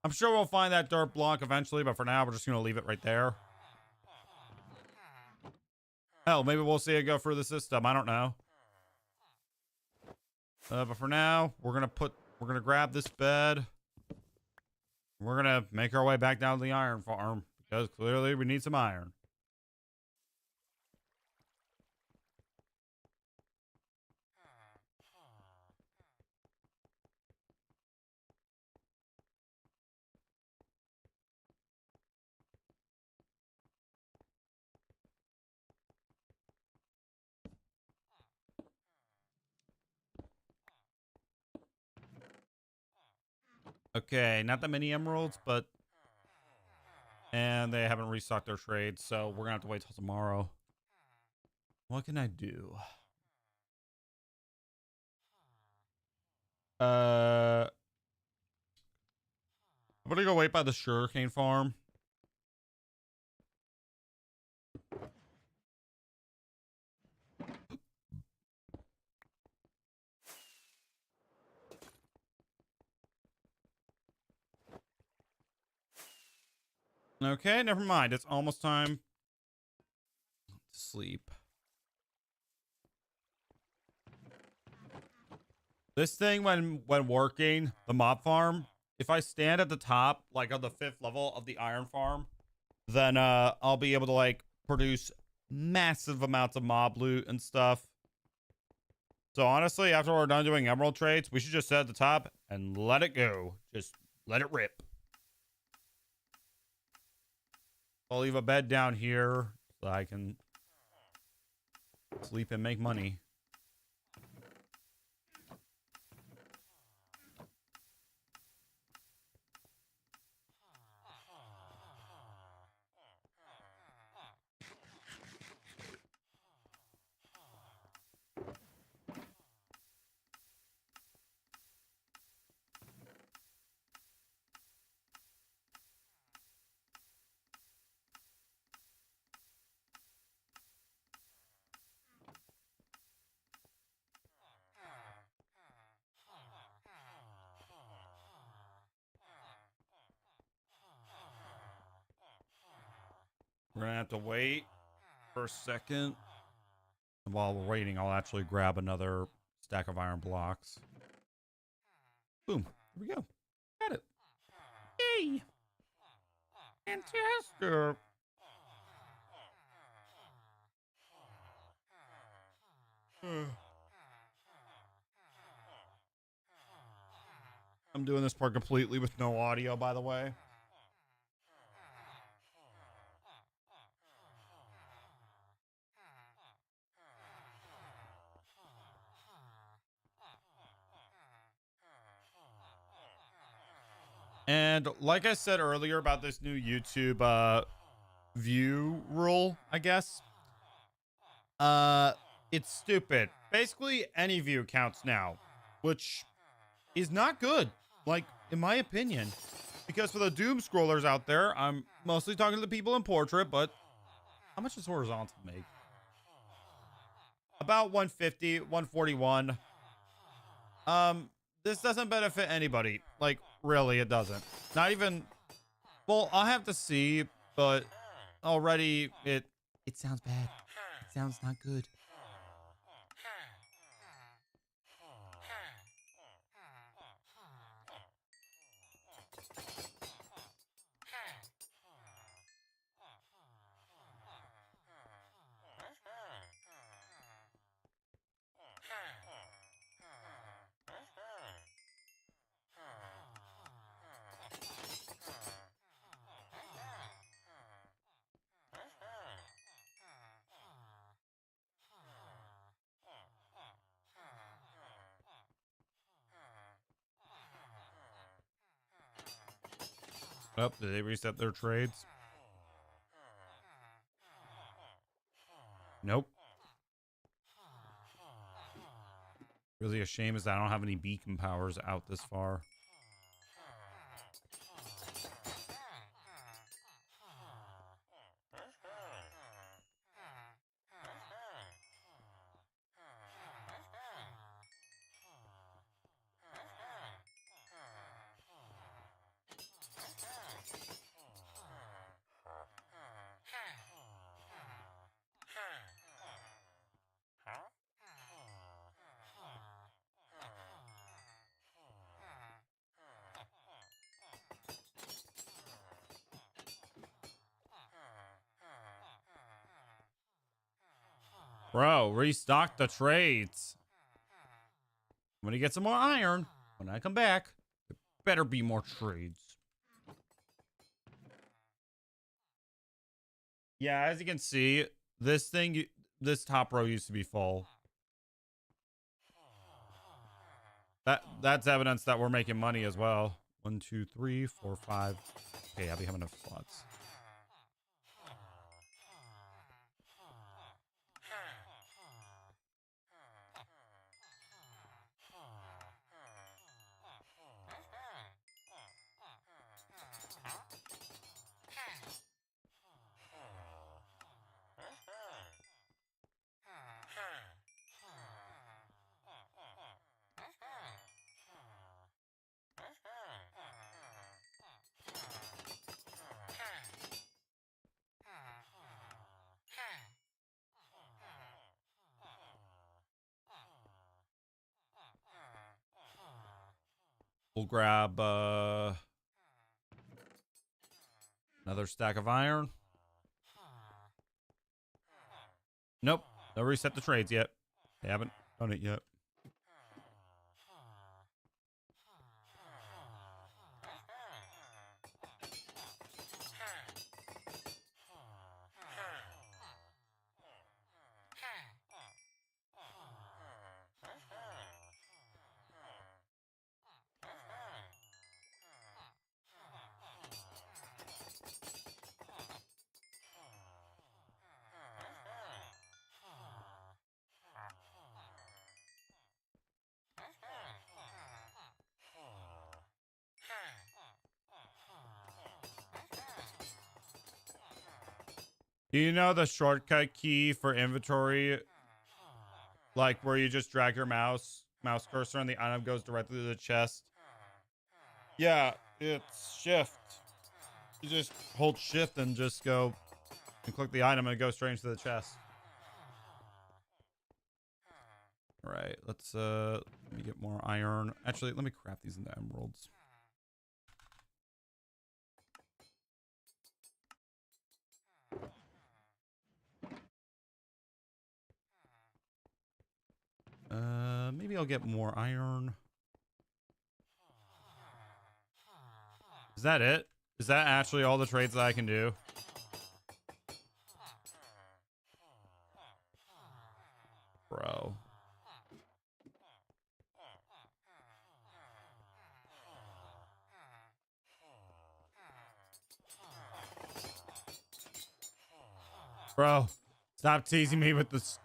I'm sure we'll find that dirt block eventually, but for now, we're just going to leave it right there. Hell, maybe we'll see it go through the system. I don't know. But for now, we're going to grab this bed. We're going to make our way back down to the iron farm, because clearly we need some iron. Okay, not that many emeralds, but... And they haven't restocked their trades, so we're going to have to wait till tomorrow. What can I do? I'm gonna go wait by the sugarcane farm. Okay, never mind. It's almost time to sleep. This thing, when working the mob farm, if I stand at the top, like on the 5th level of the iron farm, then I'll be able to like produce massive amounts of mob loot and stuff. So honestly, after we're done doing emerald trades, we should just sit at the top and let it go. Just let it rip. I'll leave a bed down here so I can sleep and make money. We're gonna have to wait for a second. And while we're waiting, I'll actually grab another stack of iron blocks. Boom. Here we go. Got it. Yay! Fantastic. I'm doing this part completely with no audio, by the way. And like I said earlier about this new YouTube view rule, I guess. It's stupid. Basically, any view counts now, which is not good, like, in my opinion. Because for the doom scrollers out there, I'm mostly talking to the people in portrait, but how much does horizontal make? About 150, 141. This doesn't benefit anybody. Like, really, it doesn't. Not even, well, I'll have to see, but already it sounds bad. It sounds not good. Oh, did they reset their trades? Nope. Really a shame is that I don't have any beacon powers out this far. Bro, restock the trades. I'm gonna get some more iron. When I come back, there better be more trades. Yeah, as you can see, this thing, this top row used to be full. That's evidence that we're making money as well. 1, 2, 3, 4, 5. Okay, I'll be having enough slots. We'll grab another stack of iron. Nope. No reset the trades yet. They haven't done it yet. Do you know the shortcut key for inventory? Like where you just drag your mouse cursor and the item goes directly to the chest? Yeah, it's shift. You just hold shift and just go and click the item and it goes straight into the chest. All right, let's let me get more iron. Actually, let me craft these into emeralds. Maybe I'll get more iron. Is that it? Is that actually all the trades that I can do? Bro. Bro, stop teasing me with this.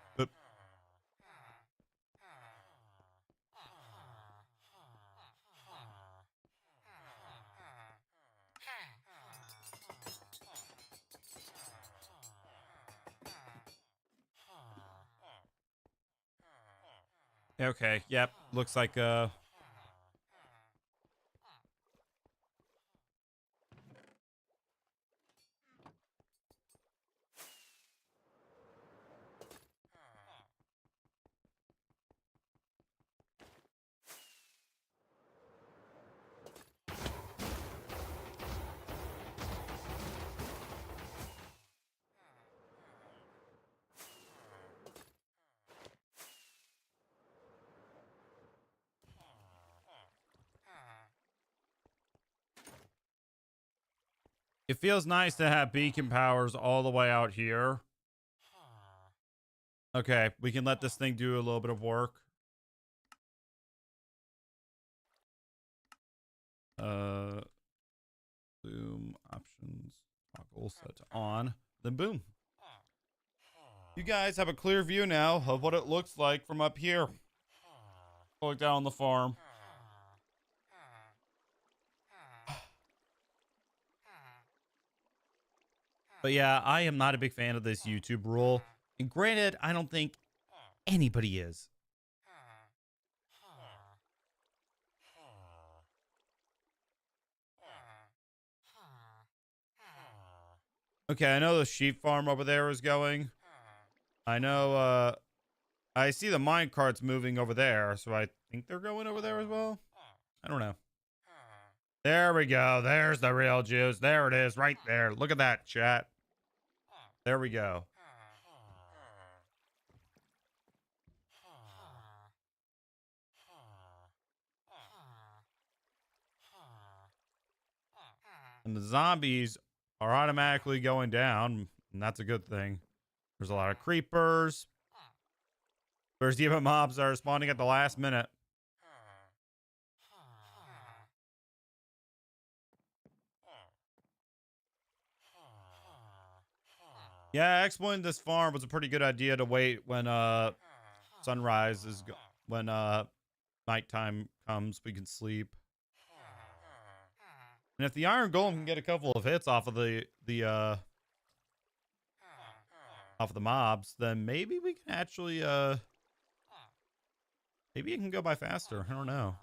Okay, yep. Looks like it feels nice to have beacon powers all the way out here. Okay, we can let this thing do a little bit of work. Boom options toggle set on, then boom. You guys have a clear view now of what it looks like from up here. Look down on the farm. But yeah, I am not a big fan of this YouTube rule. And granted, I don't think anybody is. Okay, I know the sheep farm over there is going. I know, I see the mine carts moving over there, so I think they're going over there as well. I don't know. There we go. There's the real juice. There it is, right there. Look at that, chat. There we go. And the zombies are automatically going down, and that's a good thing. There's a lot of creepers. There's even mobs that are spawning at the last minute. Yeah, exploiting this farm was a pretty good idea to wait when sunrise is when nighttime comes, we can sleep. And if the iron golem can get a couple of hits off of the mobs, then maybe we can actually maybe it can go by faster. I don't know.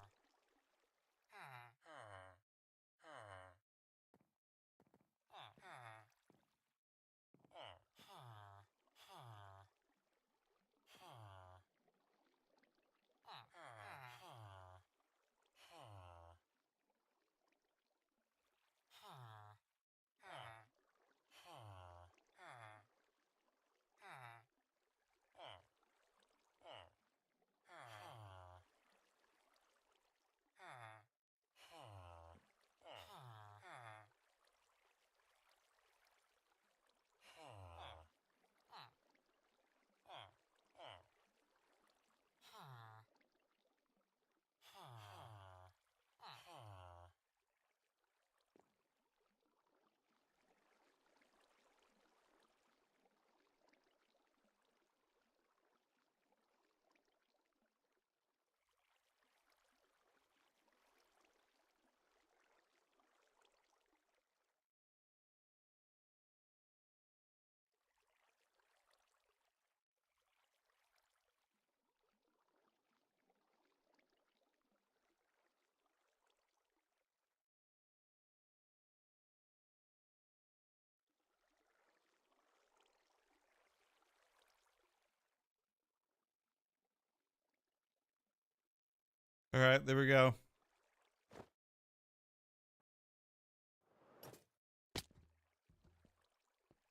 All right, there we go.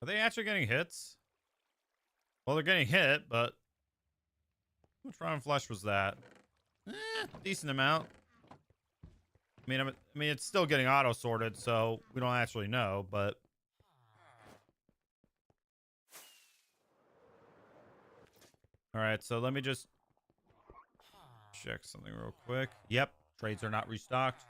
Are they actually getting hits? Well, they're getting hit, but how much round flesh was that? Decent amount. I mean, it's still getting auto sorted, so we don't actually know, but all right. So let me just check something real quick. Yep, trades are not restocked.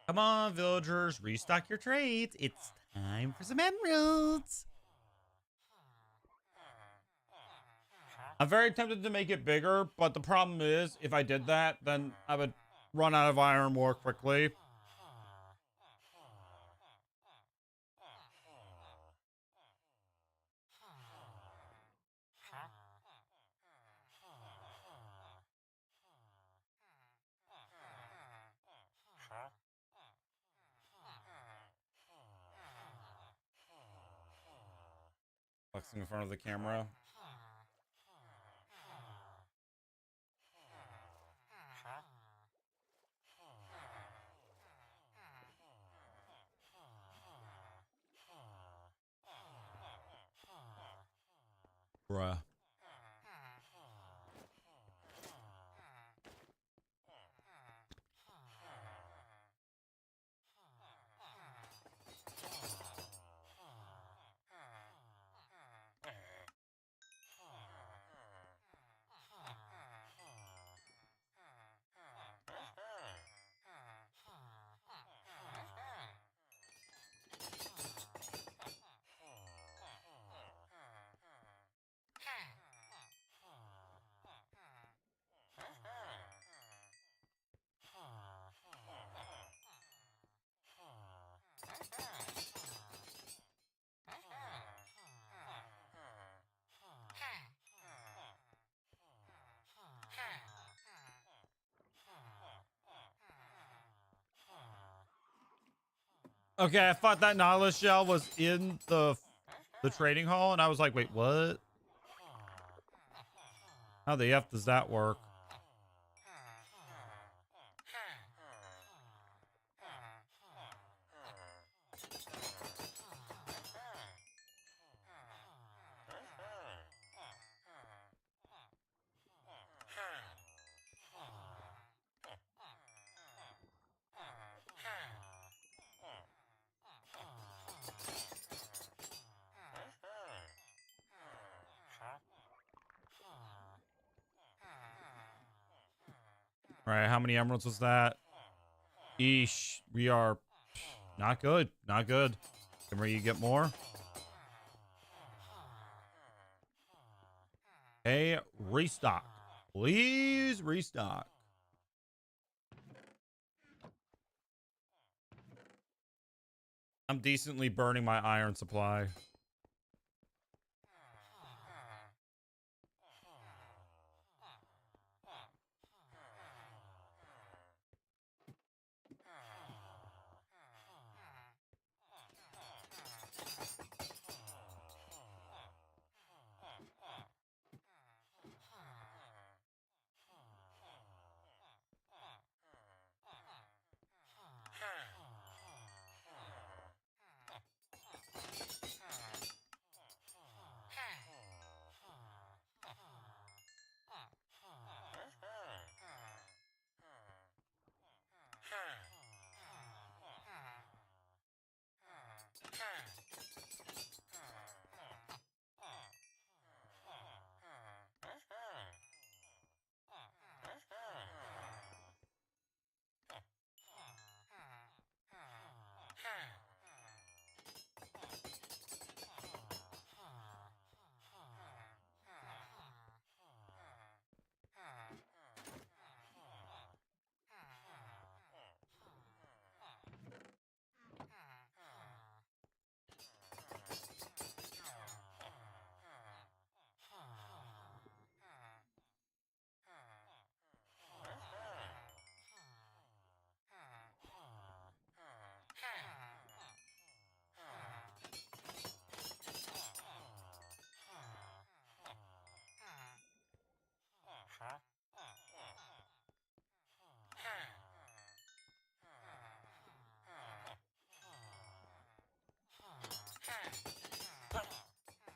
Come on, villagers, restock your trades. It's time for some emeralds. I'm very tempted to make it bigger, but the problem is if I did that, then I would run out of iron more quickly. Flexing in front of the camera. Bruh. Okay, I thought that Nautilus shell was in the trading hall, and I was like, wait, what? How the F does that work? All right, how many emeralds was that? Eesh, we are not good. Not good. Can we get more? Hey, restock. Please restock. I'm decently burning my iron supply.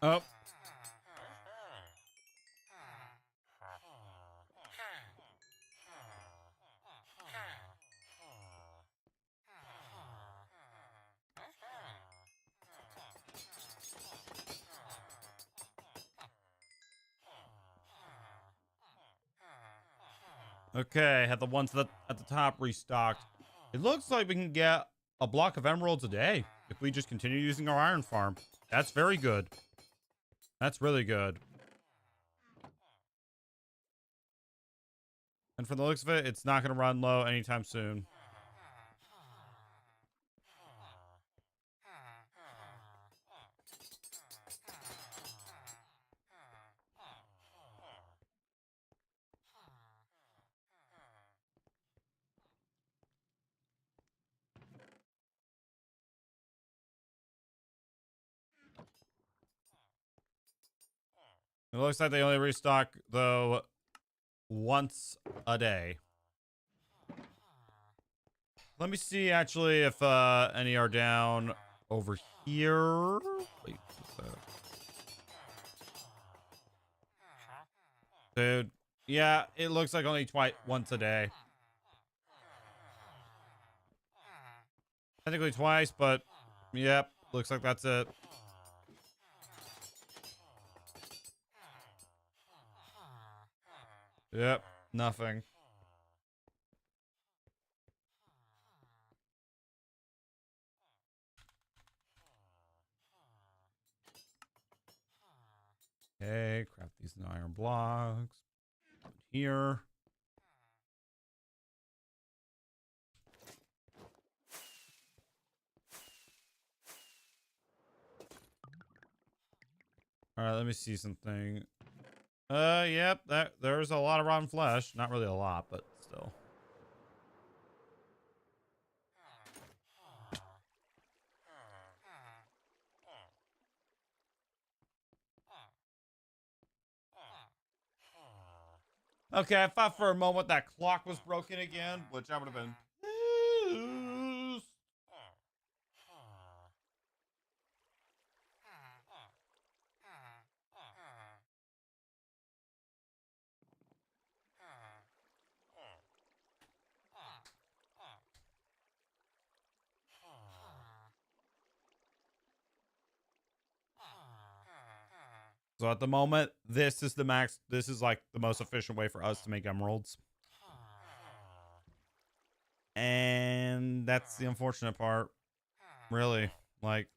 Oh. Okay, had the ones at the top restocked. It looks like we can get a block of emeralds a day if we just continue using our iron farm. That's very good. That's really good. And from the looks of it, it's not going to run low anytime soon. It looks like they only restock, though, once a day. Let me see, actually, if any are down over here. Wait, what's that? Dude, yeah, it looks like only once a day. Technically twice, but yep, looks like that's it. Yep, nothing. Okay, craft these iron blocks. Here. All right, let me see something. Yep, there's a lot of rotten flesh. Not really a lot, but still. Okay, I thought for a moment that clock was broken again, which I would have been pissed. So at the moment, this is the max. This is like the most efficient way for us to make emeralds. And that's the unfortunate part. Really. Like,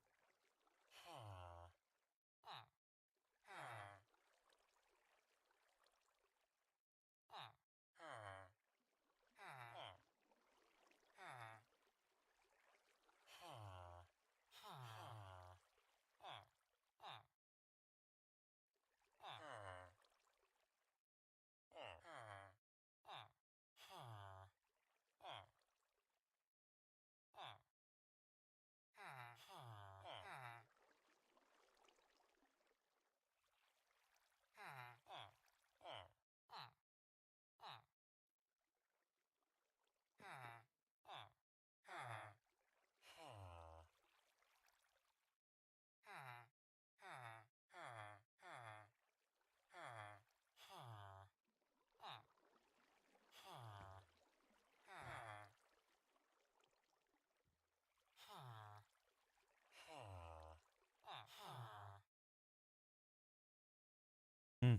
hmm.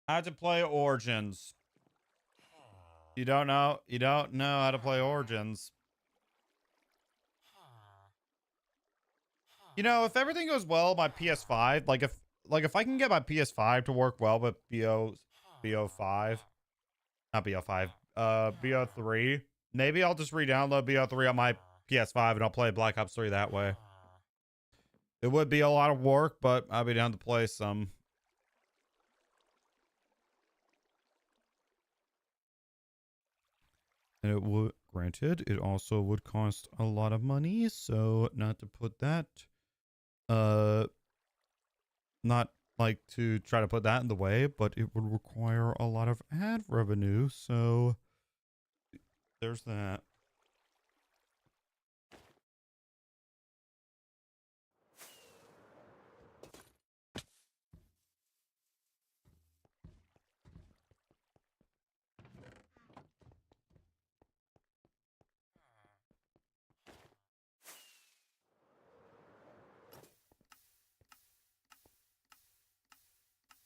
How to play Origins. You don't know how to play Origins. You know, if everything goes well, my PS5, like if I can get my PS5 to work well with BO5, not BO5, BO3, maybe I'll just re-download BO3 on my PS5 and I'll play Black Ops 3 that way. It would be a lot of work, but I'll be down to play some. And it would. Granted, it also would cost a lot of money, so not to put that, not like to try to put that in the way, but it would require a lot of ad revenue, so there's that.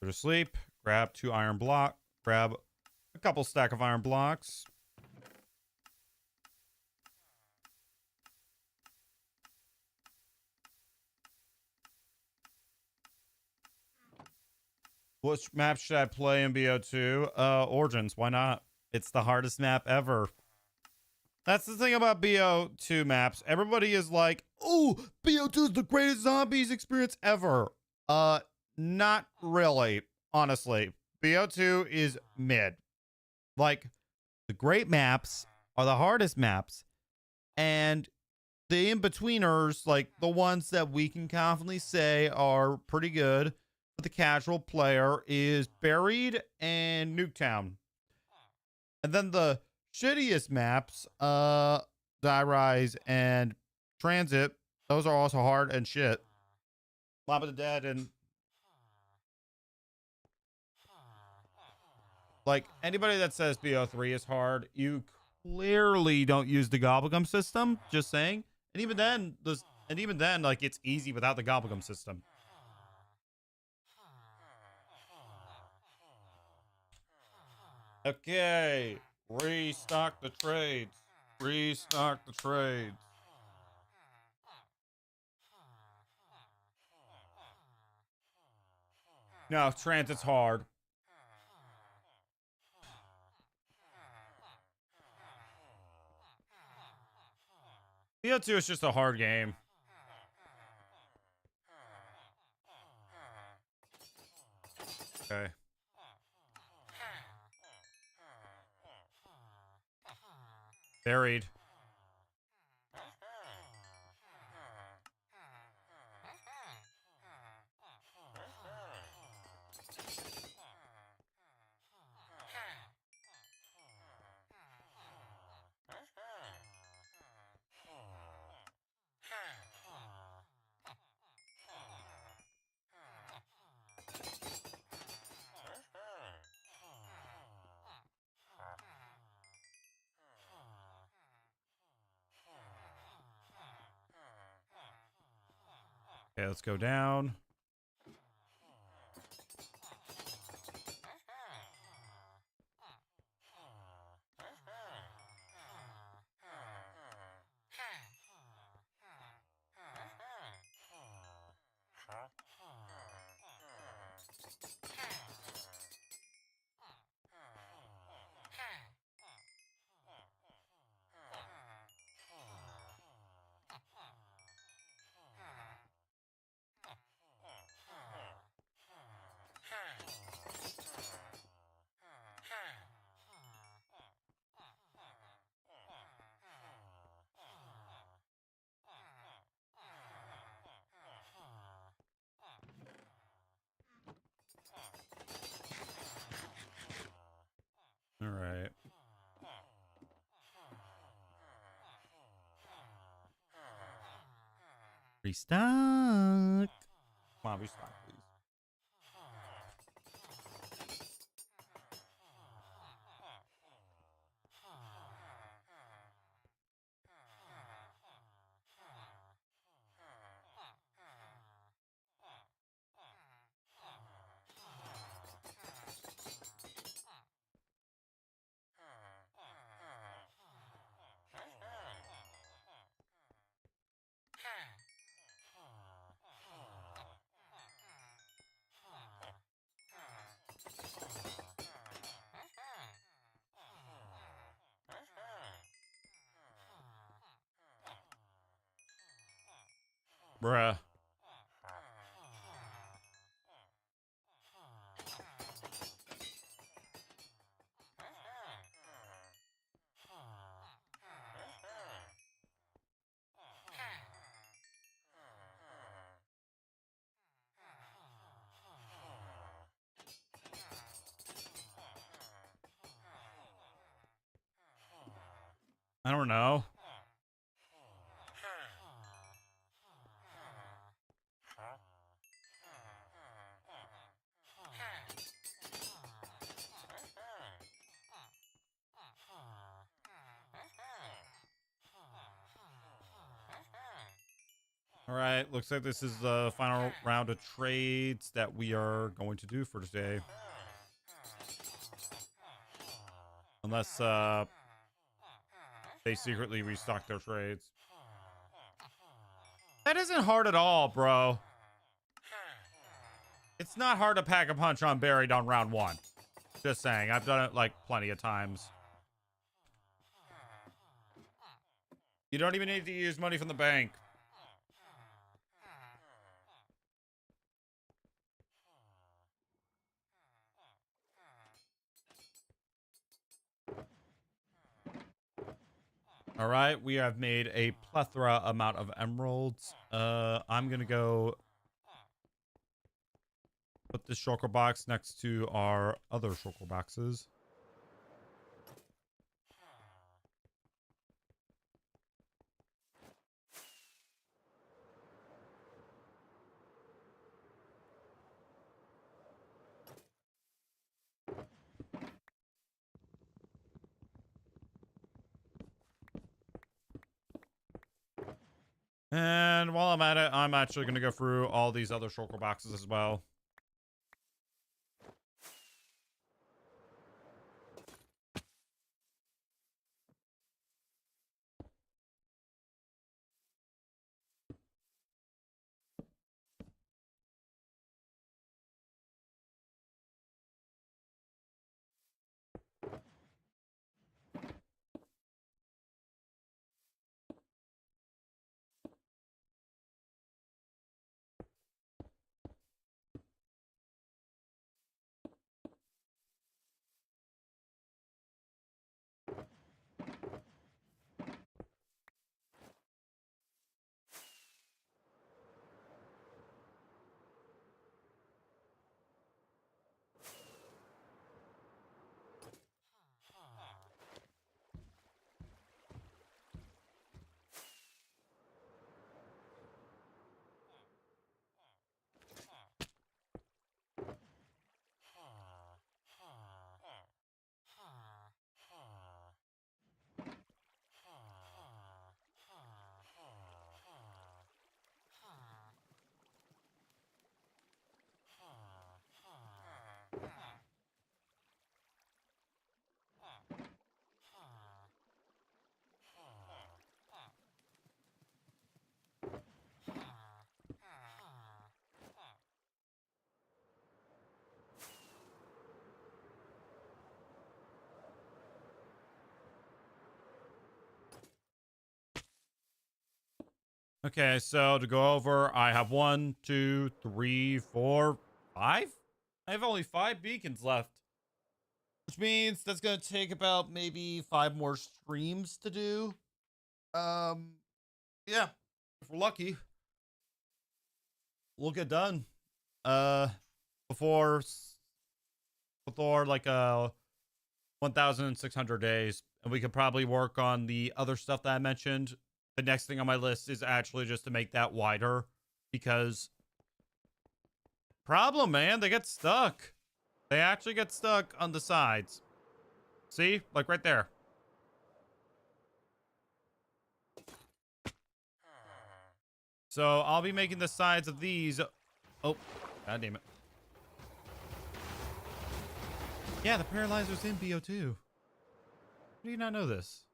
Go to sleep, grab 2 iron block, grab a couple stack of iron blocks. Which map should I play in BO2? Origins, why not? It's the hardest map ever. That's the thing about BO2 maps. Everybody is like, oh, BO2 is the greatest zombies experience ever. Not really, honestly. BO2 is mid. Like, the great maps are the hardest maps, and the in-betweeners, like the ones that we can confidently say are pretty good for the casual player, is Buried and Nuketown. And then the shittiest maps, Die Rise and Transit, those are also hard and shit. Mob of the Dead and like anybody that says BO3 is hard, you clearly don't use the Gobblegum system. Just saying. And even then, like it's easy without the Gobblegum system. Okay, restock the trades. Restock the trades. No, Transit's hard. BO2 is just a hard game. Okay. Buried. Okay, let's go down. All right. Restock. Come on, restock, please. Bruh. I don't know. All right, looks like this is the final round of trades that we are going to do for today. Unless they secretly restock their trades. That isn't hard at all, bro. It's not hard to pack a punch on Buried on round 1. Just saying, I've done it like plenty of times. You don't even need to use money from the bank. All right, we have made a plethora amount of emeralds. I'm gonna go put this shulker box next to our other shulker boxes. And while I'm at it, I'm actually going to go through all these other shulker boxes as well. Okay, so to go over, I have 1, 2, 3, 4, 5. I have only 5 beacons left, which means that's gonna take about maybe 5 more streams to do. Yeah, if we're lucky, we'll get done. Before like 1,600 days, and we could probably work on the other stuff that I mentioned. The next thing on my list is actually just to make that wider, because problem, man, they get stuck. They actually get stuck on the sides. See, like right there. So I'll be making the sides of these. Oh, god damn it. Yeah, the paralyzer's in BO2. How do you not know this?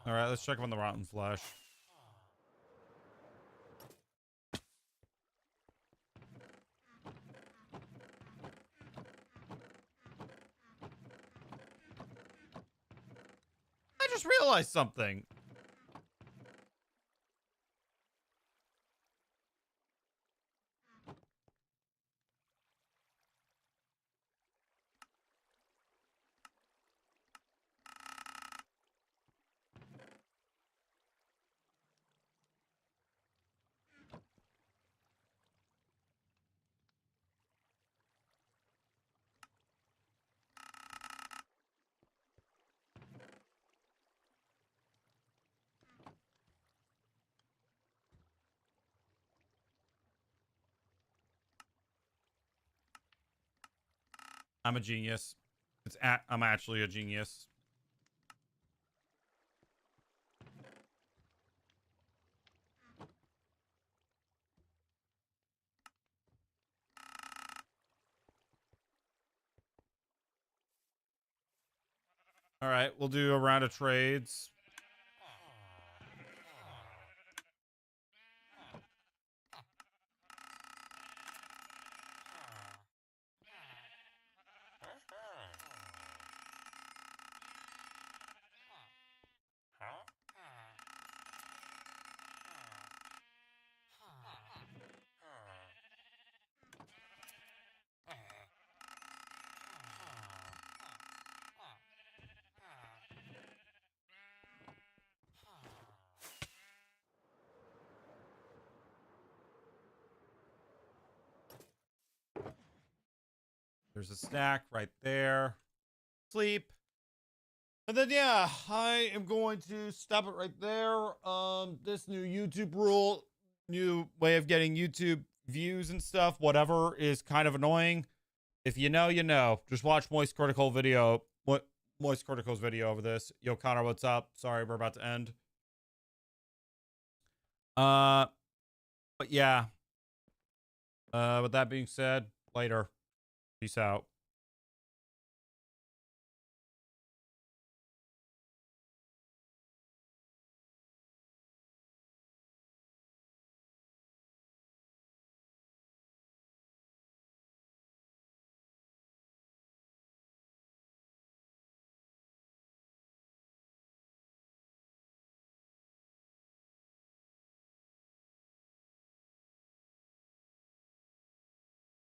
All right, let's check on the rotten flesh. I just realized something. I'm a genius. I'm actually a genius. All right, we'll do a round of trades. There's a snack right there. Sleep. And then, yeah, I am going to stop it right there. This new YouTube rule, new way of getting YouTube views and stuff, whatever, is kind of annoying. If you know, you know. Just watch Moist Critical video. Moist Critical's video over this. Yo, Connor, what's up? Sorry, we're about to end. But yeah. With that being said, later. Peace out.